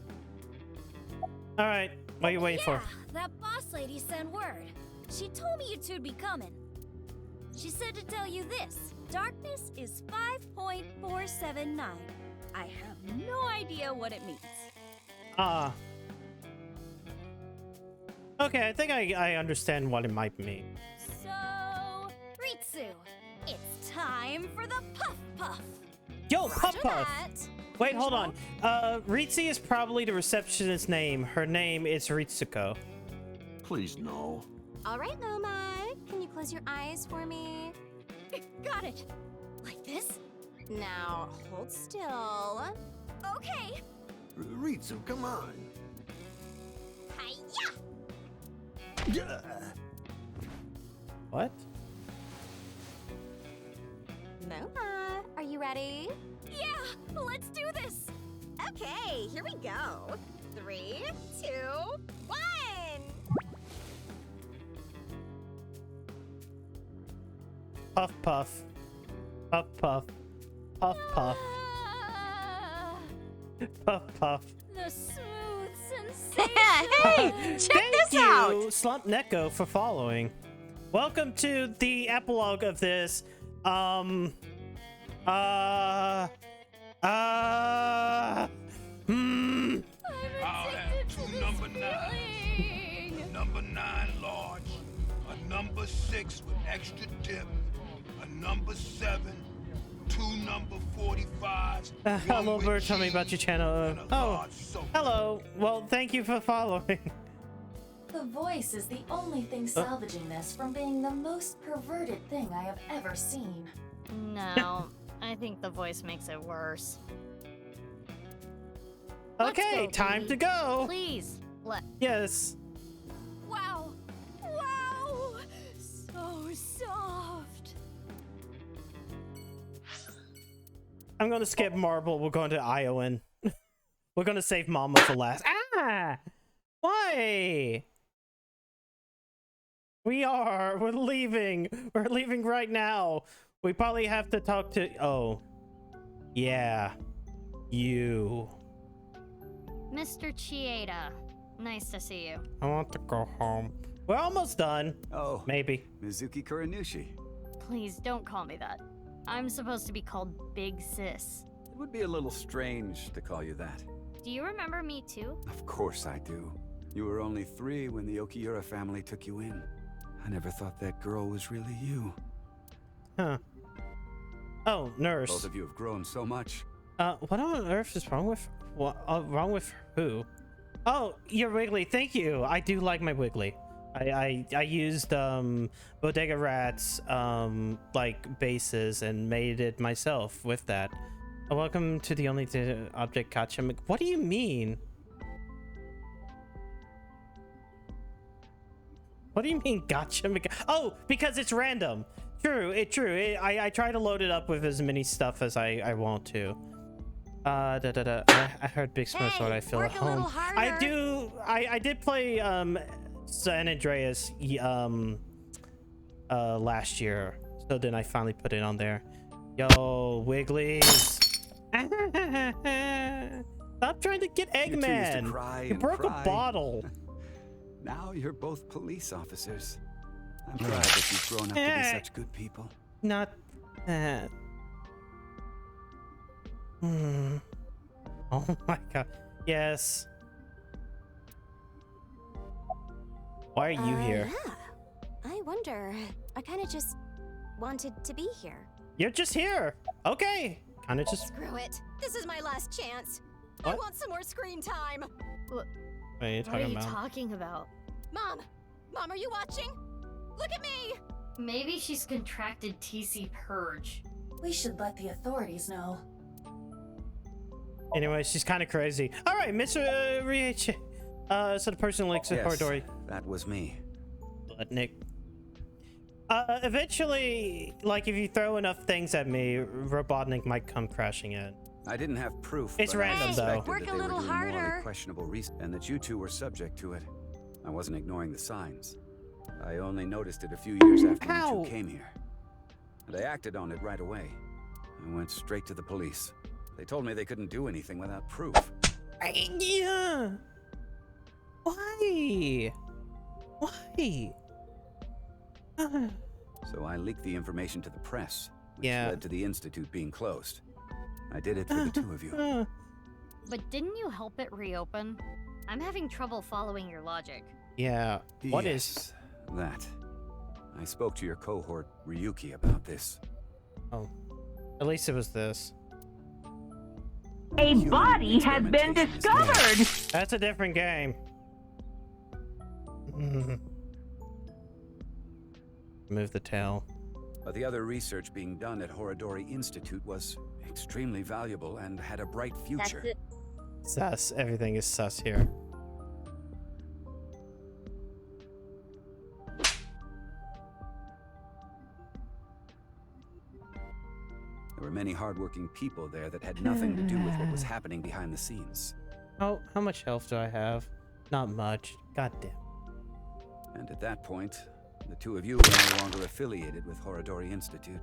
All right, what are you waiting for? That boss lady sent word. She told me you two'd be coming. She said to tell you this. Darkness is 5.479. I have no idea what it means. Okay, I think I understand what it might mean. So, Ritsu, it's time for the Puff Puff. Yo, Puff Roger Puff. that. Wait, hold on. Ritzy is probably the receptionist's name. Her name is Ritsuko. Please, no. All right, Loma. Can you close your eyes for me? Got it. Like this? Now, hold still. Okay. Ritsu, come on. Hiya! What? Loma, are you ready? Yeah, let's do this. Okay, here we go. 3, 2, 1. Puff puff. Puff puff. Puff puff. Puff puff. The smooth sensation. Hey, check Thank this you, out. Slump Neko, for following. Welcome to the epilogue of this. Hmm. I'll have 2 number 9s, a number 9 large, a number 6 with extra dip, a number 7, 2 number 45s. Hello, Bird. Tell me about your channel. Oh, hello. Well, thank you for following. The voice is the only thing salvaging this from being the most perverted thing I have ever seen. No, I think the voice makes it worse. Okay, time to go. Please, Yes. Wow. Wow. So soft. I'm gonna skip Marble. We're going to Iowan. We're gonna save Mama for last. Ah! Why? We're leaving. We're leaving right now. We probably have to talk to... Oh. Yeah. You. Mr. Chieda, nice to see you. I want to go home. We're almost done. Oh. Maybe. Mizuki Kuranushi. Please don't call me that. I'm supposed to be called Big Sis. It would be a little strange to call you that. Do you remember me too? Of course I do. You were only 3 when the Okiura family took you in. I never thought that girl was really you. Huh. Oh, nurse. Both of you have grown so much. What on earth is wrong with... What, wrong with who? Oh, your Wiggly. Thank you. I do like my Wiggly. I used Bodega Rat's like bases and made it myself with that. Welcome to the only object gotcha. What do you mean? What do you mean gotcha? Oh, because it's random. True. I try to load it up with as many stuff as I want to. I heard Big Smoke, so I feel at home. I did play San Andreas last year, so then I finally put it on there. Yo, Wigglies. Stop trying to get Eggman. You broke a bottle. Now you're both police officers. I'm glad that you've grown up to be such good people. Not that. Oh my god. Yes. Why are you here? Yeah. I wonder. I kind of just wanted to be here. You're just here. Okay. Kind of just. Screw it. This is my last chance. What? I want some more screen time. What are you talking about? Mom, are you watching? Look at me. Maybe she's contracted TC Purge. We should let the authorities know. Anyway, she's kind of crazy. All right, Mr. Riech. So the person links to Horodori. That was me. Nick. Eventually, like if you throw enough things at me, Robotnik might come crashing in. I didn't have proof. It's random though. Work a little harder. Questionable reason, and that you two were subject to it. I wasn't ignoring the signs. I only noticed it a few years after you two came here. And I acted on it right away. I went straight to the police. They told me they couldn't do anything without proof. Yeah. Why? So I leaked the information to the press, which led to the Institute being closed. I did it for the two of you. But didn't you help it reopen? I'm having trouble following your logic. Yeah. What is that? I spoke to your cohort, Ryuki, about this. Oh. At least it was this. A body has been discovered! That's a different game. Move the tail. But the other research being done at Horodori Institute was extremely valuable and had a bright future. Sus. Everything is sus here. There were many hardworking people there that had nothing to do with what was happening behind the scenes. Oh, how much health do I have? Not much. God damn. And at that point, the two of you were no longer affiliated with Horodori Institute.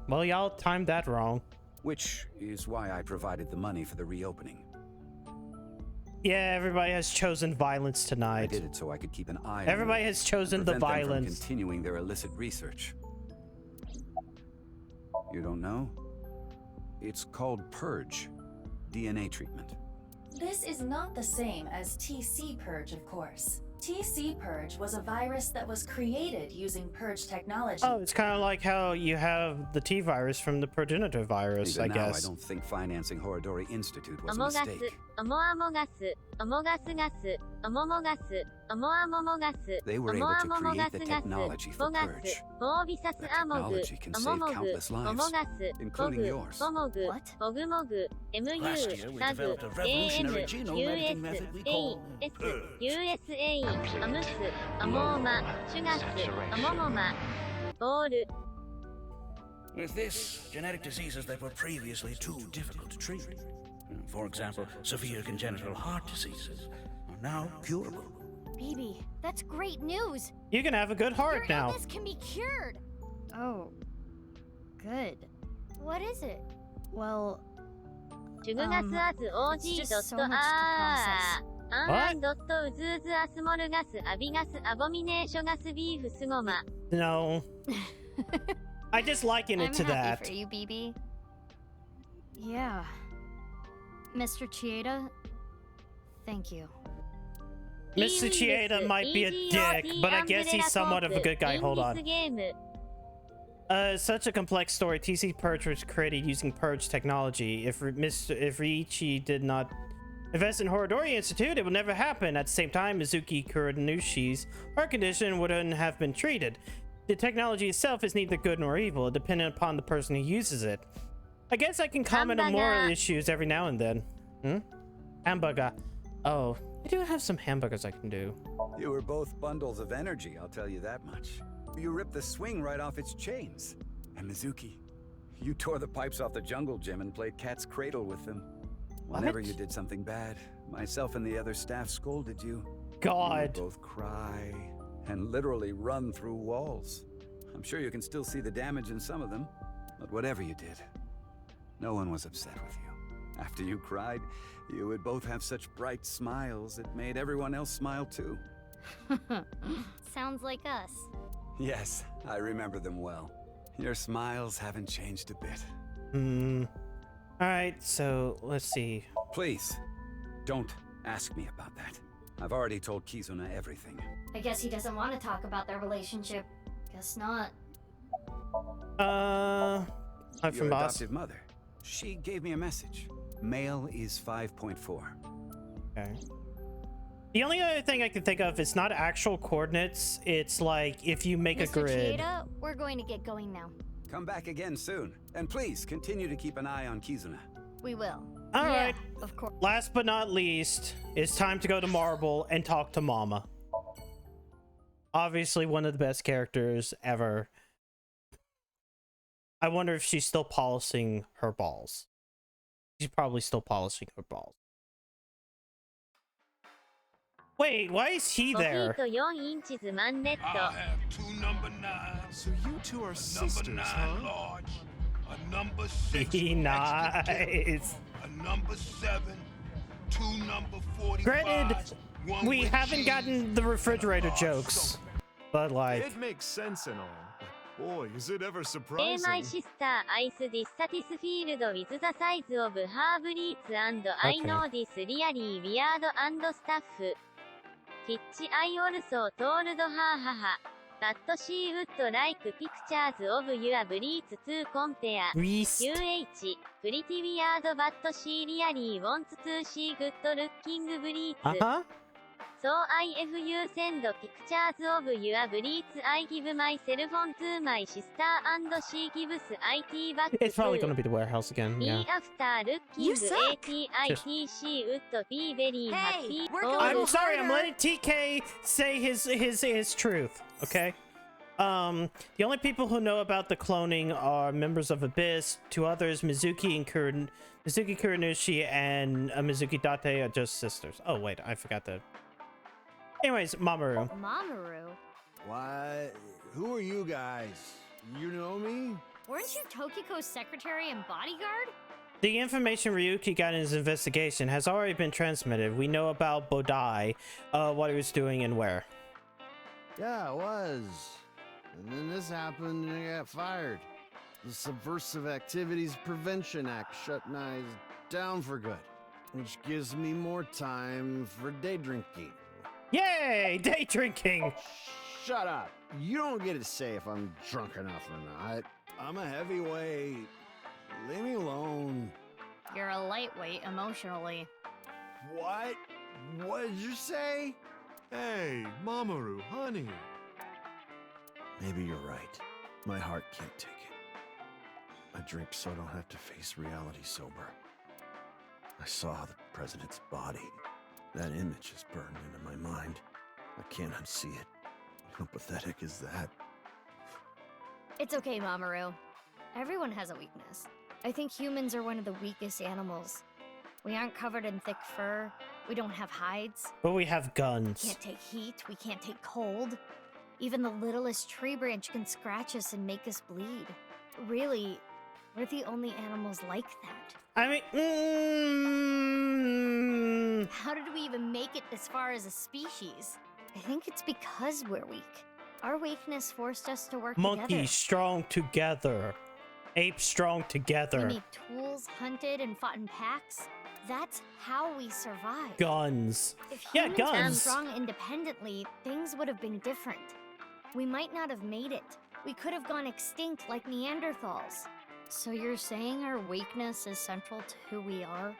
Well, y'all timed that wrong. Which is why I provided the money for the reopening. Yeah, everybody has chosen violence tonight. I did it so I could keep an eye on everybody has chosen the violence. Them from continuing their illicit research. You don't know? It's called Purge. DNA treatment. This is not the same as TC Purge, of course. TC Purge was a virus that was created using Purge technology. Oh, it's kind of like how you have the T virus from the progenitor virus, Even I now, guess. I don't think financing Horodori Institute was a mistake. They were able to create the technology for Purge. That technology can save countless lives, including yours. What? Last year, we developed a revolutionary genome editing method we call With this, genetic diseases that were previously too difficult to treat, for example, severe congenital heart diseases, are now curable. Baby, that's great news. You can have a good heart Your now. illness can be cured. Oh, good. What is it? Well, it's just so much to process. No. I just liken it to I'm happy that. for you, BB. Yeah. Mr. Chieda, thank you. Mr. Chieda might be a dick, but I guess he's somewhat of a good guy. Hold on. Such a complex story. TC Purge was created using Purge technology. If Riichi did not invest in Horodori Institute, it would never happen. At the same time, Mizuki Kuranushi's heart condition wouldn't have been treated. The technology itself is neither good nor evil, depending upon the person who uses it. I guess I can comment on moral issues every now and then. Hamburger. Oh, I do have some hamburgers I can do. You were both bundles of energy, I'll tell you that much. You ripped the swing right off its chains. And Mizuki, you tore the pipes off the jungle gym and played cat's cradle with them. Whenever you did something bad, myself and the other staff scolded you. God. You would both cry and literally run through walls. I'm sure you can still see the damage in some of them, but whatever you did, no one was upset with you. After you cried, you would both have such bright smiles it made everyone else smile too. Sounds like us. Yes, I remember them well. Your smiles haven't changed a bit. Alright, so let's see. Please, don't ask me about that. I've already told Kizuna everything. I guess he doesn't want to talk about their relationship. Guess not. I'm Your from Boss. adoptive mother. She gave me a message. Male is 5.4. Okay. The only other thing I can think of is not actual coordinates. It's like if you make a Mr. grid. Chieda, we're going to get going now. Come back again soon. And please, continue to keep an eye on Kizuna. We will. All right. Of course. Last but not least, it's time to go to Marble and talk to Mama. Obviously, one of the best characters ever. I wonder if she's still polishing her balls. She's probably still polishing her balls. Wait, why is he there? I have two number 9s. So you two are sisters, Number 9 huh? large, a number 6 with Nice. extra dip, a number 7, 2 number 45s. Granted, one we with haven't cheese, gotten the refrigerator jokes, but like, It makes sense and all. But boy, is it ever Hey surprising. my sister, ice dissatisfied with the size of her breasts and I Okay. know this really weird and stuff. Fitch I also told her haha that she would like pictures of your breasts to compare. Breast. UH, pretty weird but she really wants to see good looking breasts. So if you send pictures of your breasts, I give my cell phone to my sister and she gives IT back it's probably to gonna be the warehouse again. Yeah. me after You looking suck. she would be very happy. work a Oh, I'm sorry, I'm letting TK say his truth, okay? The only people who know about the cloning are members of Abyss. Two others, Mizuki Kuranushi and Mizuki Date, are just sisters. Oh wait, I forgot that. Anyways, Mamoru. Mamoru? Why? Who are you guys? You know me? Weren't you Tokiko's secretary and bodyguard? The information Ryuki got in his investigation has already been transmitted. We know about Bodai, what he was doing and where. Yeah, it was. And then this happened and I got fired. The Subversive Activities Prevention Act shut my eyes down for good, which gives me more time for day drinking. Yay! Day drinking! Shut up. You don't get to say if I'm drunk enough or not. I'm a heavyweight. Leave me alone. You're a lightweight emotionally. What? What did you say? Hey, Mamoru, honey. Maybe you're right. My heart can't take it. I drink so I don't have to face reality sober. I saw the president's body. That image is burned into my mind. I can't unsee it. How pathetic is that? It's okay, Mamoru. Everyone has a weakness. I think humans are one of the weakest animals. We aren't covered in thick fur. We don't have hides. But we have guns. We can't take heat. We can't take cold. Even the littlest tree branch can scratch us and make us bleed. Really, we're the only animals like that. I mean, How did we even make it this far as a species? I think it's because we're weak. Our weakness forced us to work monkeys together. strong together. Apes strong together. We made tools, hunted, and fought in packs. That's how we survived. Guns. If Yeah, humans were guns. strong independently, things would have been different. We might not have made it. We could have gone extinct like Neanderthals. So you're saying our weakness is central to who we are?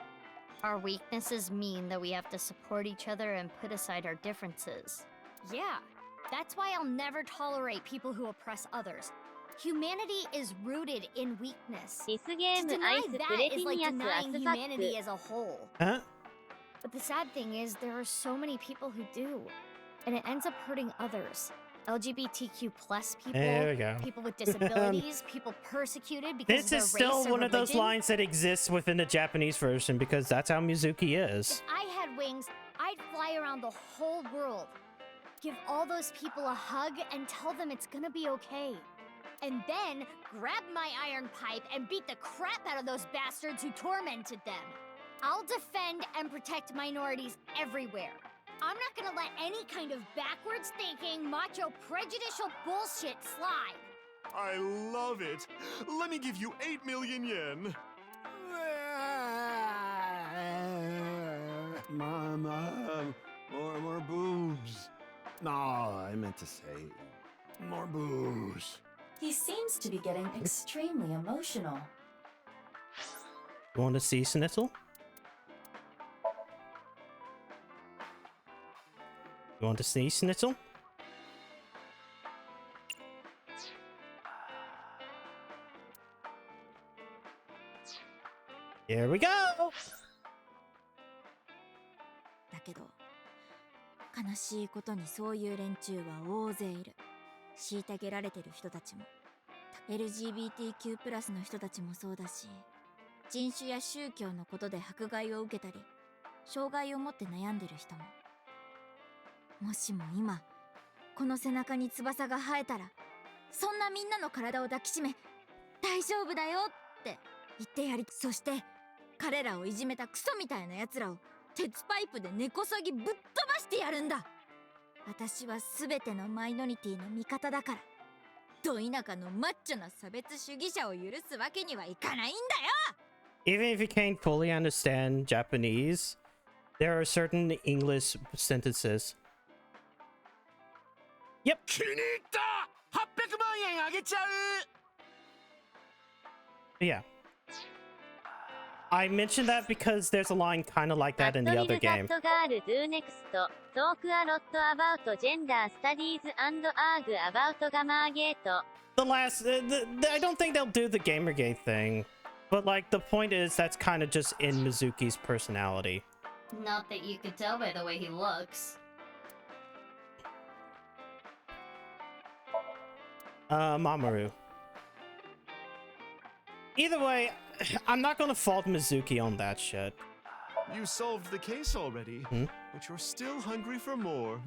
Our weaknesses mean that we have to support each other and put aside our differences. Yeah, that's why I'll never tolerate people who oppress others. Humanity is rooted in weakness. To deny that is like denying humanity as a whole. Huh? But the sad thing is, there are so many people who do, and it ends up hurting others. LGBTQ plus people, There we go. people with disabilities, people persecuted because This of is their race still or one of those religion. lines that exists within the Japanese version because that's how Mizuki is. If I had wings, I'd fly around the whole world. Give all those people a hug and tell them it's gonna be okay. And then grab my iron pipe and beat the crap out of those bastards who tormented them. I'll defend and protect minorities everywhere. I'm not gonna let any kind of backwards thinking, macho, prejudicial bullshit slide. I love it. Let me give you 8 million yen. Mom, more boobs. No, I meant to say more booze. He seems to be getting extremely emotional. You want to see Snitzel? You want to see Snitzel? Here we go! だけど、悲しいことにそういう連中は大勢いる。虐げられてる人たちも、LGBTQ+ の人たちもそうだし、人種や宗教のことで迫害を受けたり、障害を持って悩んでる人も。もしも今、この背中に翼が生えたら、そんなみんなの体を抱きしめ、大丈夫だよって言ってやり、そして彼らをいじめたクソみたいな奴らを鉄パイプで根こそぎぶっ飛ばしてやるんだ。私は全てのマイノリティの味方だから、ど田舎のマッチョな差別主義者を許すわけにはいかないんだよ。 Even if you can't fully understand Japanese, there are certain English sentences. Yep. 気に入った !800 万円あげちゃう Yeah. I mentioned that because there's a line kind of like that in the other game. Girl do next. Talk a lot about gender studies and argue about Gamergate. The last, I don't think they'll do the Gamergate thing, but like the point is that's kind of just in Mizuki's personality. Not that you could tell by the way he looks. Mamoru. Either way, I'm not gonna fault Mizuki on that shit. You solved the case already, but you're still hungry for more,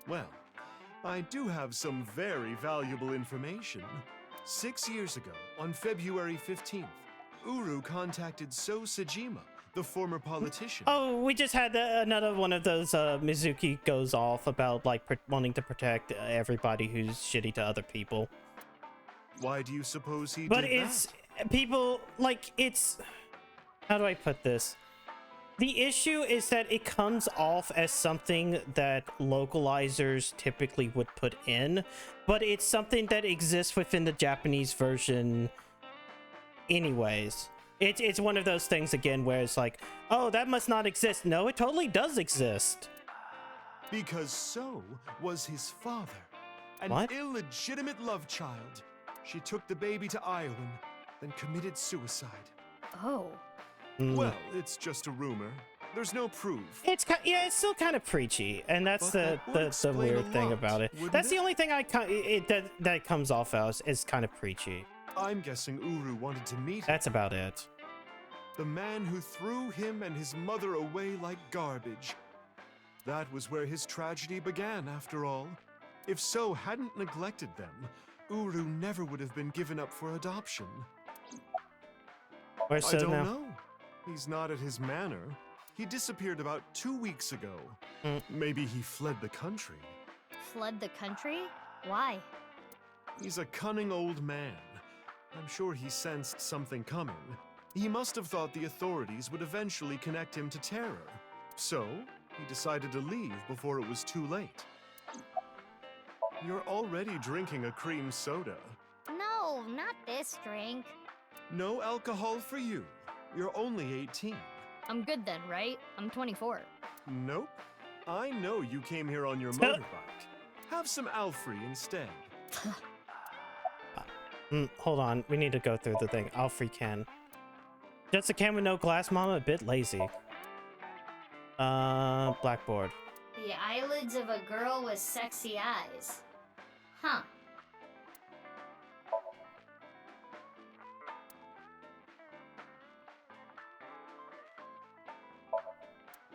Well, I do have some very valuable information. 6 years ago, on February 15th, Uru contacted So Sajima, the former politician. Oh, we just had another one of those Mizuki goes off about like wanting to protect everybody who's shitty to other people. Why do you suppose he But did it's people like it's how do I put this? The issue is that it comes off as something that localizers typically would put in, but it's something that exists within the Japanese version anyways. It's one of those things again where it's like, oh, that must not exist. No, it totally does exist. Because so was his father, an illegitimate love child. She took the baby to Iowan, then committed suicide. Oh. Well, it's just a rumor. There's no proof. It's yeah, it's still kind of preachy, and that's the weird thing about it. That's the only thing that comes off as is kind of preachy. I'm guessing Uru wanted to meet him. That's about it. The man who threw him and his mother away like garbage. That was where his tragedy began, after all. If So hadn't neglected them, Uru never would have been given up for adoption. Where's So I don't now? know. He's not at his manor. He disappeared about 2 weeks ago. Maybe he fled the country. Fled the country? Why? He's a cunning old man. I'm sure he sensed something coming. He must have thought the authorities would eventually connect him to terror. So, he decided to leave before it was too late. You're already drinking a cream soda. No, not this drink. No alcohol for you. You're only 18. I'm good then, right? I'm 24. Nope. I know you came here on your motorbike. Have some Alfrey instead. Hold on, we need to go through the thing. Alfrey can. Just a can with no glass, Mama. A bit lazy. Blackboard. The eyelids of a girl with sexy eyes. Huh.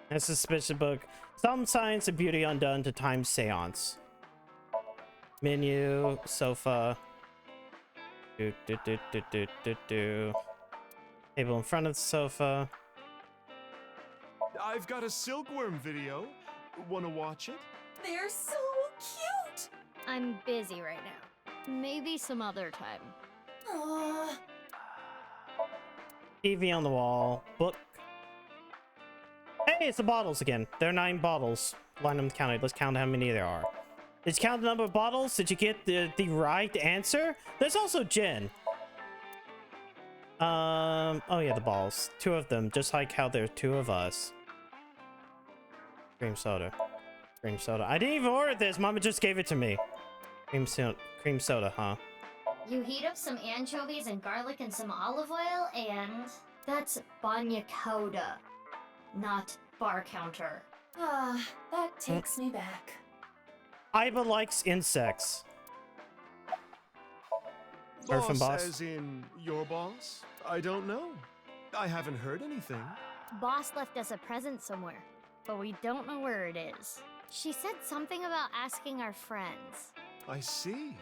A suspicious book. Some Science and Beauty Undone to Time Seance. Menu, sofa. Table in front of the sofa. I've got a silkworm video. Wanna watch it? They're so cute! I'm busy right now. Maybe some other time. TV on the wall. Book. Hey, it's the bottles again. There are 9 bottles. Line them counted. Let's count how many there are. Did you count the number of bottles? Did you get the right answer? There's also gin. Oh yeah, the balls. 2 of them, just like how there are 2 of us. Cream soda. Cream soda. I didn't even order this. Mama just gave it to me. Cream soda, huh? You heat up some anchovies and garlic and some olive oil, and that's banya coda, not bar counter. That takes me back. Iba likes insects. Orphan boss? As in your boss? I don't know. I haven't heard anything. Boss left us a present somewhere, but we don't know where it is. She said something about asking our friends. I see.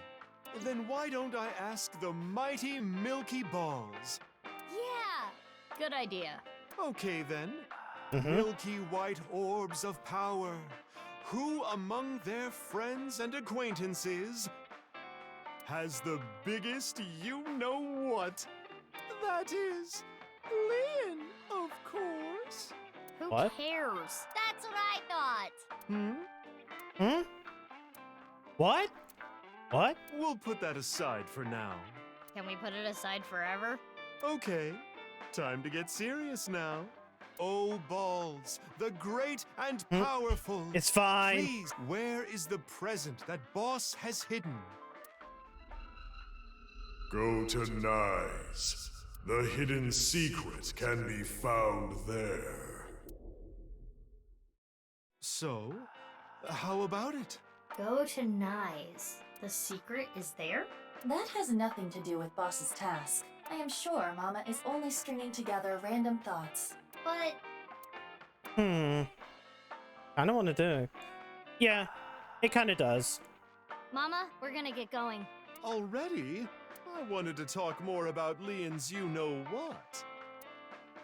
Then why don't I ask the mighty Milky Balls? Yeah! Good idea. Okay then. Milky white orbs of power. Who among their friends and acquaintances has the biggest you-know-what? That is, Lynn, of course. Who What? cares? That's what I thought. What? What? We'll put that aside for now. Can we put it aside forever? Okay, time to get serious now. Oh, Balls, the great and powerful. It's fine. Please, where is the present that Boss has hidden? Go to Nyes. The hidden secret can be found there. So, how about it? Go to Nyes. The secret is there? That has nothing to do with Boss's task. I am sure Mama is only stringing together random thoughts. But... I don't want to do. Yeah, it kind of does. Mama, we're gonna get going. Already? I wanted to talk more about Leon's you-know-what.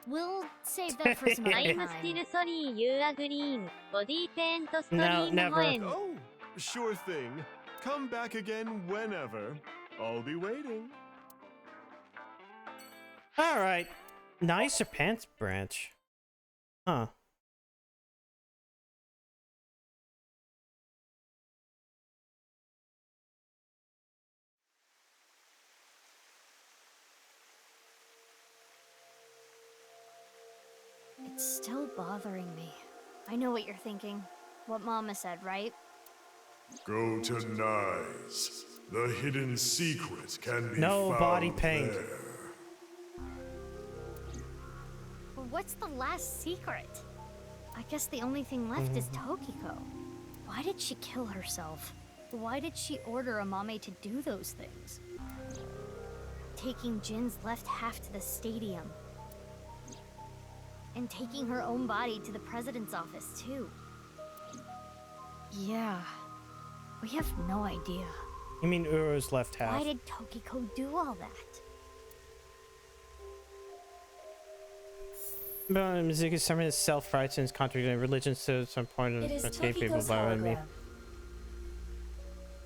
We'll save that for some other I'm time. still sorry, you agree. Body paint stream No, never. moen. Oh, sure thing. Come back again whenever. I'll be waiting. All right. Nicer pants branch. Huh. It's still bothering me. I know what you're thinking. What Mama said, right? Go to Nyes. The hidden secret can be No found body paint. there. But what's the last secret? I guess the only thing left is Tokiko. Why did she kill herself? Why did she order Amame to do those things? Taking Jin's left half to the stadium. And taking her own body to the president's office, too. Yeah. We have no idea. You mean Uru's left half? Why did Tokiko do all that? But Mizuki summon his self-righteousness, contradicting religion to some point of It is escape people Tokiko's by me. hologram.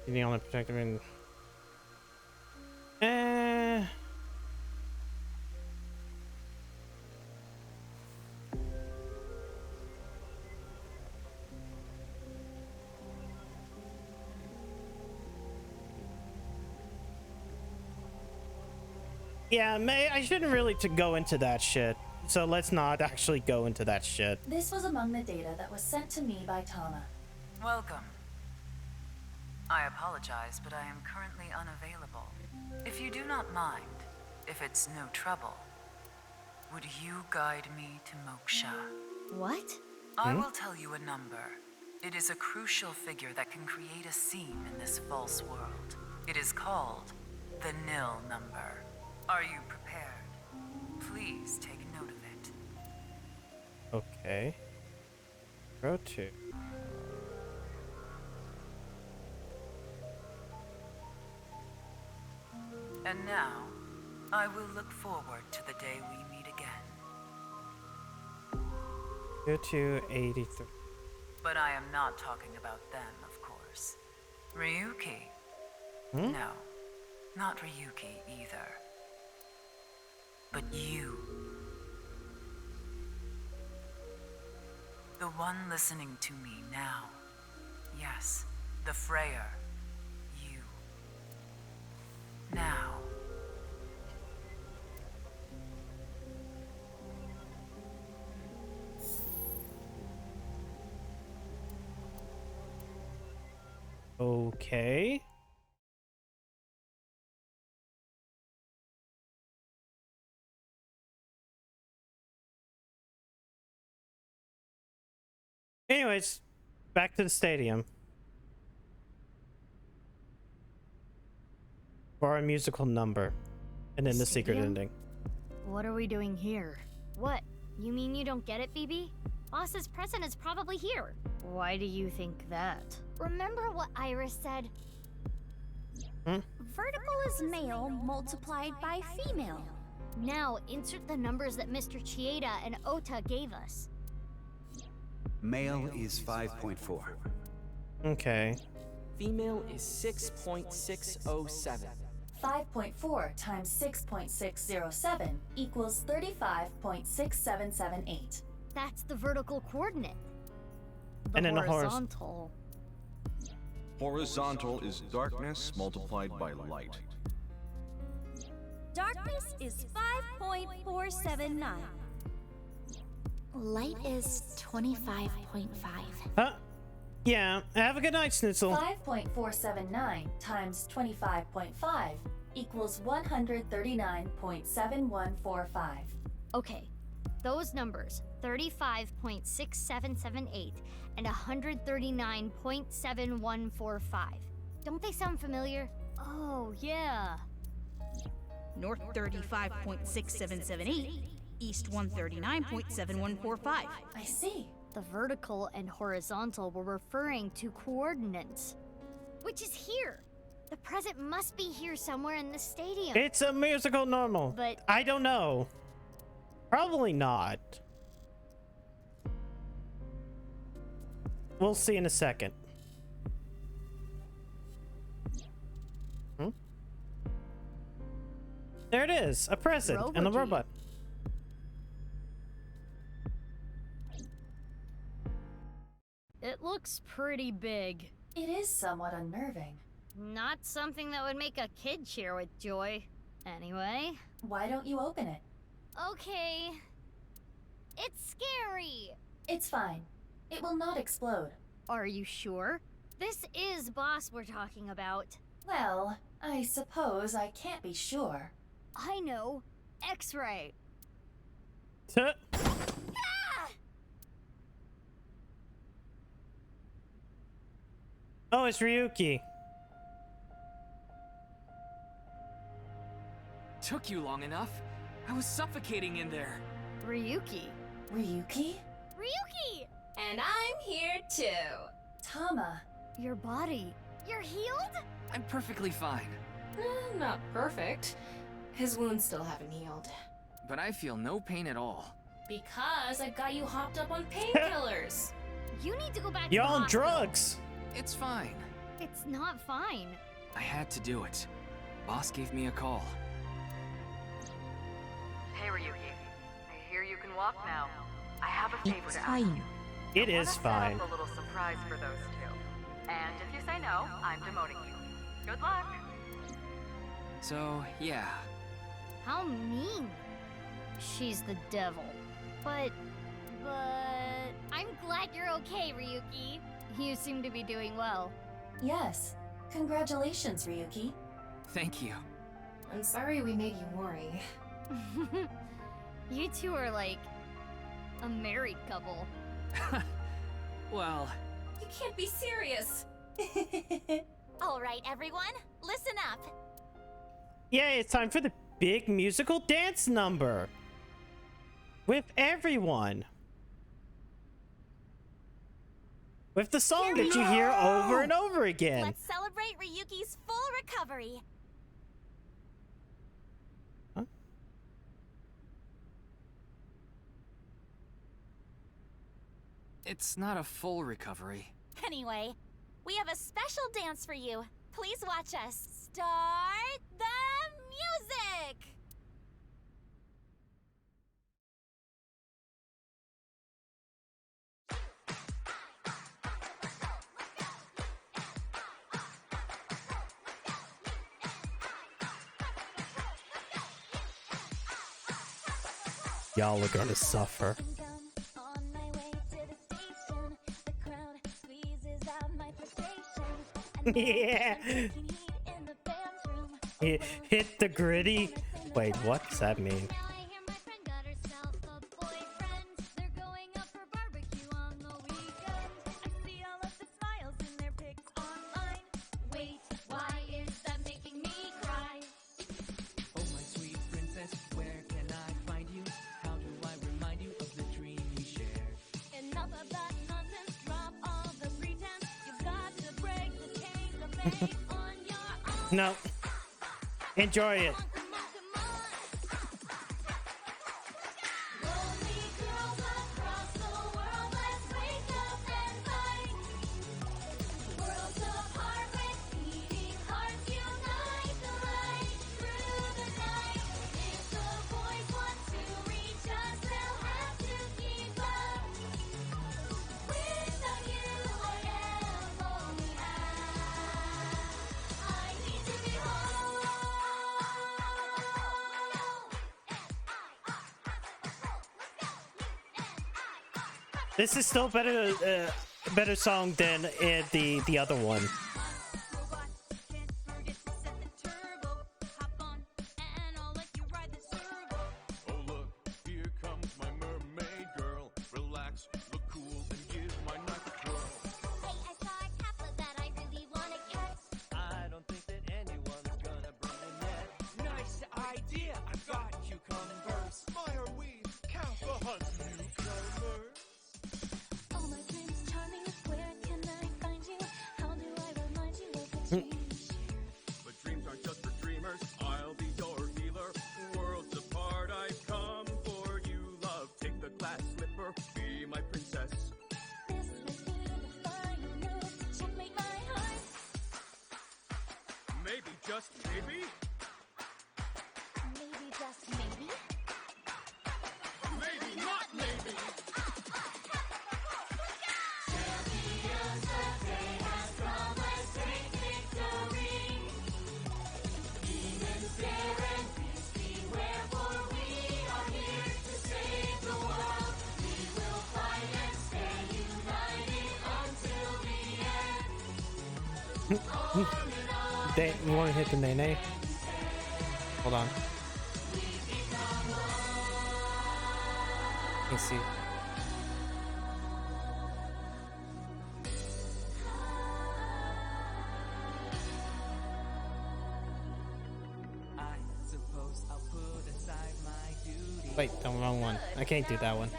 The only protector in. Yeah, May, I shouldn't really go into that shit. So let's not actually go into that shit. This was among the data that was sent to me by Tama. Welcome. I apologize, but I am currently unavailable. If you do not mind, if it's no trouble, would you guide me to Moksha? What? I will tell you a number. It is a crucial figure that can create a scene in this false world. It is called the nil number. Are you prepared? Please take note of it. Okay. Go to. And now, I will look forward to the day we meet again. Go to 83. But I am not talking about them, of course. Ryuki? No, not Ryuki either. But you. The one listening to me now. Yes, the Freyer. You. Now. Okay. Anyways, back to the stadium. For a musical number. And then the secret ending. What are we doing here? What? You mean you don't get it, BB? Boss's present is probably here. Why do you think that? Remember what Iris said? Vertical is male multiplied by female. Now, insert the numbers that Mr. Chieda and Ota gave us. Male is 5.4. Okay. Female is 6.607. 5.4 times 6.607 equals 35.6778. That's the vertical coordinate. The And then the horizontal. Horizontal is darkness multiplied by light. Darkness is 5.479. Light is 25.5. Huh? Yeah. Have a good night, Schnitzel. 5.479 times 25.5 equals 139.7145. Okay, those numbers, 35.6778 and 139.7145. Don't they sound familiar? Oh, yeah. North 35.6778, East 139.7145. I see. The vertical and horizontal were referring to coordinates. Which is here. The present must be here somewhere in the stadium. It's a musical normal. But I don't know. Probably not. We'll see in a second. There it is. A present and a robot. looks pretty big. It is somewhat unnerving. Not something that would make a kid cheer with joy. Anyway. Why don't you open it? Okay. It's scary. It's fine. It will not explode. Are you sure? This is Boss we're talking about. Well, I suppose I can't be sure. I know. X-ray. Oh, it's Ryuki. Took you long enough. I was suffocating in there. Ryuki. Ryuki? Ryuki! And I'm here too. Tama. Your body. You're healed? I'm perfectly fine. Not perfect. His wounds still haven't healed. But I feel no pain at all. Because I got you hopped up on painkillers. You need to go back You're to the on hospital. drugs. It's fine. It's not fine. I had to do it. Boss gave me a call. Hey, Ryuki. I hear you can walk now. I have a favor to ask you. It is fine. Set up a little surprise for those two. And if you say no, I'm demoting you. Good luck. So, yeah. How mean. She's the devil. But I'm glad you're okay, Ryuki. You seem to be doing well. Yes. Congratulations, Ryuki. Thank you. I'm sorry we made you worry. You two are like a married couple. Well... You can't be serious. All right, everyone, listen up. Yeah, it's time for the big musical dance number. With everyone. With the song that you hear over and over again. Let's celebrate Ryuki's full recovery. Huh? It's not a full recovery. Anyway, we have a special dance for you. Please watch us. Start the music! Y'all are gonna suffer. Yeah. Hit the gritty. Wait, what does that mean? No. Enjoy it. This is still better song than the other one. But dreams aren't just for dreamers. I'll be your healer. Worlds apart, I've come for you, love. Take the glass slipper, be my princess. Maybe, just maybe? Maybe, just maybe? Maybe, not maybe! Champions They want to hit the nene. Hold on. Let's see. Wait, the wrong one. I can't do that one.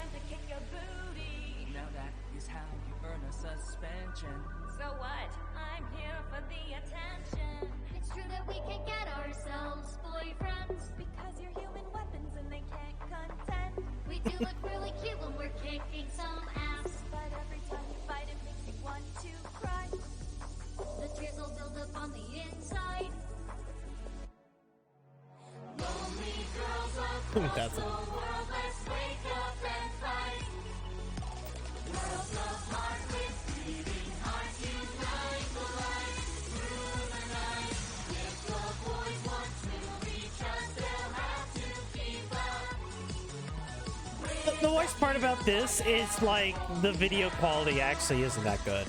Now that is how you earn a suspension. So what? I'm here for the attention. It's true that we can get ourselves boyfriends Because you're human weapons and they can't contend. We do look really cute when we're kicking some ass. But every time you fight, it makes me want to cry. The tears will build up on the inside. Lonely girls across That's the world, let's wake up and fight. World of heartless, beating hearts unite the light through the night. If the boys want to reach us, they'll have to keep up. The worst part about this is like the video quality actually isn't that good.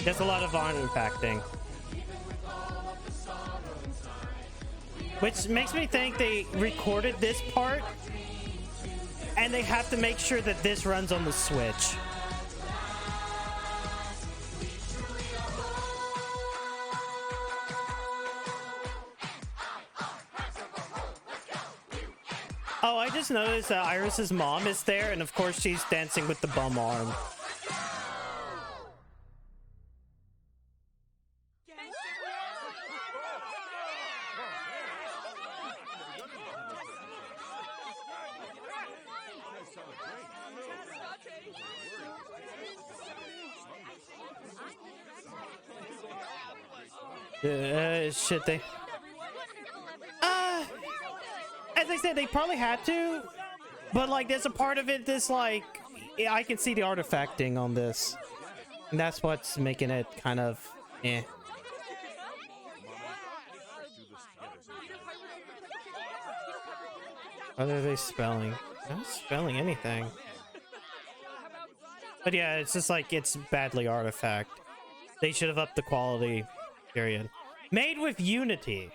There's a lot of artifacting, which makes me think they recorded this part and they have to make sure that this runs on the Switch. Oh, I just noticed that Iris's mom is there, and of course she's dancing with the bum arm. Shit, they... as I said, they probably had to, but like there's a part of it that's like, I can see the artifacting on this, and that's what's making it kind of eh. What are they spelling? They're not spelling anything. But yeah, it's just like it's badly artifact. They should have upped the quality, period. Made with Unity.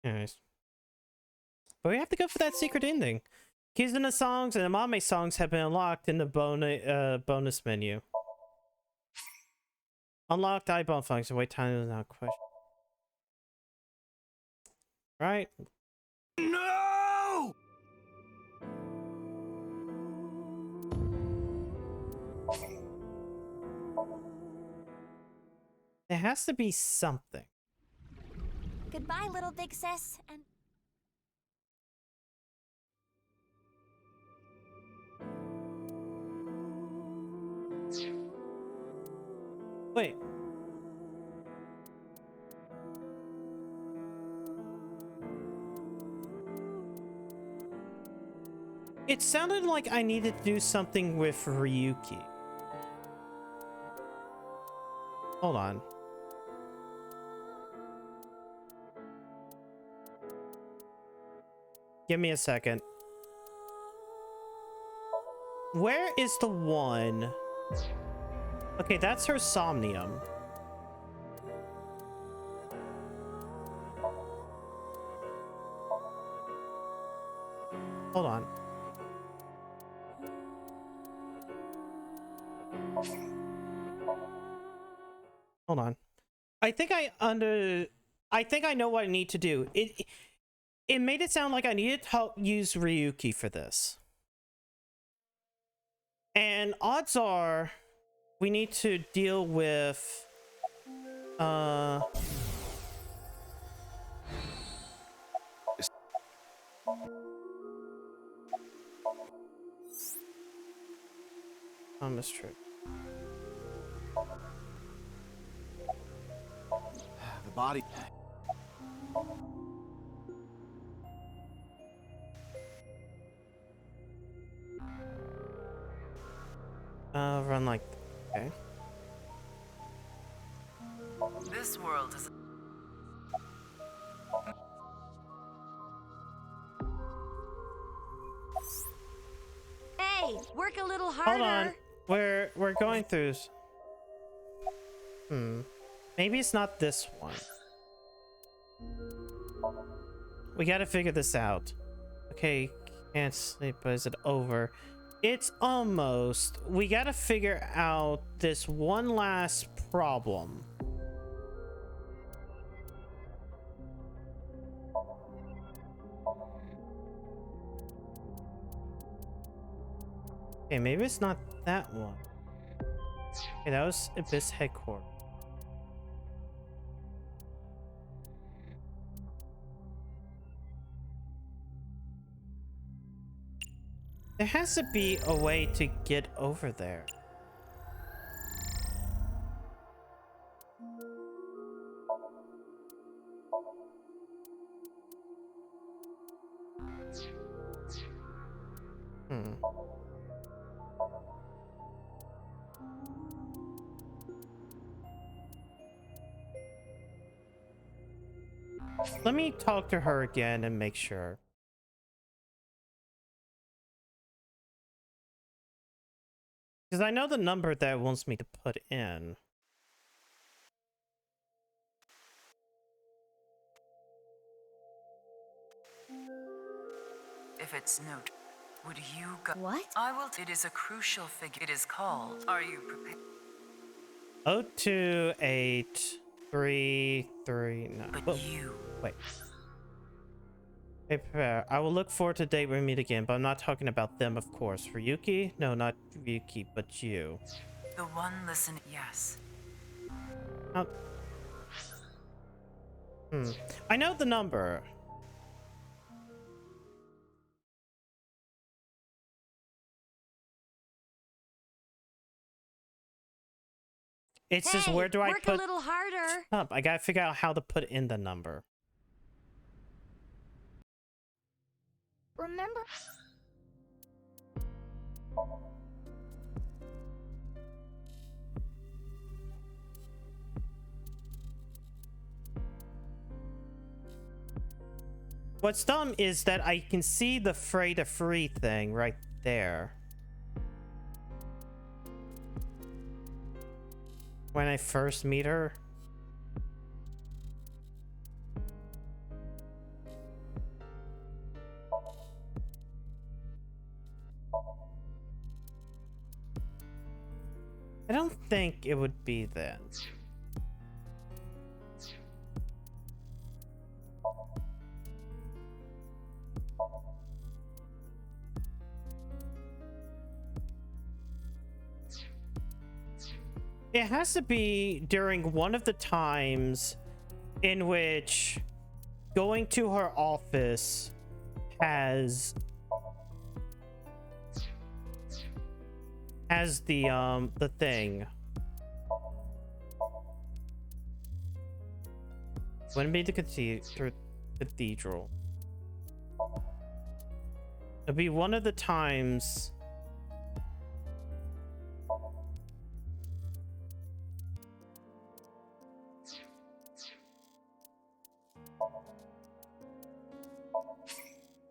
Anyways. But we have to go for that secret ending. Kizuna songs and Amame songs have been unlocked in the bonus menu. Unlocked iPhone function. Wait time is not a question. Right? No! There has to be something. Goodbye, little big sis, and Wait. It sounded like I needed to do something with Ryuki. Hold on. Give me a second. Where is the one? Okay, that's her Somnium. Hold on. Hold on. I think I know what I need to do. It made it sound like I needed to help use Ryuki for this. And odds are we need to deal with Thomas Trip. The body. Run like, okay. This world is Hey, work a little Hold harder. on. We're going through. Maybe it's not this one. We gotta figure this out. Okay, can't sleep, but is it over? It's almost. We gotta figure out this one last problem. Okay, maybe it's not that one. Okay, that was Abyss headquarters. There has to be a way to get over there. Let me talk to her again and make sure. Because I know the number that it wants me to put in. If it's no, would you go? What? I will. It is a crucial figure. It is called. Are you prepared? 028339. But you. Wait. Hey, prepare. I will look forward to the date we meet again, but I'm not talking about them, of course. Ryuki? No, not Ryuki, but you. The one listening. Yes. I know the number. It's just where do I work put? a little harder. Up. I gotta figure out how to put in the number. Remember? What's dumb is that I can see the fray to free thing right there. When I first meet her. I don't think it would be then. It has to be during one of the times in which going to her office has the thing. Wouldn't be the cathedral. It'll be one of the times.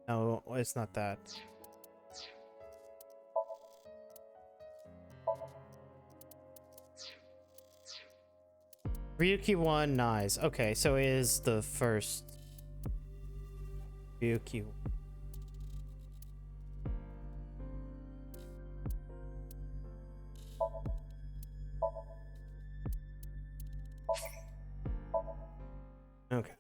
No, it's not that. Ryuki 1, nice. Okay, so it is the first Ryuki. Okay.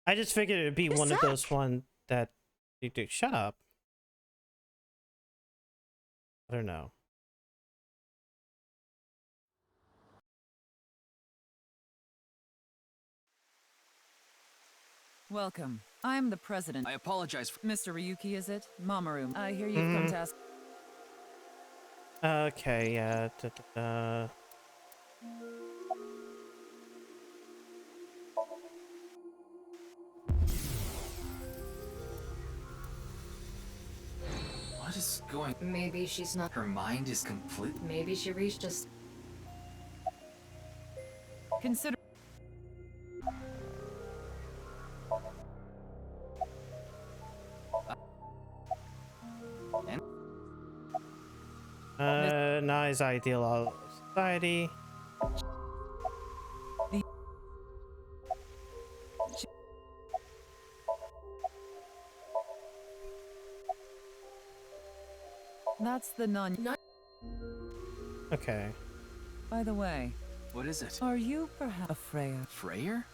I just figured it'd be one of those one that you do. Shut up. I don't know. Welcome. I'm the president. I apologize for Mr. Ryuki, is it? Mamoru, I hear you've come to ask. Okay, yeah. What is going? Maybe she's not. Her mind is complete. Maybe she reached us. Consider. nirvanA's ideal society. That's the non. Okay. By the way, What is it? are you perhaps a Freya? Freyr?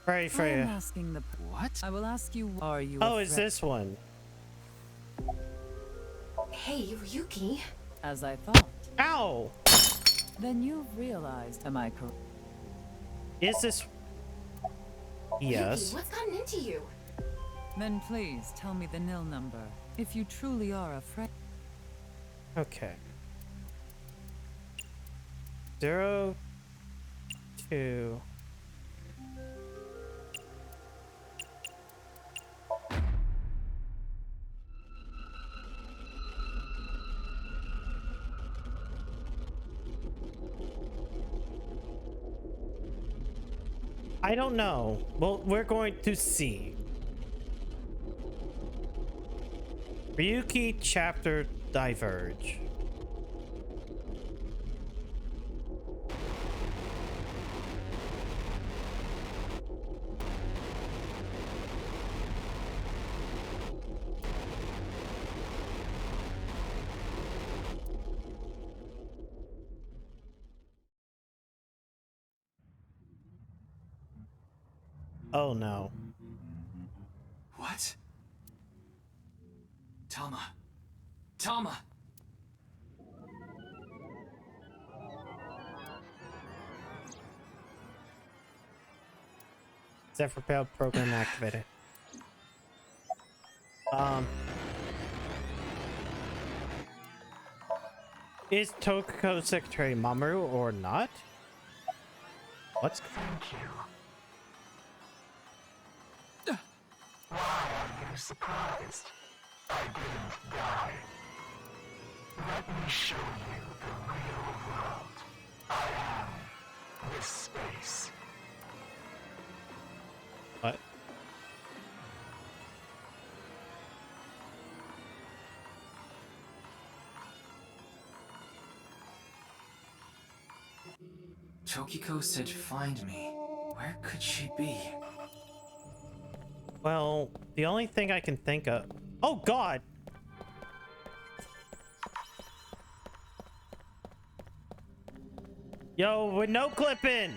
Freya, I am Freya. asking the. What? I will ask you. Are you? Oh, a is Freya? this one? Hey, Ryuki. As I thought. Ow! Then you've realized. Am I correct? Is this? Yes. Ryuki, what's gotten into you? Then please tell me the nil number. If you truly are a Freya. Okay. 0, 2. I don't know. Well, we're going to see. Ryuki chapter diverge. Oh no. What? Tama. Tama! Zephyr Pale program activated. Is Tokiko Secretary Mamoru or not? What's Thank you. Why are you surprised? I didn't die. Let me show you the real world. I am this space. What? Tokiko said find me. Where could she be? Well, the only thing I can think of. Oh God! Yo, with no clipping.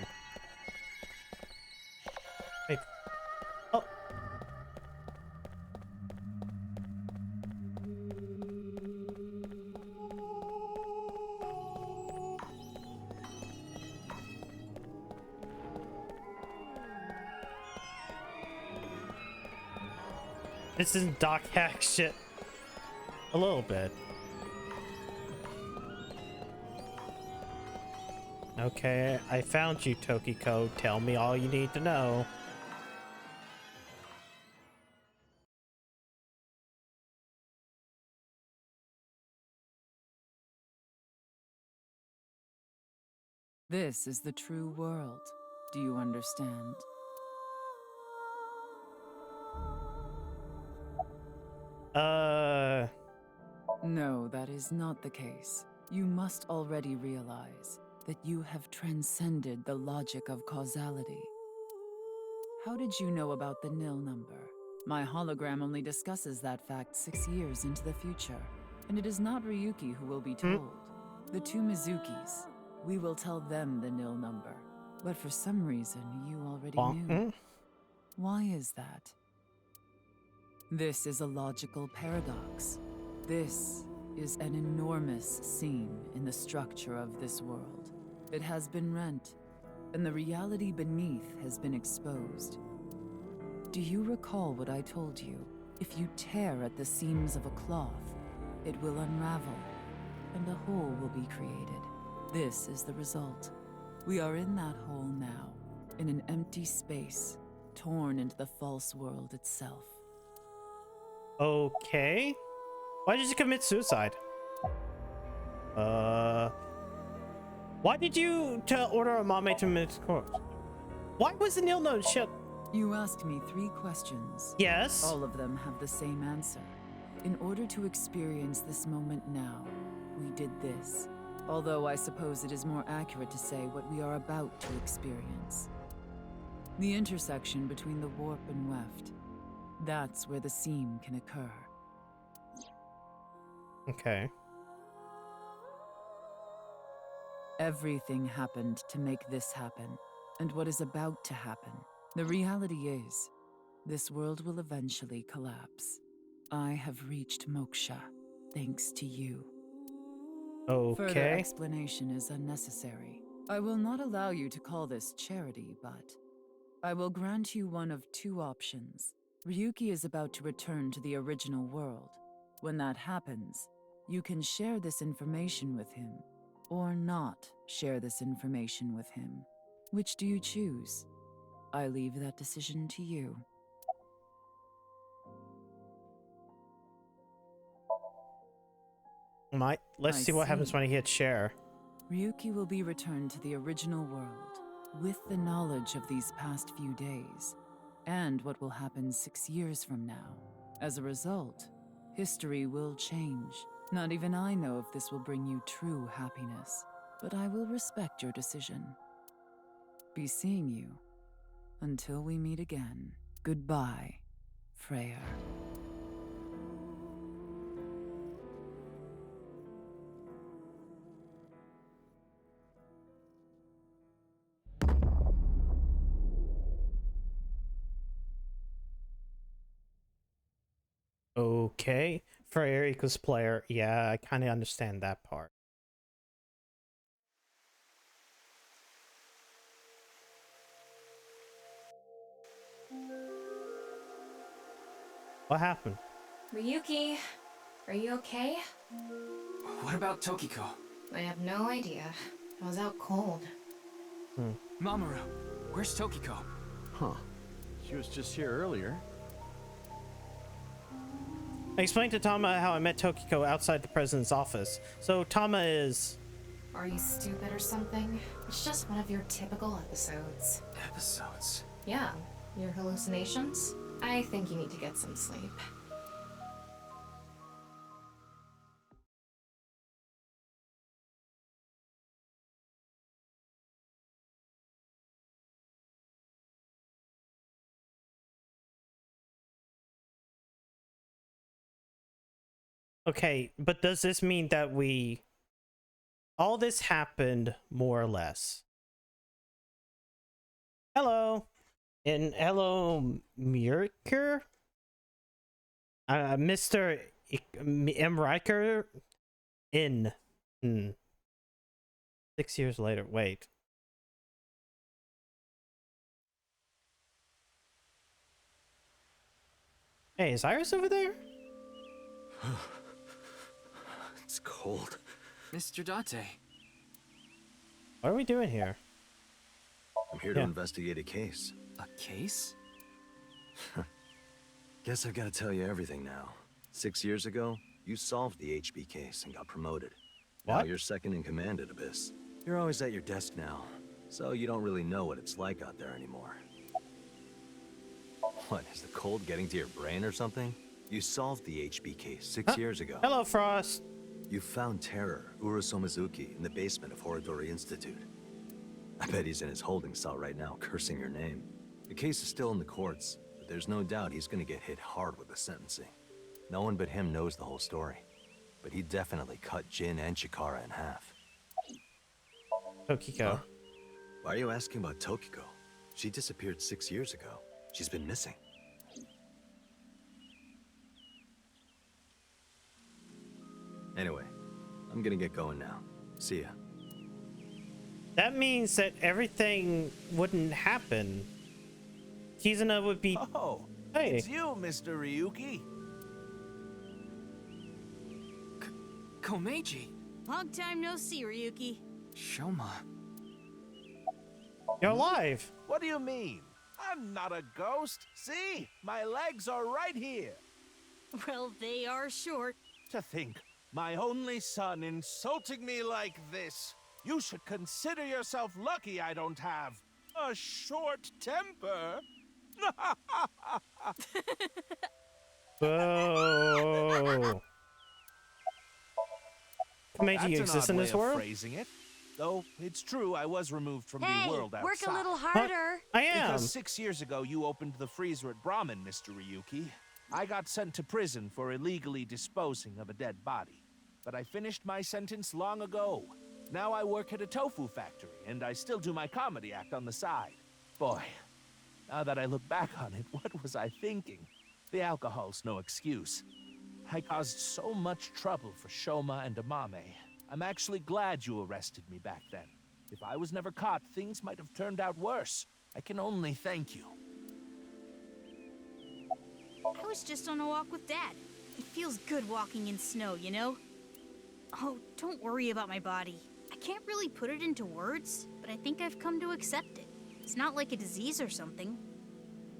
Wait. Oh. This isn't Doc Hack shit. A little bit. Okay, I found you, Tokiko. Tell me all you need to know. This is the true world. Do you understand? No, that is not the case. You must already realize that you have transcended the logic of causality. How did you know about the nil number? My hologram only discusses that fact 6 years into the future, and it is not Ryuki who will be told. The two Mizukis. We will tell them the nil number. But for some reason, you already knew. Why is that? This is a logical paradox. This is an enormous seam in the structure of this world. It has been rent, and the reality beneath has been exposed. Do you recall what I told you? If you tear at the seams of a cloth, it will unravel, and a hole will be created. This is the result. We are in that hole now, in an empty space, torn into the false world itself. Okay. Why did you commit suicide? Why did you order a Amame to commit corpse? Why was the nil note shut? You asked me 3 questions. Yes. All of them have the same answer. In order to experience this moment now, we did this. Although I suppose it is more accurate to say what we are about to experience. The intersection between the warp and weft. That's where the seam can occur. Okay. Everything happened to make this happen, and what is about to happen. The reality is, this world will eventually collapse. I have reached moksha, thanks to you. Further Okay. explanation is unnecessary. I will not allow you to call this charity, but I will grant you one of two options. Ryuki is about to return to the original world. When that happens, you can share this information with him, or not share this information with him. Which do you choose? I leave that decision to you. Let's see what happens when he hits share. Ryuki will be returned to the original world, with the knowledge of these past few days, and what will happen 6 years from now. As a result, history will change. Not even I know if this will bring you true happiness, but I will respect your decision. Be seeing you. Until we meet again. Goodbye, Freya. Okay. For Erika's player, yeah, I kind of understand that part. What happened? Ryuki, are you okay? What about Tokiko? I have no idea. I was out cold. Mamoru, where's Tokiko? Huh. She was just here earlier. I explained to Tama how I met Tokiko outside the president's office. So Tama is... Are you stupid or something? It's just one of your typical episodes. Episodes? Yeah, your hallucinations? I think you need to get some sleep. Okay, but does this mean that all this happened more or less? Hello. And hello, Mirker? Mr. M. Riker? 6 years later, wait. Hey, is Iris over there? It's cold. Mr. Date. What are we doing here? I'm here to investigate a case. A case? Guess I've got to tell you everything now. 6 years ago, you solved the HB case and got promoted. Now What? you're second in command at Abyss. You're always at your desk now, so you don't really know what it's like out there anymore. What, is the cold getting to your brain or something? You solved the HB case 6 years ago. Hello, Frost. You found Terror, Urosomizuki, in the basement of Horodori Institute. I bet he's in his holding cell right now, cursing your name. The case is still in the courts, but there's no doubt he's gonna get hit hard with the sentencing. No one but him knows the whole story, but he definitely cut Jin and Chikara in half. Tokiko. Huh? Why are you asking about Tokiko? She disappeared 6 years ago. She's been missing. Anyway, I'm gonna get going now. See ya. That means that everything wouldn't happen. Kizuna would be... Oh, hey. it's you, Mr. Ryuki. Komeiji. Long time no see, Ryuki. Shoma. You're alive. What do you mean? I'm not a ghost. See, my legs are right here. Well, they are short. To think, my only son insulting me like this. You should consider yourself lucky I don't have a short temper. Whoa. Komeiji That's exists an in odd this way of world? phrasing it. Though it's true, I was removed from Hey, the world outside. work a little harder. I am. Because 6 years ago, you opened the freezer at Brahmin, Mr. Ryuki. I got sent to prison for illegally disposing of a dead body. But I finished my sentence long ago. Now I work at a tofu factory, and I still do my comedy act on the side. Boy, now that I look back on it, what was I thinking? The alcohol's no excuse. I caused so much trouble for Shoma and Amame. I'm actually glad you arrested me back then. If I was never caught, things might have turned out worse. I can only thank you. I was just on a walk with Dad. It feels good walking in snow, you know? Oh, don't worry about my body. I can't really put it into words, but I think I've come to accept it. It's not like a disease or something,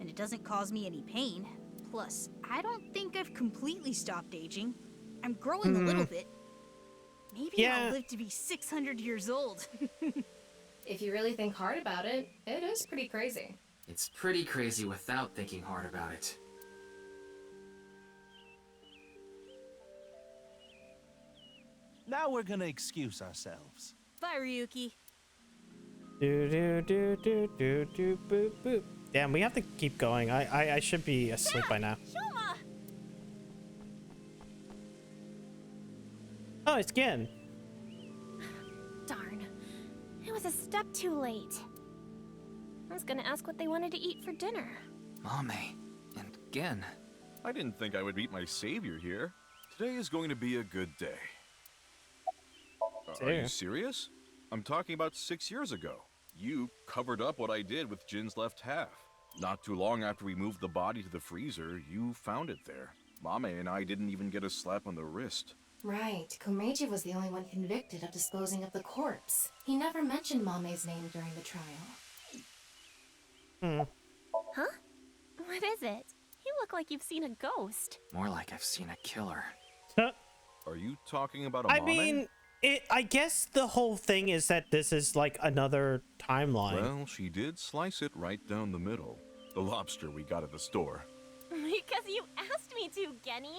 and it doesn't cause me any pain. Plus, I don't think I've completely stopped aging. I'm growing a little bit. Maybe I'll live to be 600 years old. If you really think hard about it, it is pretty crazy. It's pretty crazy without thinking hard about it. Now we're gonna excuse ourselves. Bye, Ryuki. Do do do do do do boop boop. Damn, we have to keep going. I should be asleep by now. Shoma! Oh, it's Gin. Darn. It was a step too late. I was gonna ask what they wanted to eat for dinner. Mame, and again. I didn't think I would meet my savior here. Today is going to be a good day. Are you serious? I'm talking about 6 years ago. You covered up what I did with Jin's left half. Not too long after we moved the body to the freezer, you found it there. Mame and I didn't even get a slap on the wrist. Right, Komeiji was the only one convicted of disposing of the corpse. He never mentioned Mame's name during the trial. Huh? What is it? You look like you've seen a ghost. More like I've seen a killer. Are you talking about a I Mame? mean, I guess the whole thing is that this is like another timeline. Well, she did slice it right down the middle. The lobster we got at the store. Because you asked me to, Genny.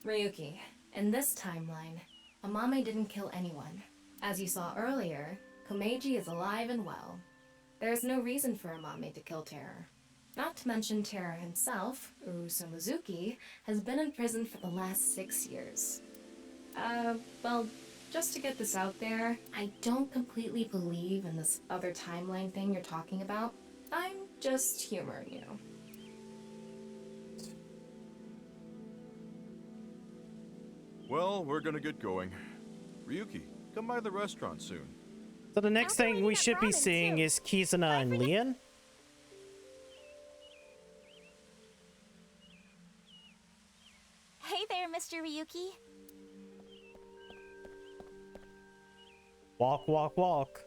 Ryuki, in this timeline, Amame didn't kill anyone. As you saw earlier, Komeiji is alive and well. There's no reason for Amame to kill Terror. Not to mention Terror himself, Urusu Mizuki, has been in prison for the last 6 years. Well, just to get this out there, I don't completely believe in this other timeline thing you're talking about. I'm just humoring you. Well, we're gonna get going. Ryuki, come by the restaurant soon. So the next thing we should be seeing is Kizuna and Leon. Hey there, Mr. Ryuki. Walk, walk, walk.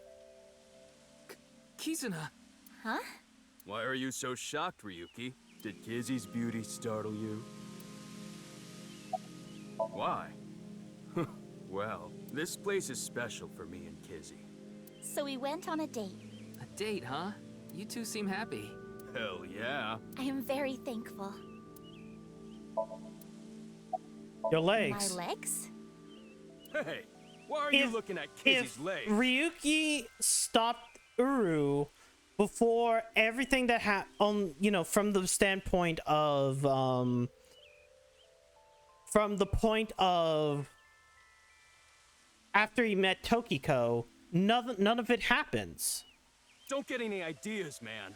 Kizuna! Huh? Why are you so shocked, Ryuki? Did Kizzy's beauty startle you? Why? Well, this place is special for me and Kizzy. So we went on a date. A date, huh? You two seem happy. Hell yeah. I am very thankful. Your legs. My legs? Hey, why are you looking at Kizzy's legs? Ryuki stopped Uru before everything that happened, you know, from the standpoint of, from the point of after he met Tokiko, none of it happens. Don't get any ideas, man.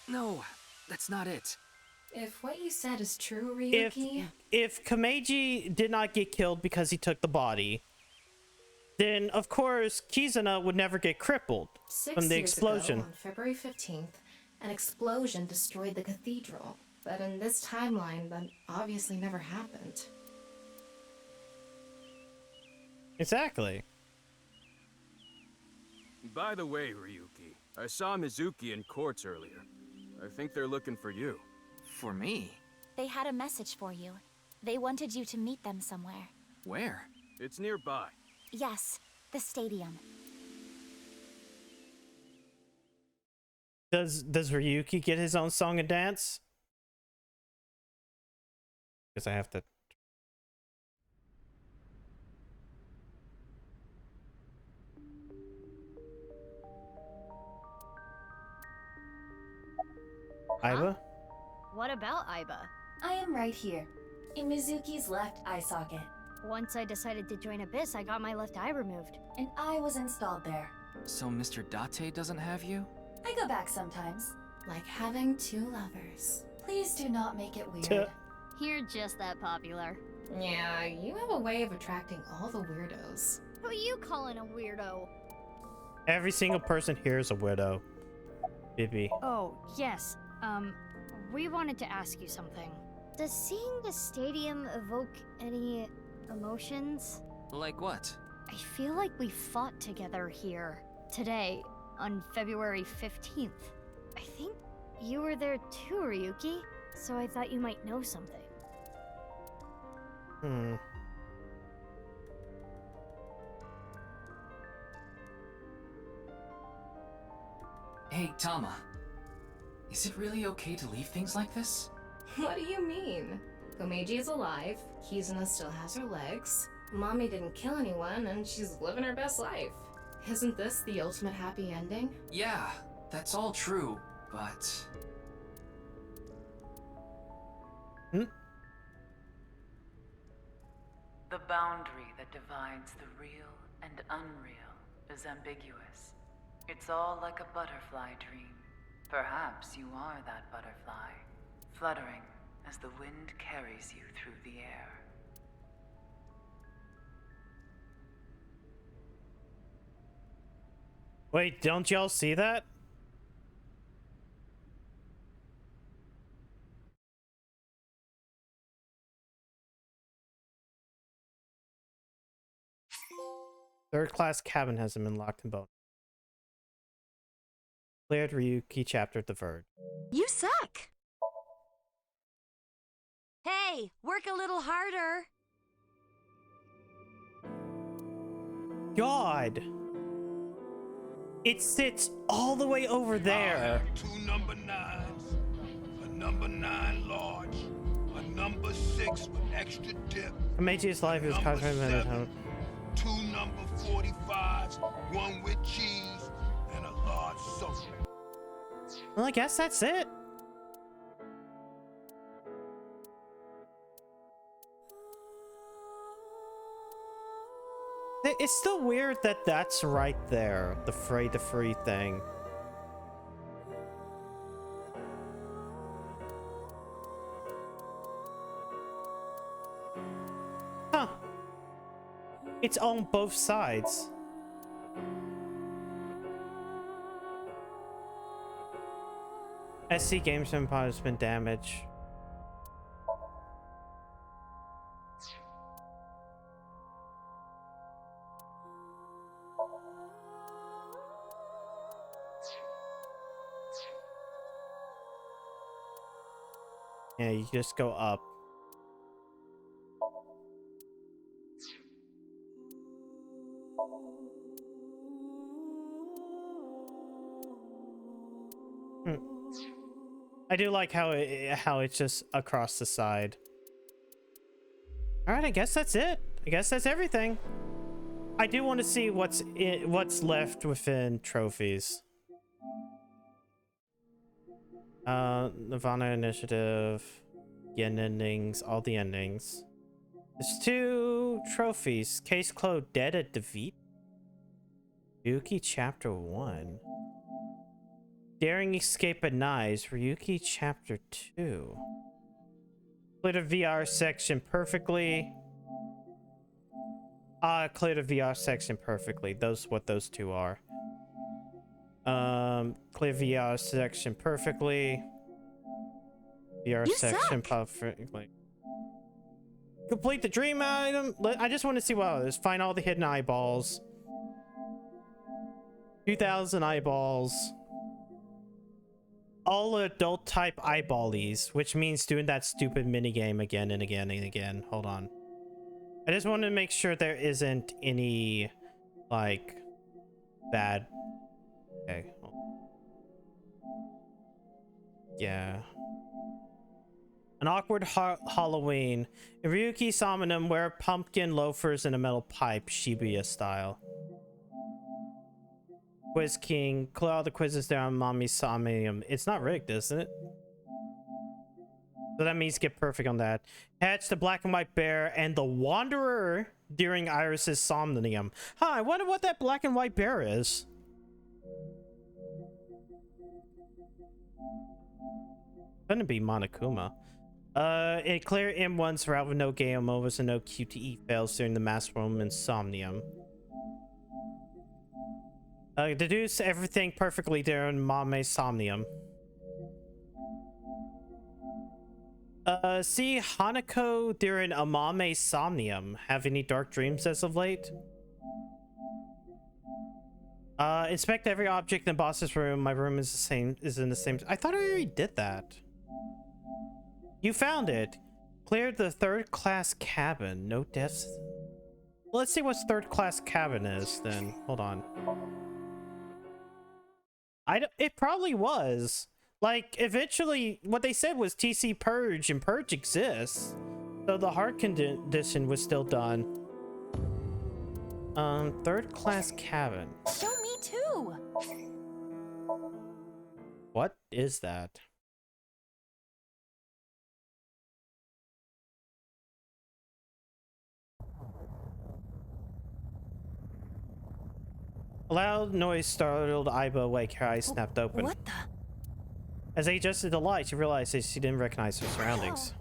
No, that's not it. If what you said is true, Ryuki... If Komeiji did not get killed because he took the body, then of course Kizuna would never get crippled from the explosion. 6 years ago, on February 15th, an explosion destroyed the cathedral. But in this timeline, that obviously never happened. Exactly. By the way, Ryuki, I saw Mizuki in courts earlier. I think they're looking for you. For me? They had a message for you. They wanted you to meet them somewhere. Where? It's nearby. Yes, the stadium. Does Ryuki get his own song and dance? Because I have to. about Aiba? I am right here, in Mizuki's left eye socket. Once I decided to join Abyss, I got my left eye removed. And I was installed there. So Mr. Date doesn't have you? I go back sometimes. Like having two lovers. Please do not make it weird. You're just that popular. Yeah, you have a way of attracting all the weirdos. Who you calling a weirdo? Every single person here is a widow. Bibi. Oh, yes. We wanted to ask you something. Does seeing the stadium evoke any emotions? Like what? I feel like we fought together here today on February 15th. I think you were there too, Ryuki, so I thought you might know something. Hey, Tama. Is it really okay to leave things like this? What do you mean? Komeiji is alive, Kizuna still has her legs, Mommy didn't kill anyone, and she's living her best life. Isn't this the ultimate happy ending? Yeah, that's all true, but... The boundary that divides the real and unreal is ambiguous. It's all like a butterfly dream. Perhaps you are that butterfly, fluttering as the wind carries you through the air. Wait, don't y'all see that? Third class cabin hasn't been locked in bone. Cleared Ryuki chapter at the Verge. You suck! Hey, work a little harder! God! It sits all the way over there. Two number 9s, a number 9 large, a number 6 with extra dip. Komeji's life is concentrated on Two number 45s, one with cheese, and a large soda. Well, I guess that's it. It's still weird that that's right there, the free thing. Huh. It's on both sides. SC Games Empire has been damaged. Yeah, you just go up. I do like how it's just across the side. All right, I guess that's it. I guess that's everything. I do want to see what's left within trophies. nirvanA Initiative, Yen endings, all the endings. There's 2 trophies. Case closed, dead at defeat. Ryuki chapter 1. Daring escape at knives, Ryuki chapter 2. Clear the VR section perfectly. Clear the VR section perfectly. What those 2 are. Clear VR section perfectly. VR section perfectly. Complete the dream item. I just want to see what it is. Find all the hidden eyeballs. 2,000 eyeballs. All adult type eyeballies, which means doing that stupid minigame again and again and again. Hold on. I just want to make sure there isn't any, like, bad. Okay. Yeah. An awkward Halloween. In Ryuki Somnium, wear pumpkin loafers and a metal pipe, Shibuya style. Quiz King, clear all the quizzes there on Mommy Somnium. It's not rigged, isn't it? So that means get perfect on that. Hatch the black and white bear and the wanderer during Iris's somnium. Huh, I wonder what that black and white bear is. Couldn't be Monokuma. A clear M1's route with no game overs and no QTE fails during the mass room in Somnium. Deduce everything perfectly during Mame's Somnium. See Hanako during Amame's Somnium. Have any dark dreams as of late? Inspect every object in boss's room. My room is in the same. I thought I already did that. You found it. Cleared the third-class cabin. No deaths. Let's see what third-class cabin is then. Hold on. It probably was. Like, eventually, what they said was TC Purge, and Purge exists. So the heart condition was still done. Third-class cabin. Show me too. What is that? A loud noise startled Aiba awake. Her eyes snapped open. What the? As they adjusted the light, she realized that she didn't recognize her surroundings.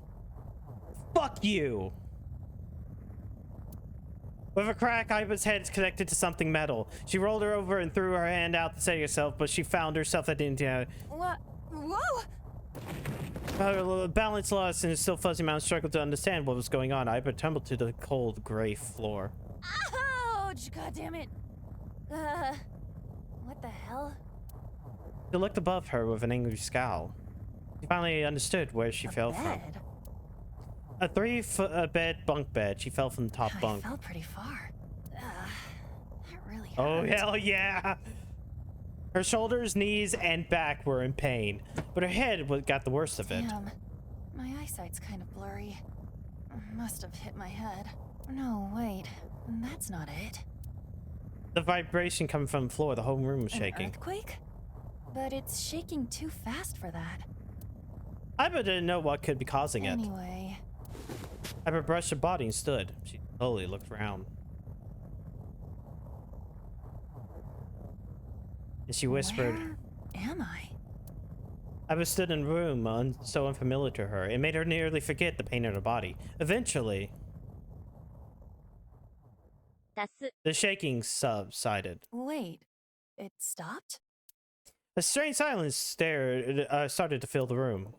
Fuck you! With a crack, Aiba's head is connected to something metal. She rolled her over and threw her hand out to save herself, but she found herself at Intiative. What? Whoa! Her balance lost and a still fuzzy mind struggled to understand what was going on. Aiba tumbled to the cold, gray floor. Ouch! God damn it! What the hell? She looked above her with an angry scowl. She finally understood where she fell from. A 3-foot bed, bunk bed. She fell from the top bunk. I fell pretty far. That really hurt. Oh, hell yeah! Her shoulders, knees, and back were in pain, but her head got the worst of it. Damn. My eyesight's kind of blurry. Must have hit my head. No, wait. That's not it. The vibration coming from the floor, the whole room was shaking. An earthquake? But it's shaking too fast for that. Aiba didn't know what could be causing it. Anyway. Aiba brushed her body and stood. She slowly looked around. And she whispered, "Where am I?" Aiba stood in a room so unfamiliar to her. It made her nearly forget the pain in her body. Eventually, the shaking subsided. Wait, it stopped? A strange silence started to fill the room.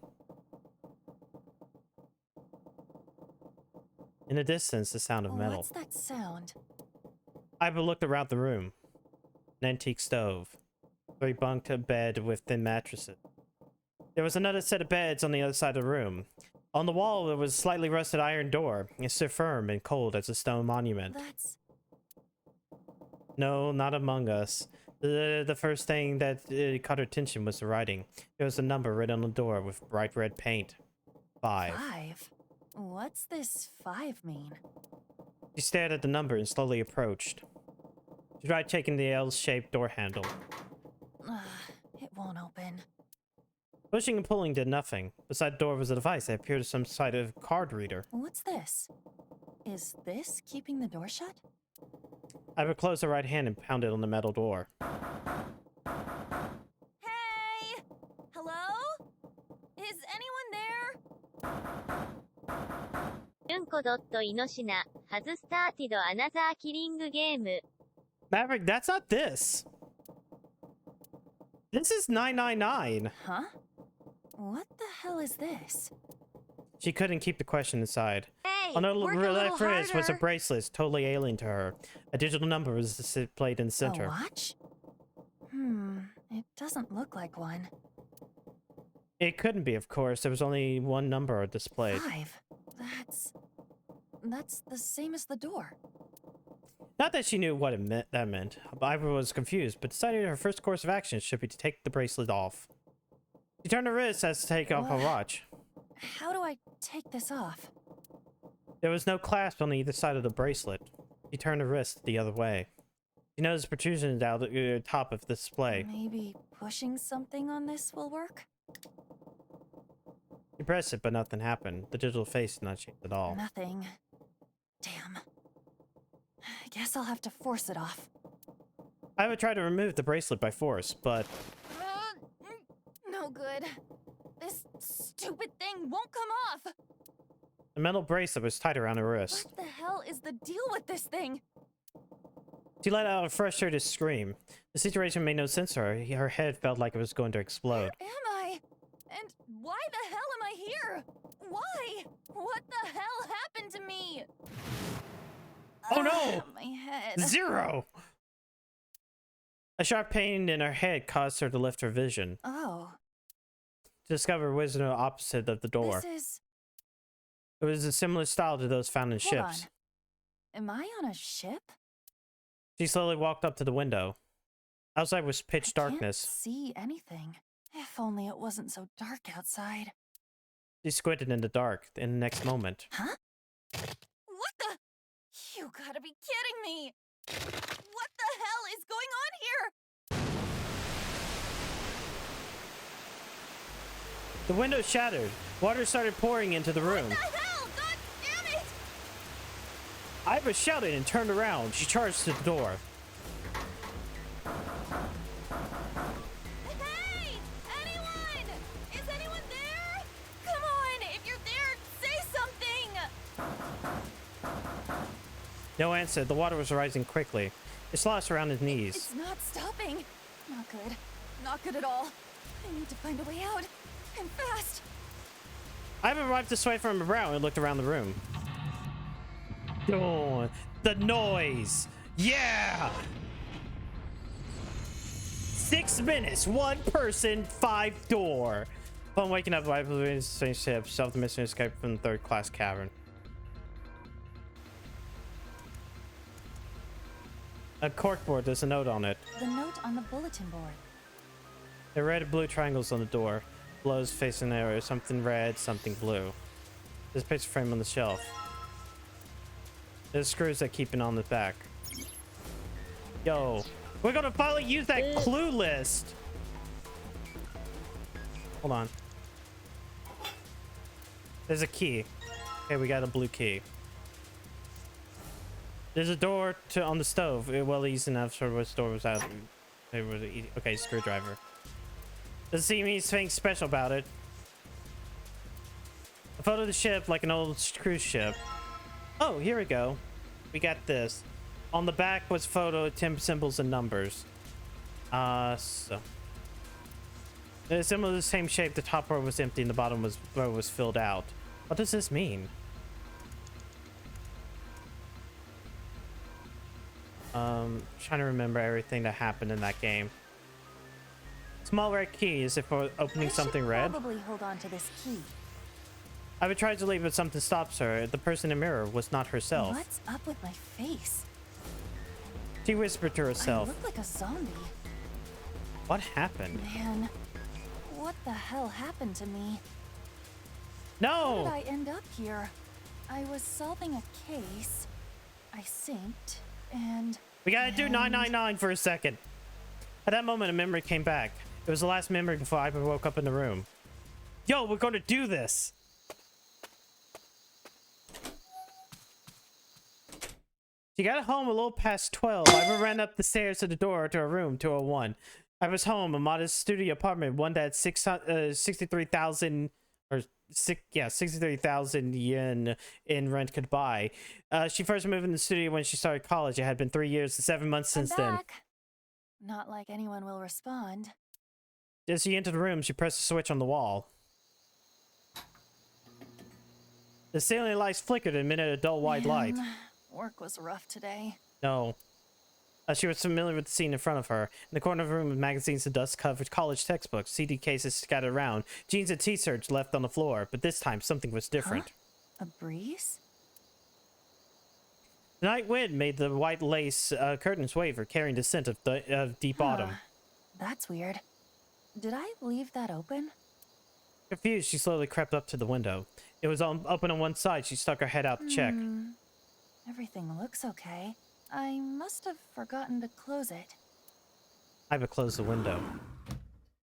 In the distance, the sound of metal. What's that sound? Aiba looked around the room. An antique stove. 3 bunked bed with thin mattresses. There was another set of beds on the other side of the room. On the wall, there was a slightly rusted iron door. It stood firm and cold as a stone monument. That's... No, not Among Us. The first thing that caught her attention was the writing. There was a number written on the door with bright red paint. 5. 5? What's this 5 mean? She stared at the number and slowly approached. She tried taking the L-shaped door handle. It won't open. Pushing and pulling did nothing. Beside the door was a device that appeared as some sort of card reader. What's this? Is this keeping the door shut? Aiba closed her right hand and pounded on the metal door. Hey! Hello? Is anyone there? Maverick, that's not this. This is 999. Huh? What the hell is this? She couldn't keep the question inside. Hey, on her work a left little wrist was a harder. bracelet totally alien to her. A digital number was displayed in the center. A watch? It doesn't look like one. It couldn't be, of course. There was only one number displayed. 5. That's the same as the door. Not that she knew what that meant. Aiba was confused, but decided her first course of action should be to take the bracelet off. She turned her wrist as to take off her watch. How do I take this off? There was no clasp on either side of the bracelet. She turned her wrist the other way. She noticed protrusions out the top of the display. Maybe pushing something on this will work? She pressed it, but nothing happened. The digital face did not change at all. Nothing. Damn. I guess I'll have to force it off. I would try to remove the bracelet by force, but... No good. This stupid thing won't come off! the metal bracelet was tied around her wrist. What the hell is the deal with this thing? She let out a frustrated scream. The situation made no sense to her. Her head felt like it was going to explode. Where am I? And why the hell am I here? Why? What the hell happened to me? Oh no! My head. 0! A sharp pain in her head caused her to lift her vision. Oh. To discover was the opposite of the door. This is... It was a similar style to those found in Hold ships. on. Am I on a ship? She slowly walked up to the window. Outside was pitch darkness. Can't see anything. If only it wasn't so dark outside. She squinted in the dark in the next moment. Huh? What the? You gotta be kidding me! What the hell is going on here? The window shattered. Water started pouring into the room. What the hell? God damn it! Iva shouted and turned around. She charged to the door. Hey! Anyone? Is anyone there? Come on! If you're there, say something! No answer. The water was rising quickly. It sloshed around his knees. It's not stopping. Not good. Not good at all. I need to find a way out. And fast. Iva wiped the sweat from her brow and looked around the room. Oh, the noise! Yeah! 6 minutes, 1 person, 5 door. Upon waking up, Iva was strange ship, solved the mission, escape from the third-class cavern. A corkboard, there's a note on it. The note on the bulletin board. There are red and blue triangles on the door. Blows facing the area, something red, something blue. There's a picture frame on the shelf. There's screws that keep it on the back. Yo, we're gonna finally use that clue list. Hold on. There's a key. Okay, we got a blue key. There's a door to on the stove. Well, easy enough. Sort of which door was out. It was okay. Screwdriver. Doesn't seem anything special about it. A photo of the ship like an old cruise ship. Oh, here we go. We got this. On the back was a photo of 10 symbols and numbers. So. They're similar to the same shape. The top row was empty and the bottom row was filled out. What does this mean? Trying to remember everything that happened in that game. Small red key is it for opening something red? Probably hold on to this key. I would try to leave, but something stops her. The person in the mirror was not herself. What's up with my face? She whispered to herself. I look like a zombie. What happened? Man, what the hell happened to me? No! How did I end up here? I was solving a case. I synced, and... We gotta do 999 for a second. At that moment, a memory came back. It was the last memory before I woke up in the room. Yo, we're gonna do this! She got home a little past 12. I ran up the stairs to the door to her room, 201. I was home, a modest studio apartment, one that 63,000 or 63,000 yen in rent could buy. She first moved in the studio when she started college. It had been 3 years and 7 months since then. Not like anyone will respond. As she entered the room, she pressed a switch on the wall. The ceiling lights flickered and emitted a dull white light. Work was rough today. No. She was familiar with the scene in front of her. In the corner of the room with magazines and dust-covered college textbooks, CD cases scattered around, jeans and t-shirts left on the floor. But this time, something was different. Huh? A breeze? The night wind made the white lace curtains waver, carrying the scent of deep autumn. That's weird. Did I leave that open? Confused, she slowly crept up to the window. It was open on one side. She stuck her head out to check. Everything looks okay. I must have forgotten to close it. Iva closed the window.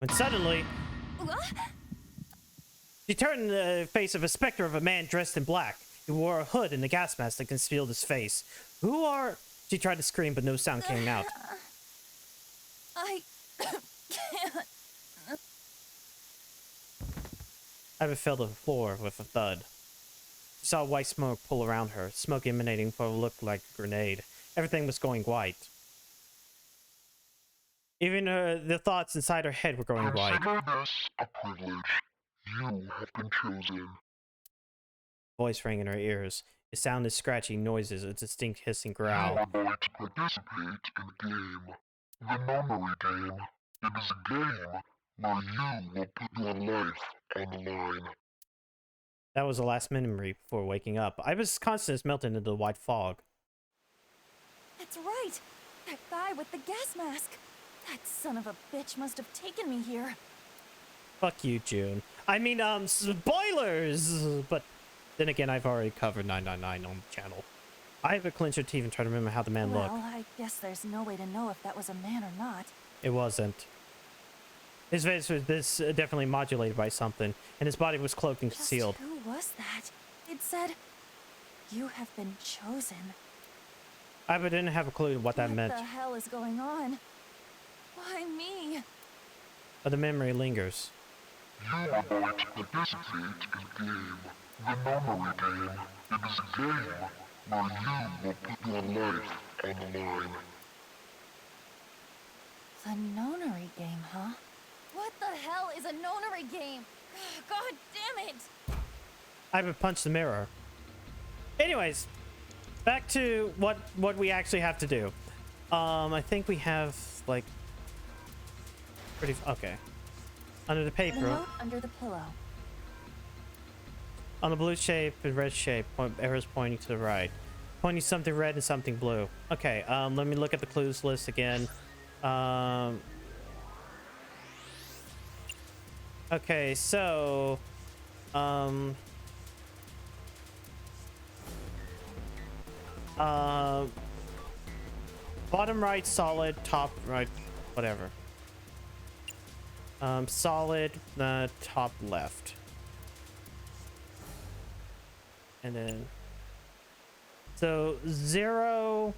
When suddenly... What? She turned in the face of a specter of a man dressed in black. He wore a hood and a gas mask that concealed his face. Who are... She tried to scream, but no sound came out. I can't. Ivy fell to the floor with a thud. She saw white smoke pull around her, smoke emanating from what looked like a grenade. Everything was going white. Even the thoughts inside her head were going white. Consider this a privilege. You have been chosen. Voice rang in her ears. It sounded scratchy noises, a distinct hissing You growl. are going to participate in a game. The memory game. It is a game where you will put your life on the line. That was the last memory before waking up. Iva's consciousness melted into the white fog. That's right. That guy with the gas mask. That son of a bitch must have taken me here. Fuck you, June. I mean, spoilers! But then again, I've already covered 999 on the channel. Iva clenched her teeth and tried to remember how the man looked. Well, I guess there's no way to know if that was a man or not. It wasn't. His face was definitely modulated by something, and his body was cloaked and concealed. Who was that? It said, "You have been chosen." Iva didn't have a clue what that meant, What the hell is going on? Why me? but the memory lingers. You are going to participate in a game. The memory game. It is a game where you will put your life on the line. The nonary game, huh? What the hell is a nonary game? God damn it! Iva punched the mirror. Anyways, back to what we actually have to do. I think we have like pretty okay. Under the paper. The note under the pillow. On the blue shape and red shape, arrows pointing to the right. Pointing something red and something blue. Okay, let me look at the clues list again. Okay, so bottom right solid, top right whatever. Solid, top left. And then so 0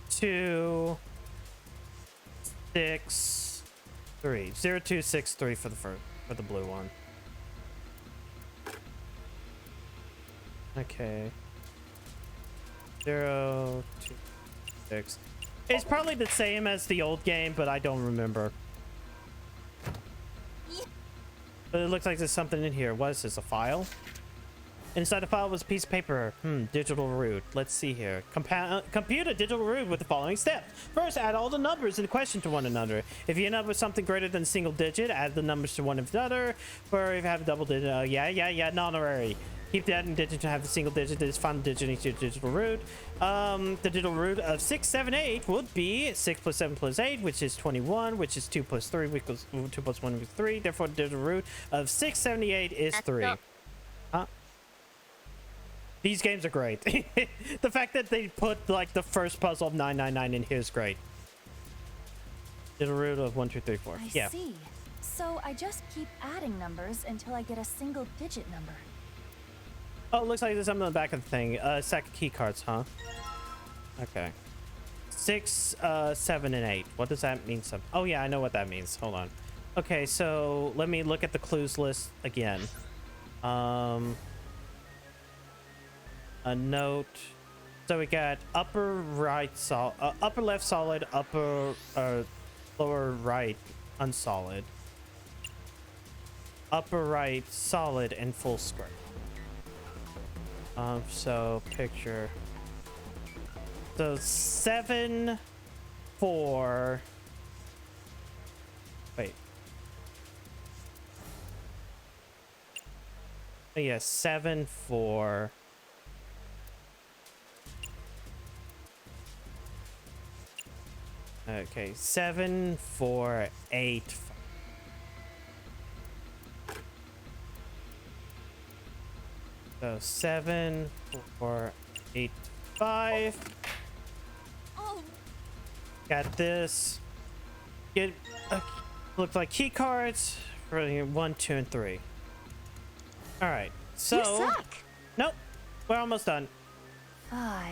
2 6 3 0 2 6 3 for the blue one. Okay. 0 2 6. It's probably the same as the old game, but I don't remember. But it looks like there's something in here. What is this, a file? Inside the file was a piece of paper. Digital root. Let's see here. Compute a digital root with the following steps. First, add all the numbers in question to one another. If you end up with something greater than a single digit, add the numbers to one another. Or if you have a double digit, non-honorary. Keep the adding digit to have the single digit. This final digit into your digital root. The digital root of 6, 7, 8 would be 6 plus 7 plus 8, which is 21, which is 2 plus 3, because 2 plus 1 is 3. Therefore, the digital root of 678 is 3. Huh? These games are great. The fact that they put like the first puzzle of 999 in here is great. Digital root of 1, 2, 3, 4. I see. So I just keep adding numbers until I get a single digit number. Oh, it looks like there's something on the back of the thing. Stack of key cards, huh? Okay. 6, 7, and 8. What does that mean? Oh, yeah, I know what that means. Hold on. Okay, so let me look at the clues list again. A note. So we got upper right upper left solid, upper lower right unsolid, upper right solid, and full square. So picture. So 7 4. Wait. Oh, yeah, 7 4. Okay, 7 4 8. So 7 4 8 5. Oh. Got this. Get looks like key cards. Brilliant. 1, 2, and 3. All right. So. You suck. Nope. We're almost done. 5.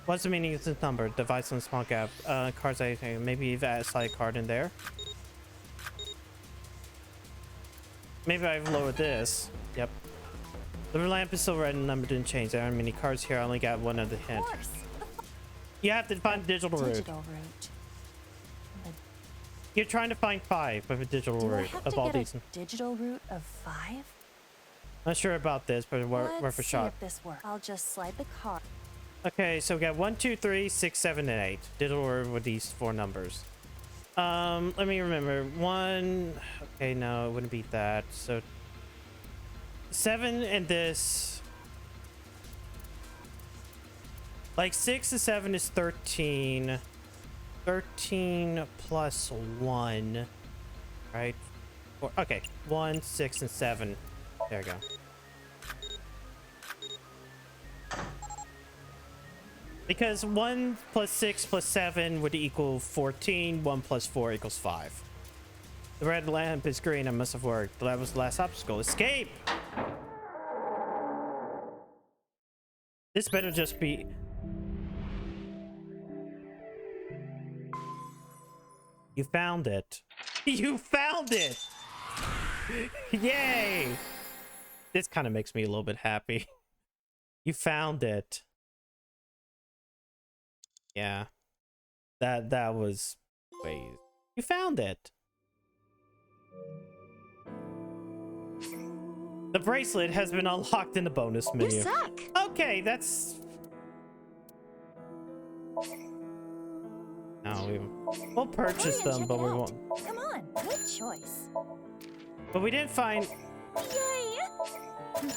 What's the meaning of this number? Device on small gap. Cards. Anything. Maybe you've added a slide card in there. Maybe I've lowered this. Yep. The lamp is still red and the number didn't change. There aren't many cards here. I only got one other hint. You have to find the digital root. You're trying to find 5 with a digital Do I root have of to all get these. a digital root of 5? Not sure about this, but worth a Let's see shot. if this works. I'll just slide the card. Okay, so we got 1, 2, 3, 6, 7, and 8. Digital root with these 4 numbers. Let me remember. 1. Okay, no, it wouldn't be that. So 7 and this. Like 6 and 7 is 13. 13 plus 1. Right? Okay. 1, 6, and 7. There we go. Because 1 plus 6 plus 7 would equal 14. 1 plus 4 equals 5. The red lamp is green. I must have worked. That was the last obstacle. Escape! This better just be... You found it. You found it! Yay! This kind of makes me a little bit happy. You found it. Yeah. That was... Wait. You found it. The bracelet has been unlocked in the bonus menu. You suck. Okay, that's... No, we'll purchase them, but we won't. Come on, good choice. But we didn't find... Yay! Yay!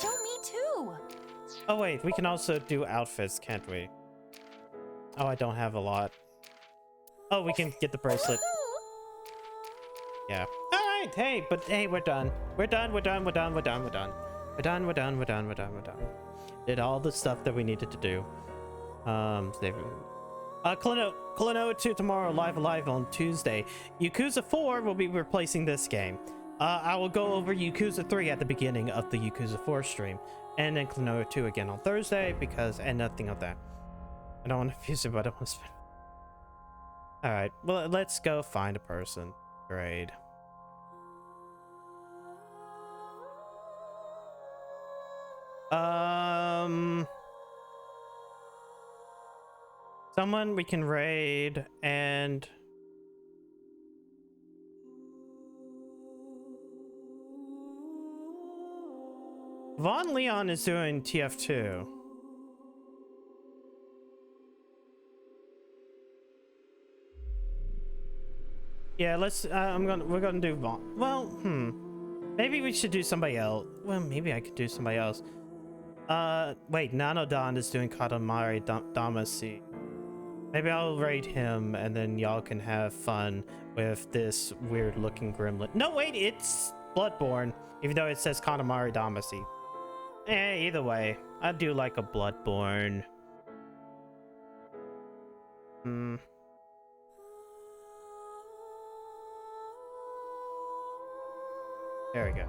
Show me too. Oh wait, we can also do outfits, can't we? Oh, I don't have a lot. Oh, we can get the bracelet. Yeah. Alright, hey, but hey, we're done. We're done. Did all the stuff that we needed to do. Klonoa 2 tomorrow, live on Tuesday. Yakuza 4 will be replacing this game. I will go over Yakuza 3 at the beginning of the Yakuza 4 stream. And then Klonoa 2 again on Thursday, and nothing of that. I don't want to fuse it, but I want to spend. Alright, well, let's go find a person. Great. Someone we can raid and... Von Leon is doing TF2. Yeah, let's we're gonna do Vaughn. Well, maybe we should do somebody else. Well, maybe I could do somebody else. Wait, Nanodon is doing Katamari Damacy. Maybe I'll raid him and then y'all can have fun with this weird looking gremlin. No, wait, it's Bloodborne, even though it says Katamari Damacy. Either way, I do like a Bloodborne. There we go.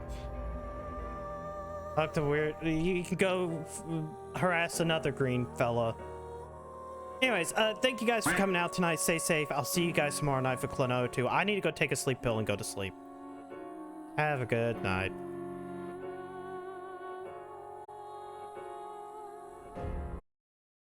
Talk to weird. You can go harass another green fella. Anyways, thank you guys for coming out tonight. Stay safe. I'll see you guys tomorrow night for Klonoa 2. I need to go take a sleep pill and go to sleep. Have a good night.